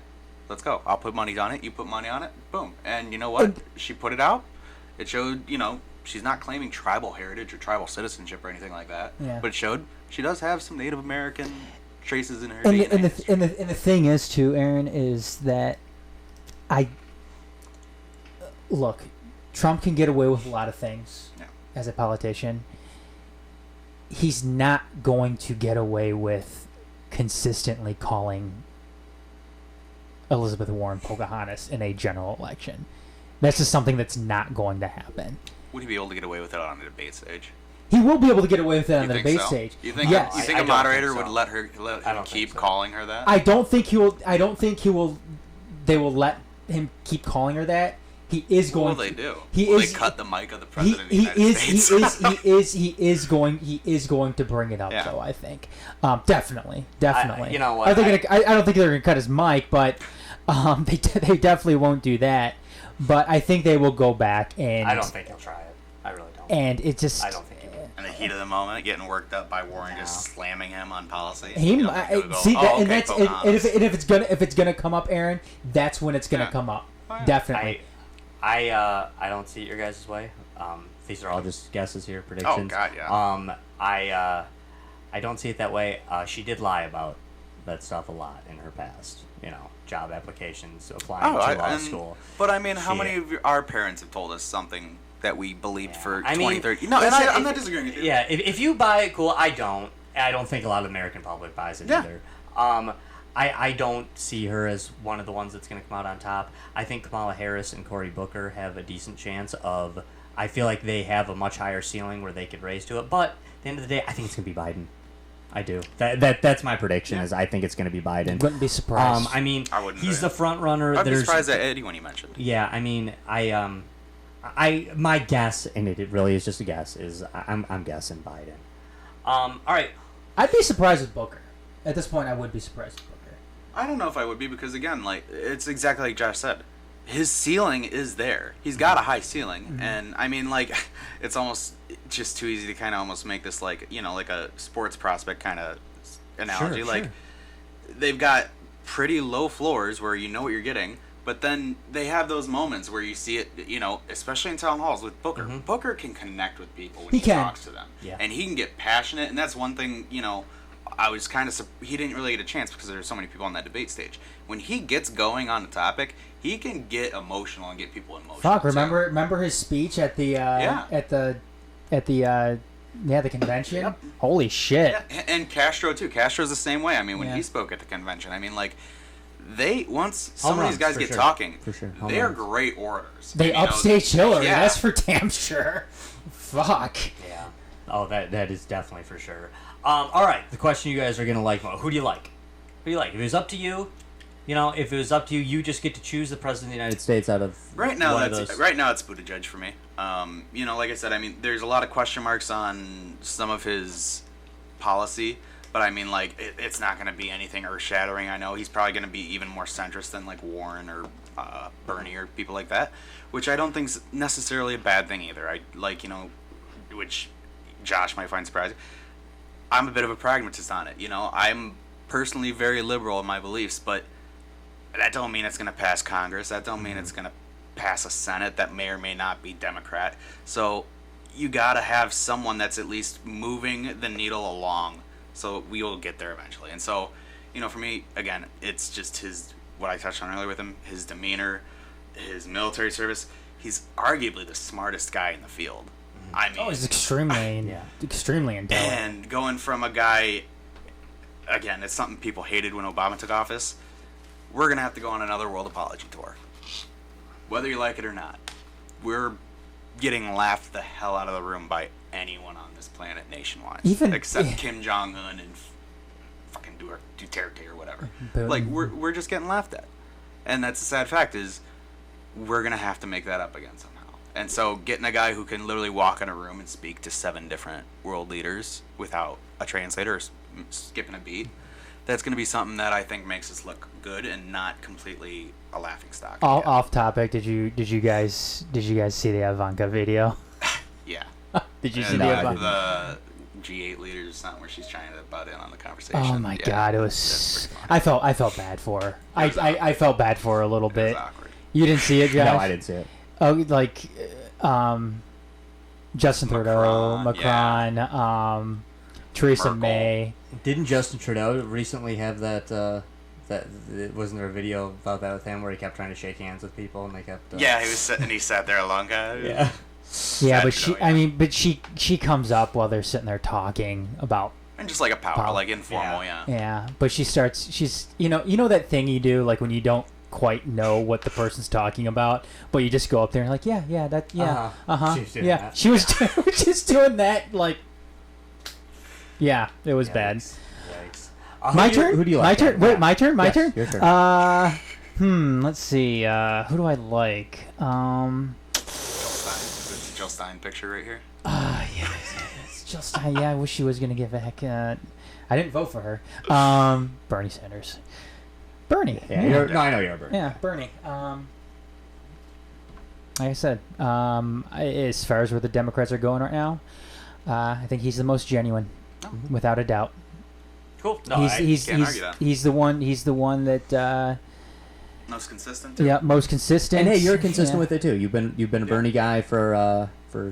let's go. I'll put money on it. You put money on it. Boom." And you know what? She put it out. It showed, she's not claiming tribal heritage or tribal citizenship or anything like that. Yeah. But it showed she does have some Native American traces in her DNA. And the thing is, too, Aaron, is that look, Trump can get away with a lot of things as a politician. He's not going to get away with consistently calling Elizabeth Warren Pocahontas in a general election. That's just something that's not going to happen. Would he be able to get away with it on a debate stage? He will be able to get away with it on the debate stage. You think? Yes. You think a moderator would let him keep calling her that? I don't think he will. They will let him keep calling her that. He is going. What will they do? They cut the mic of the president of the United States. He is going to bring it up, though. I think, definitely. You know what? I don't think they're going to cut his mic, but they definitely won't do that. But I think they will go back and. I don't think he'll try it. I really don't. And it just. I don't think he will. In the heat of the moment, getting worked up by Warren, just slamming him on policy. If it's gonna come up, Aaron, that's when it's gonna come up. Definitely. I don't see it your guys' way. These are all just guesses here, predictions. Oh God, yeah. I don't see it that way. She did lie about that stuff a lot in her past. Job applications, applying to law school. But how many of our parents have told us something that we believed for 20, 30? No, and I'm not disagreeing with you. Yeah, if you buy it, cool. I don't. I don't think a lot of the American public buys it Yeah. either. I don't see her as one of the ones that's going to come out on top. I think Kamala Harris and Cory Booker have a decent chance of. I feel like they have a much higher ceiling where they could raise to it. But at the end of the day, I think it's going to be Biden. I do. That's my prediction. Is I think it's going to be Biden. Wouldn't be surprised. I mean, I wouldn't he's be. the front runner. I'd be surprised at anyone you mentioned. Yeah, I mean, my guess, and it really is just a guess, is I'm guessing Biden. All right. I'd be surprised with Booker. At this point, I would be surprised with Booker. I don't know if I would be because again, like it's exactly like Josh said. His ceiling is there. He's got a high ceiling, and I mean, like, it's almost just too easy to kind of almost make this like like a sports prospect kind of analogy. Sure. They've got pretty low floors where you know what you're getting, but then they have those moments where you see it. Especially in town halls with Booker. Booker can connect with people when he talks to them, and he can get passionate, and that's one thing. I was kind of he didn't really get a chance because there were so many people on that debate stage. When he gets going on a topic, he can get emotional and get people emotional. Fuck! Remember his speech at the the convention? Yep. Holy shit! Yeah, and Castro too. Castro's the same way. I mean, when he spoke at the convention, I mean, like once some of these guys get talking, they are great orators. They upstage Hillary. Yeah. That's for damn sure. Fuck. Yeah. Oh, that is definitely for sure. All right, the question you guys are gonna like more. Who do you like? Who do you like? If it was up to you, if it was up to you, you just get to choose the president of the United States out of right now. one of That's those. right now. It's Buttigieg for me. Like I said, I mean, there's a lot of question marks on some of his policy, but I mean, like, it's not going to be anything earth-shattering. I know he's probably going to be even more centrist than like Warren or Bernie or people like that, which I don't think is necessarily a bad thing either. I like, which Josh might find surprising. I'm a bit of a pragmatist on it. I'm personally very liberal in my beliefs, but that don't mean it's going to pass Congress. That don't mean it's going to pass a Senate that may or may not be Democrat. So you got to have someone that's at least moving the needle along. So we will get there eventually. And so, for me, again, it's just what I touched on earlier with him, his demeanor, his military service. He's arguably the smartest guy in the field. I mean, he's extremely intelligent. And going from a guy, again, it's something people hated when Obama took office. We're going to have to go on another world apology tour. Whether you like it or not. We're getting laughed the hell out of the room by anyone on this planet nationwide. Except Kim Jong-un and fucking Duterte or whatever. Like, we're just getting laughed at. And that's the sad fact is we're going to have to make that up again somehow. And so getting a guy who can literally walk in a room and speak to 7 different world leaders without a translator or skipping a beat, that's going to be something that I think makes us look good and not completely a laughingstock. Off topic. Did you guys see the Ivanka video? Yeah. Did you And see the Ivanka? the G8 leaders or something where she's trying to butt in on the conversation? Oh my Yeah, god, it that's was. pretty funny. I felt bad for her. was I felt bad for her a little It bit. was awkward. You didn't see it, Josh? No, I didn't see it. Oh, like, Justin Trudeau, Macron, Macron, Theresa Merkel. May. Didn't Justin Trudeau recently have that? Wasn't there a video about that with him where he kept trying to shake hands with people and they kept? Yeah, he sat there a long time. Yeah. Yeah, but Trudeau, she comes up while they're sitting there talking about. And just like a power, like informal, yeah. Yeah, but she's you know that thing you do like when you don't quite know what the person's talking about, but you just go up there and like She was doing yeah. that. She was just doing that like. Yeah, it was bad. Yikes. My turn. Who do you My like? turn. Wait, my turn. My Yes, turn. your turn. Let's see. Who do I like? Jill Stein picture right here. It's just I wish she was gonna get back. I didn't vote for her. Bernie Sanders. Bernie. Yeah, I know you're a Bernie. Yeah, Bernie. Like I said, as far as where the Democrats are going right now, I think he's the most genuine, without a doubt. Cool. No, He's can't argue that. he's the one that Most consistent. Too. yeah, most consistent. And hey, you're consistent Yeah. with it too. You've been a Bernie guy for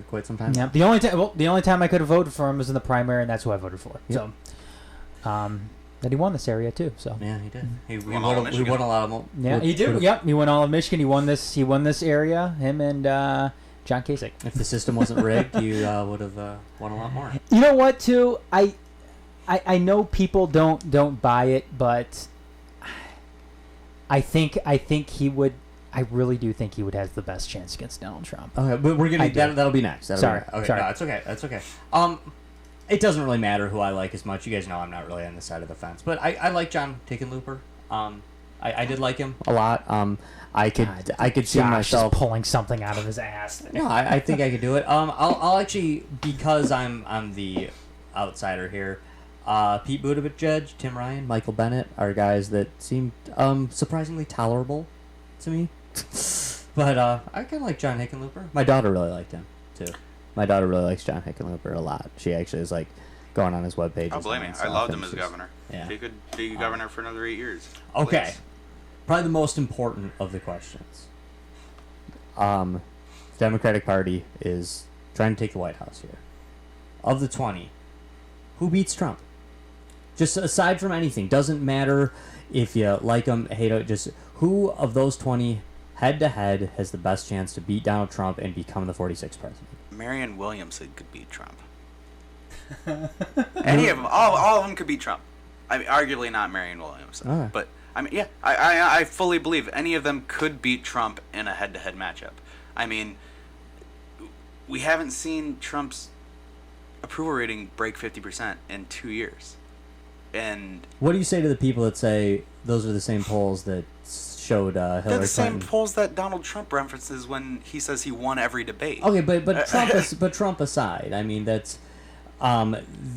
quite some time. Yeah, the only time I could have voted for him was in the primary, and that's who I voted for. Yep. So, then he won this area too. So Yeah, he did. He Won all of won Michigan. a lot of. yeah, he did. Yep, he won all of Michigan. He won this area. Him and John Kasich. If the system wasn't rigged, you would have won a lot more. You know what? Too, I I know people don't buy it, but I think he would. I really do think he would have the best chance against Donald Trump. Okay, but we're gonna that'll be next. Sorry. Okay, Sorry. no, that's okay. That's okay. It doesn't really matter who I like as much. You guys know I'm not really on the side of the fence, but I like John Hickenlooper. I did like him a lot. I could see Josh myself is pulling something out of his ass. No, I think I could do it. I'll actually, because I'm the outsider here. Pete Buttigieg, Tim Ryan, Michael Bennett are guys that seem surprisingly tolerable to me. But I kind of like John Hickenlooper. My daughter really liked him too. My daughter really likes John Hickenlooper a lot. She actually is like going on his webpage. I'll blame you. I loved him as governor. Yeah. He could be governor for another 8 years. Okay. Please. Probably the most important of the questions. The Democratic Party is trying to take the White House here. Of the 20, who beats Trump? Just aside from anything, doesn't matter if you like him, hate him. Just who of those 20, head to head, has the best chance to beat Donald Trump and become the 46th president? Marianne Williamson could beat Trump. Any of them, all of them could beat Trump. I mean, arguably not Marianne Williamson, Okay. but I mean, yeah, I fully believe any of them could beat Trump in a head-to-head matchup. I mean, we haven't seen Trump's approval rating break 50% in 2 years, and What do you say to the people that say those are the same polls that showed Hillary they're the same Clinton? polls that Donald Trump references when he says he won every debate. Okay, but Trump aside, I mean that's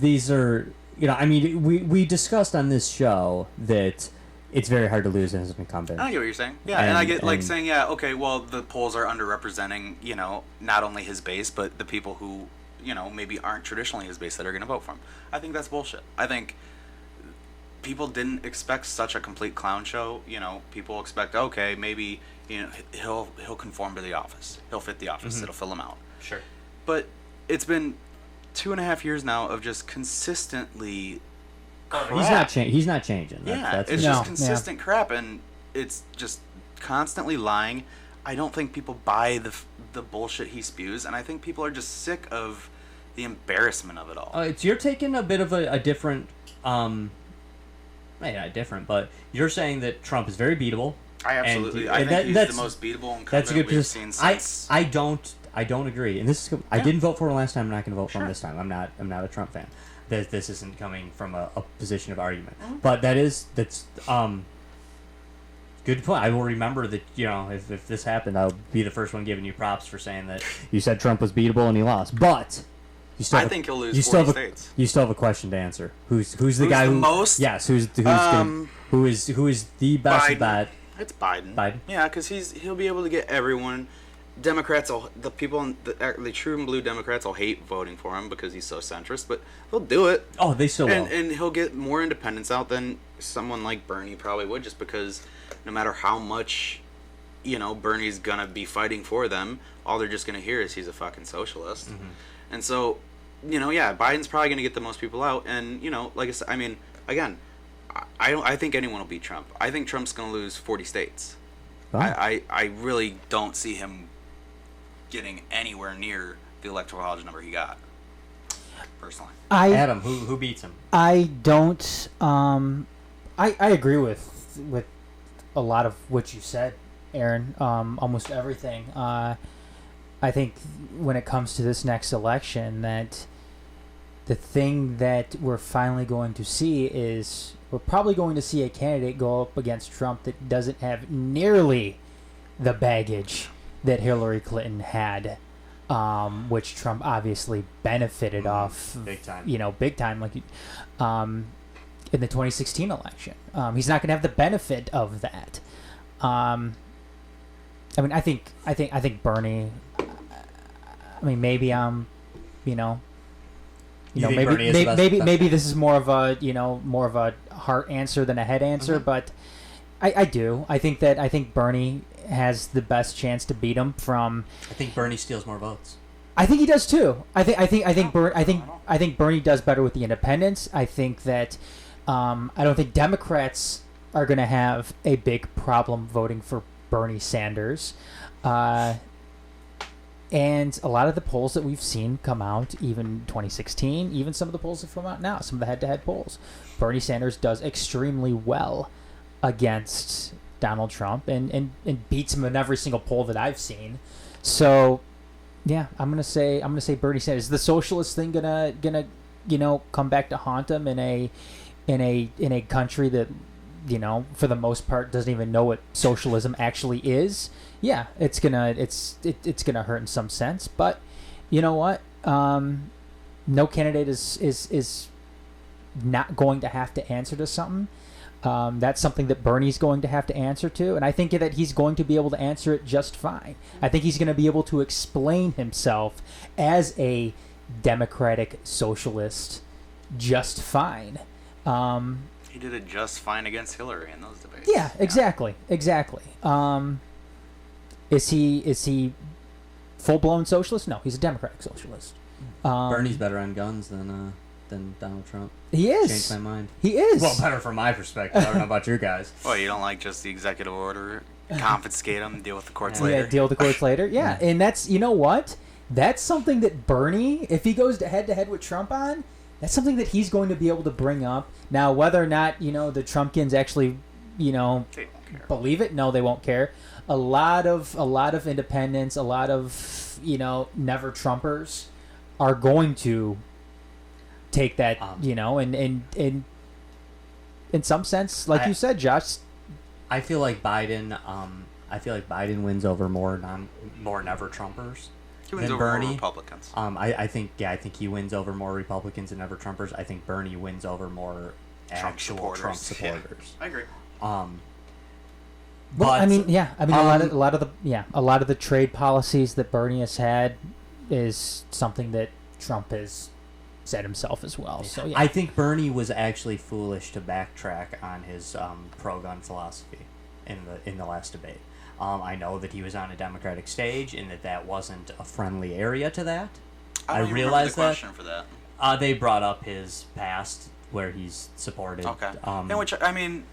these are I mean we discussed on this show that it's very hard to lose as an incumbent. I get what you're saying. Yeah, and I get saying, yeah, okay, well, the polls are underrepresenting, not only his base, but the people who, maybe aren't traditionally his base that are going to vote for him. I think that's bullshit. I think people didn't expect such a complete clown show. People expect, okay, maybe, he'll conform to the office. He'll fit the office. Mm-hmm. It'll fill him out. Sure. But it's been 2.5 years now of just consistently crap. He's not changing. That's It's No, just consistent crap, and it's just constantly lying. I don't think people buy the bullshit he spews, and I think people are just sick of the embarrassment of it all. You're taking a bit of a different, maybe not different, but you're saying that Trump is very beatable. I absolutely. I and think he's the most beatable incumbent that's a good we've position. seen since. I don't agree, and this is I didn't vote for him last time. I'm not going to vote for him this time. I'm not a Trump fan. This isn't coming from a position of argument, but that's good point. I will remember that. If this happened, I'll be the first one giving you props for saying that you said Trump was beatable and he lost. But you still I think he'll lose you 40 still states. You still have a question to answer. Who's the guy the who most? Yes, who is the best Biden. bet? It's Biden. Biden? Yeah, because he'll be able to get everyone. Democrats, the people, the true and blue Democrats will hate voting for him because he's so centrist, but he'll do it. Oh, they still will. And he'll get more independents out than someone like Bernie probably would, just because no matter how much, Bernie's gonna be fighting for them, all they're just gonna hear is he's a fucking socialist. Mm-hmm. And so, Biden's probably gonna get the most people out, and like I said, I mean, again, I think anyone will beat Trump. I think Trump's gonna lose 40 states. Oh. I really don't see him getting anywhere near the electoral college number he got. Personally, Adam, who beats him? I don't. I agree with a lot of what you said, Aaron. Almost everything. I think when it comes to this next election, that the thing that we're finally going to see is we're probably going to see a candidate go up against Trump that doesn't have nearly the baggage that Hillary Clinton had, which Trump obviously benefited off. Big time. Big time, like in the 2016 election. He's not going to have the benefit of that. I think Bernie. I mean, maybe maybe this is more of a heart answer than a head answer, but I do. I think Bernie has the best chance to beat him from. I think Bernie steals more votes. I think he does too. I think Bernie does better with the independents. I think that I don't think Democrats are going to have a big problem voting for Bernie Sanders. And a lot of the polls that we've seen come out, even 2016, even some of the polls that come out now, some of the head-to-head polls, Bernie Sanders does extremely well against Donald Trump and beats him in every single poll that I've seen. So, yeah, I'm gonna say Bernie Sanders. Is the socialist thing gonna come back to haunt him in a country that, for the most part doesn't even know what socialism actually is? Yeah, it's gonna hurt in some sense, but you know what? No candidate is not going to have to answer to something. That's something that Bernie's going to have to answer to, and I think that he's going to be able to answer it just fine. I think he's going to be able to explain himself as a democratic socialist just fine. He did it just fine against Hillary in those debates. Yeah, exactly. Is he full-blown socialist? No, he's a democratic socialist. Bernie's better on guns than Donald Trump. He is. Changed my mind. He is. Well, better from my perspective. I don't know about your guys. Well, you don't like just the executive order, confiscate them, deal with the courts later. Yeah, deal with the courts later. Yeah, and that's, you know what? That's something that Bernie, if he goes head-to-head with Trump on, that's something that he's going to be able to bring up. Now, whether or not, the Trumpkins actually, They won't care. believe it, no, they won't care. A lot of independents, a lot of, never Trumpers are going to take that, and in some sense, like you said, Josh. I feel like Biden wins over more never Trumpers. He wins than over Bernie. more Republicans. I think he wins over more Republicans than never Trumpers. I think Bernie wins over more actual Trump supporters. I agree. Well, But, a lot of the trade policies that Bernie has had is something that Trump has said himself as well. So yeah. I think Bernie was actually foolish to backtrack on his pro-gun philosophy in the last debate. I know that he was on a Democratic stage and that wasn't a friendly area to that. I don't even realized remember the question for that. They brought up his past where he's supported. Okay. And which, I mean,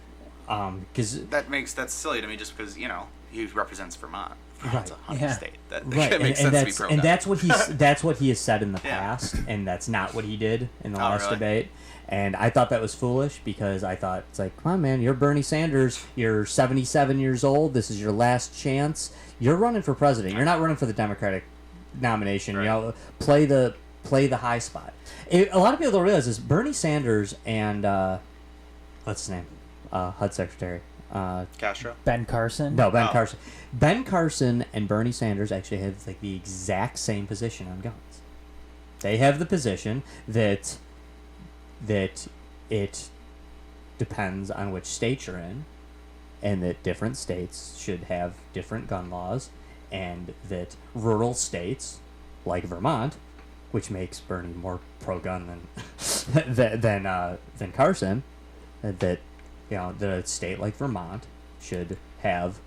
because that's silly to me just because, he represents Vermont. Vermont's a hunting Yeah. state. That right, makes and sense to be that's pro-gun. and that's what he has said in the Yeah. past, and that's not what he did in the last really? debate. And I thought that was foolish because I thought it's like, come on, man, you're Bernie Sanders. You're 77 years old. This is your last chance. You're running for president. You're not running for the Democratic nomination. Right. Play the high spot. A lot of people don't realize this. Bernie Sanders and what's his name? HUD Secretary. Castro? Ben Carson. No, Ben Oh. Carson. Ben Carson and Bernie Sanders actually have the exact same position on guns. They have the position that it depends on which state you're in, and that different states should have different gun laws, and that rural states like Vermont, which makes Bernie more pro-gun than Carson, that a state like Vermont should have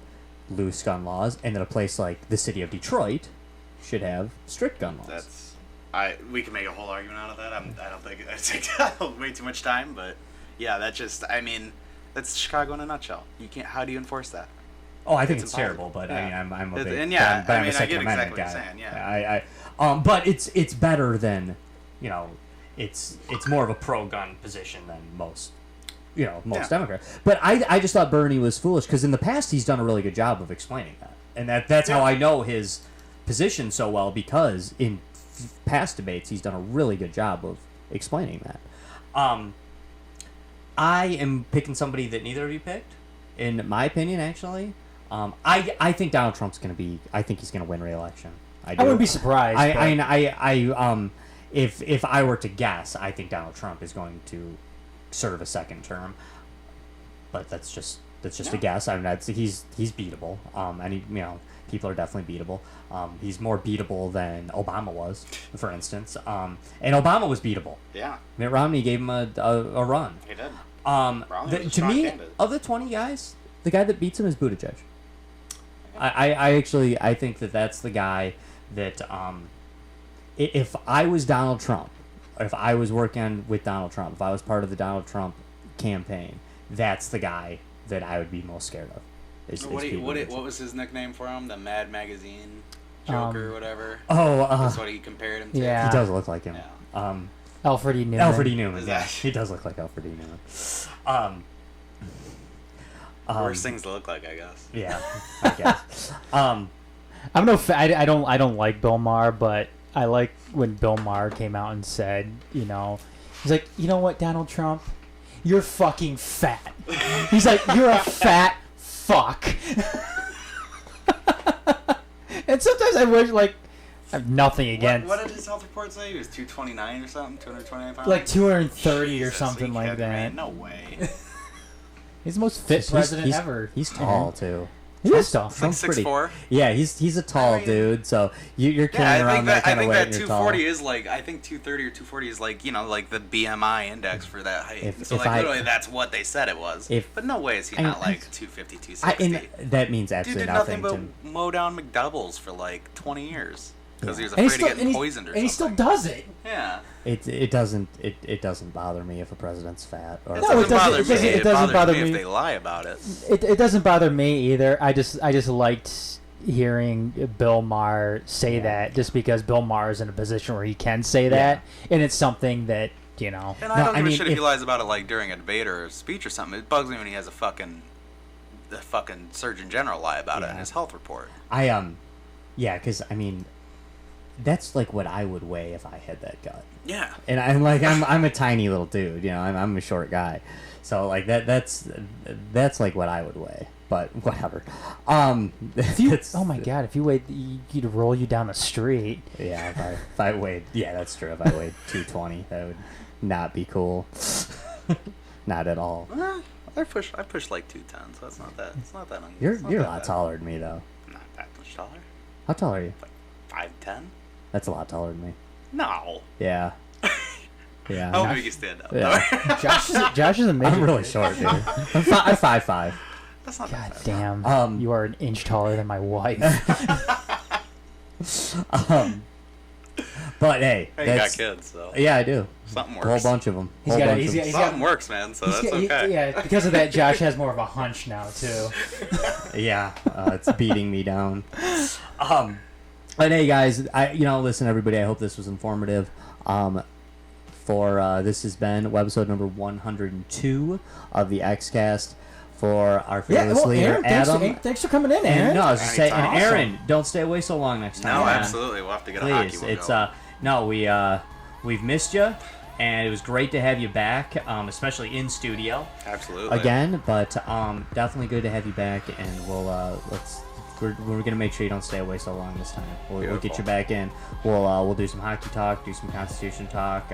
loose gun laws, and that a place like the city of Detroit should have strict gun laws. We can make a whole argument out of that. I don't think it takes way too much time, but yeah, that's Chicago in a nutshell. You can't. How do you enforce that? Oh, I think It's it's terrible, but impossible. I'm a big, And yeah, but I'm I a Second get Amendment exactly what guy. you're saying, yeah. But it's better than, it's more of a pro-gun position than most Democrats. But I just thought Bernie was foolish because in the past he's done a really good job of explaining that, and that's how I know his position so well, because in past debates he's done a really good job of explaining that. I am picking somebody that neither of you picked, in my opinion, actually. I think Donald Trump's going to be. I think he's going to win re-election. I wouldn't be surprised. If I were to guess, I think Donald Trump is going to serve a second term. But that's just a guess. I mean, he's beatable. People are definitely beatable. He's more beatable than Obama was, for instance. And Obama was beatable. Yeah, Mitt Romney gave him a run. he did. To was a me, strong candidate. of the 20 guys, the guy that beats him is Buttigieg. I think that's the guy that if I was Donald Trump, if I was working with Donald Trump, if I was part of the Donald Trump campaign, that's the guy that I would be most scared of. What was his nickname for him? The Mad Magazine. Joker or whatever. Oh, That's what he compared him to. yeah. he does look like him. Yeah. Alfred E. Newman. Alfred E. Newman. Yeah, Exactly. he does look like Alfred E. Newman. Worst things to look like, I guess. Yeah, I guess. I'm no. I don't like Bill Maher, but I like when Bill Maher came out and said, you know, he's like, you know what, Donald Trump, you're fucking fat. He's like, you're a fat fuck. And sometimes I wish, like, I have nothing against. What did his health report say? He was 229 or something? 229 pounds? Like 230 or Jesus, something are you like kidding me? that. No way. He's the most fit president ever. He's tall too. He is tall. He's like Trump's pretty- 6'4". Yeah, he's a tall dude. So you're carrying Yeah, around that kind of weight, that and you're tall. 240 is like, I think 230 or 240 is like, you know, like the BMI index for that height. If- So if like I- literally that's what they said it was. If- But no way is he I mean, not like 250, I, 260. and that means Dude absolutely did nothing nothing but to. mow down McDoubles for like 20 years. Because he was And he afraid still, of getting poisoned or and he something. still does it. Yeah. It doesn't bother me if a president's fat or It No, doesn't it doesn't- bother it doesn't- me. it doesn't bother if me. they lie about it. It doesn't bother me either. I just liked hearing Bill Maher say that, just because Bill Maher is in a position where he can say that, and it's something that, you know. And I No, don't I give a mean, shit if if- he lies about it like during a debate or a speech or something. It bugs me when he has the fucking Surgeon General lie about it in Yeah. his health report. Yeah, because I mean, that's like what I would weigh if I had that gut. Yeah. And I'm a tiny little dude, you know. I'm a short guy, so like that's like what I would weigh. But whatever. Oh my god! If you weighed, he'd roll you down the street. Yeah, if I weighed, yeah, that's true. If I weighed 220, that would not be cool. Not at all. I push like 210, so it's not that. It's not that. You're it's not a that lot bad. taller than me though. Not that much taller. How tall are you? 5'10". That's a lot taller than me. No. Yeah. Yeah. How I'm, big you stand up? Yeah. Josh is a midget. I'm really short, dude. I'm 5'5". That's not God that bad. damn! You are an inch taller than my wife. But hey, I ain't got that's, kids, so yeah, I do. something A whole works. bunch of them. He's got Something works, man. So that's okay. yeah, because of that, Josh has more of a hunch now too. Yeah, it's beating me down. But hey, guys, listen, everybody. I hope this was informative. This has been episode number 102 of the XCast. For our fearless leader, Aaron, Adam. thanks for coming in, Aaron. And, no, I was just saying, and Anytime. Aaron, don't stay away so long next time. No, man. absolutely. We'll have to get a hockey Please, one it's going. we've missed you, and it was great to have you back, especially in studio Absolutely. again. But definitely good to have you back, and we're gonna make sure you don't stay away so long this time. We'll get Beautiful. you back in. We'll do some hockey talk, do some Constitution talk.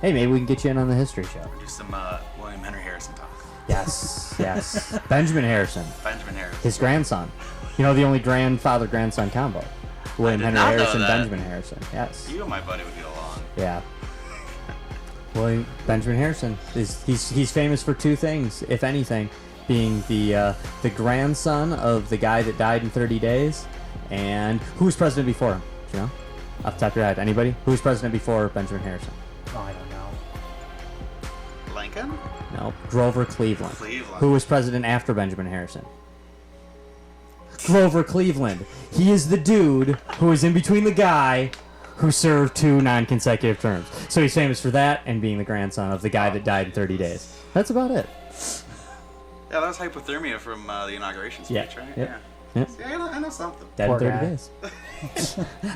Hey, maybe we can get you in on the history show. Do some William Henry Harrison talk. Yes, Benjamin Harrison, Benjamin Harrison. his grandson. You know, the only grandfather-grandson combo. William did Henry not know Harrison, that. Benjamin Harrison. Yes. You and my buddy would get along. Yeah. Well, Benjamin Harrison he's famous for two things, if anything, being the grandson of the guy that died in 30 days, and who was president before him? Do you know, off the top of your head, anybody? Who was president before Benjamin Harrison? Oh, I don't know. Lincoln? No, Grover Cleveland. Cleveland. Who was president after Benjamin Harrison? Grover Cleveland. He is the dude who is in between the guy who served 2 non-consecutive terms. So he's famous for that and being the grandson of the guy that died in 30 days. That's about it. Yeah, that was hypothermia from the inauguration speech, Yeah. right? Yep. Yeah. Yep. See, I know something. Dead Poor in 30 guy. days.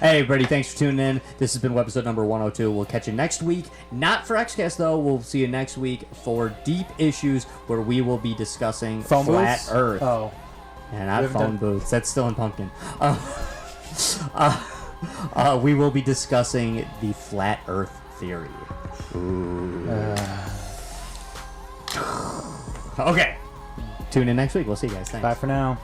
Hey, everybody, thanks for tuning in. This has been episode number 102. We'll catch you next week. Not for XCast, though. We'll see you next week for Deep Issues, where we will be discussing Phone Flat booths? Earth. Oh, And not We haven't phone done- booths. That's still in Pumpkin. We will be discussing the Flat Earth theory. Ooh. Okay. Tune in next week. We'll see you guys. Thanks. bye for now.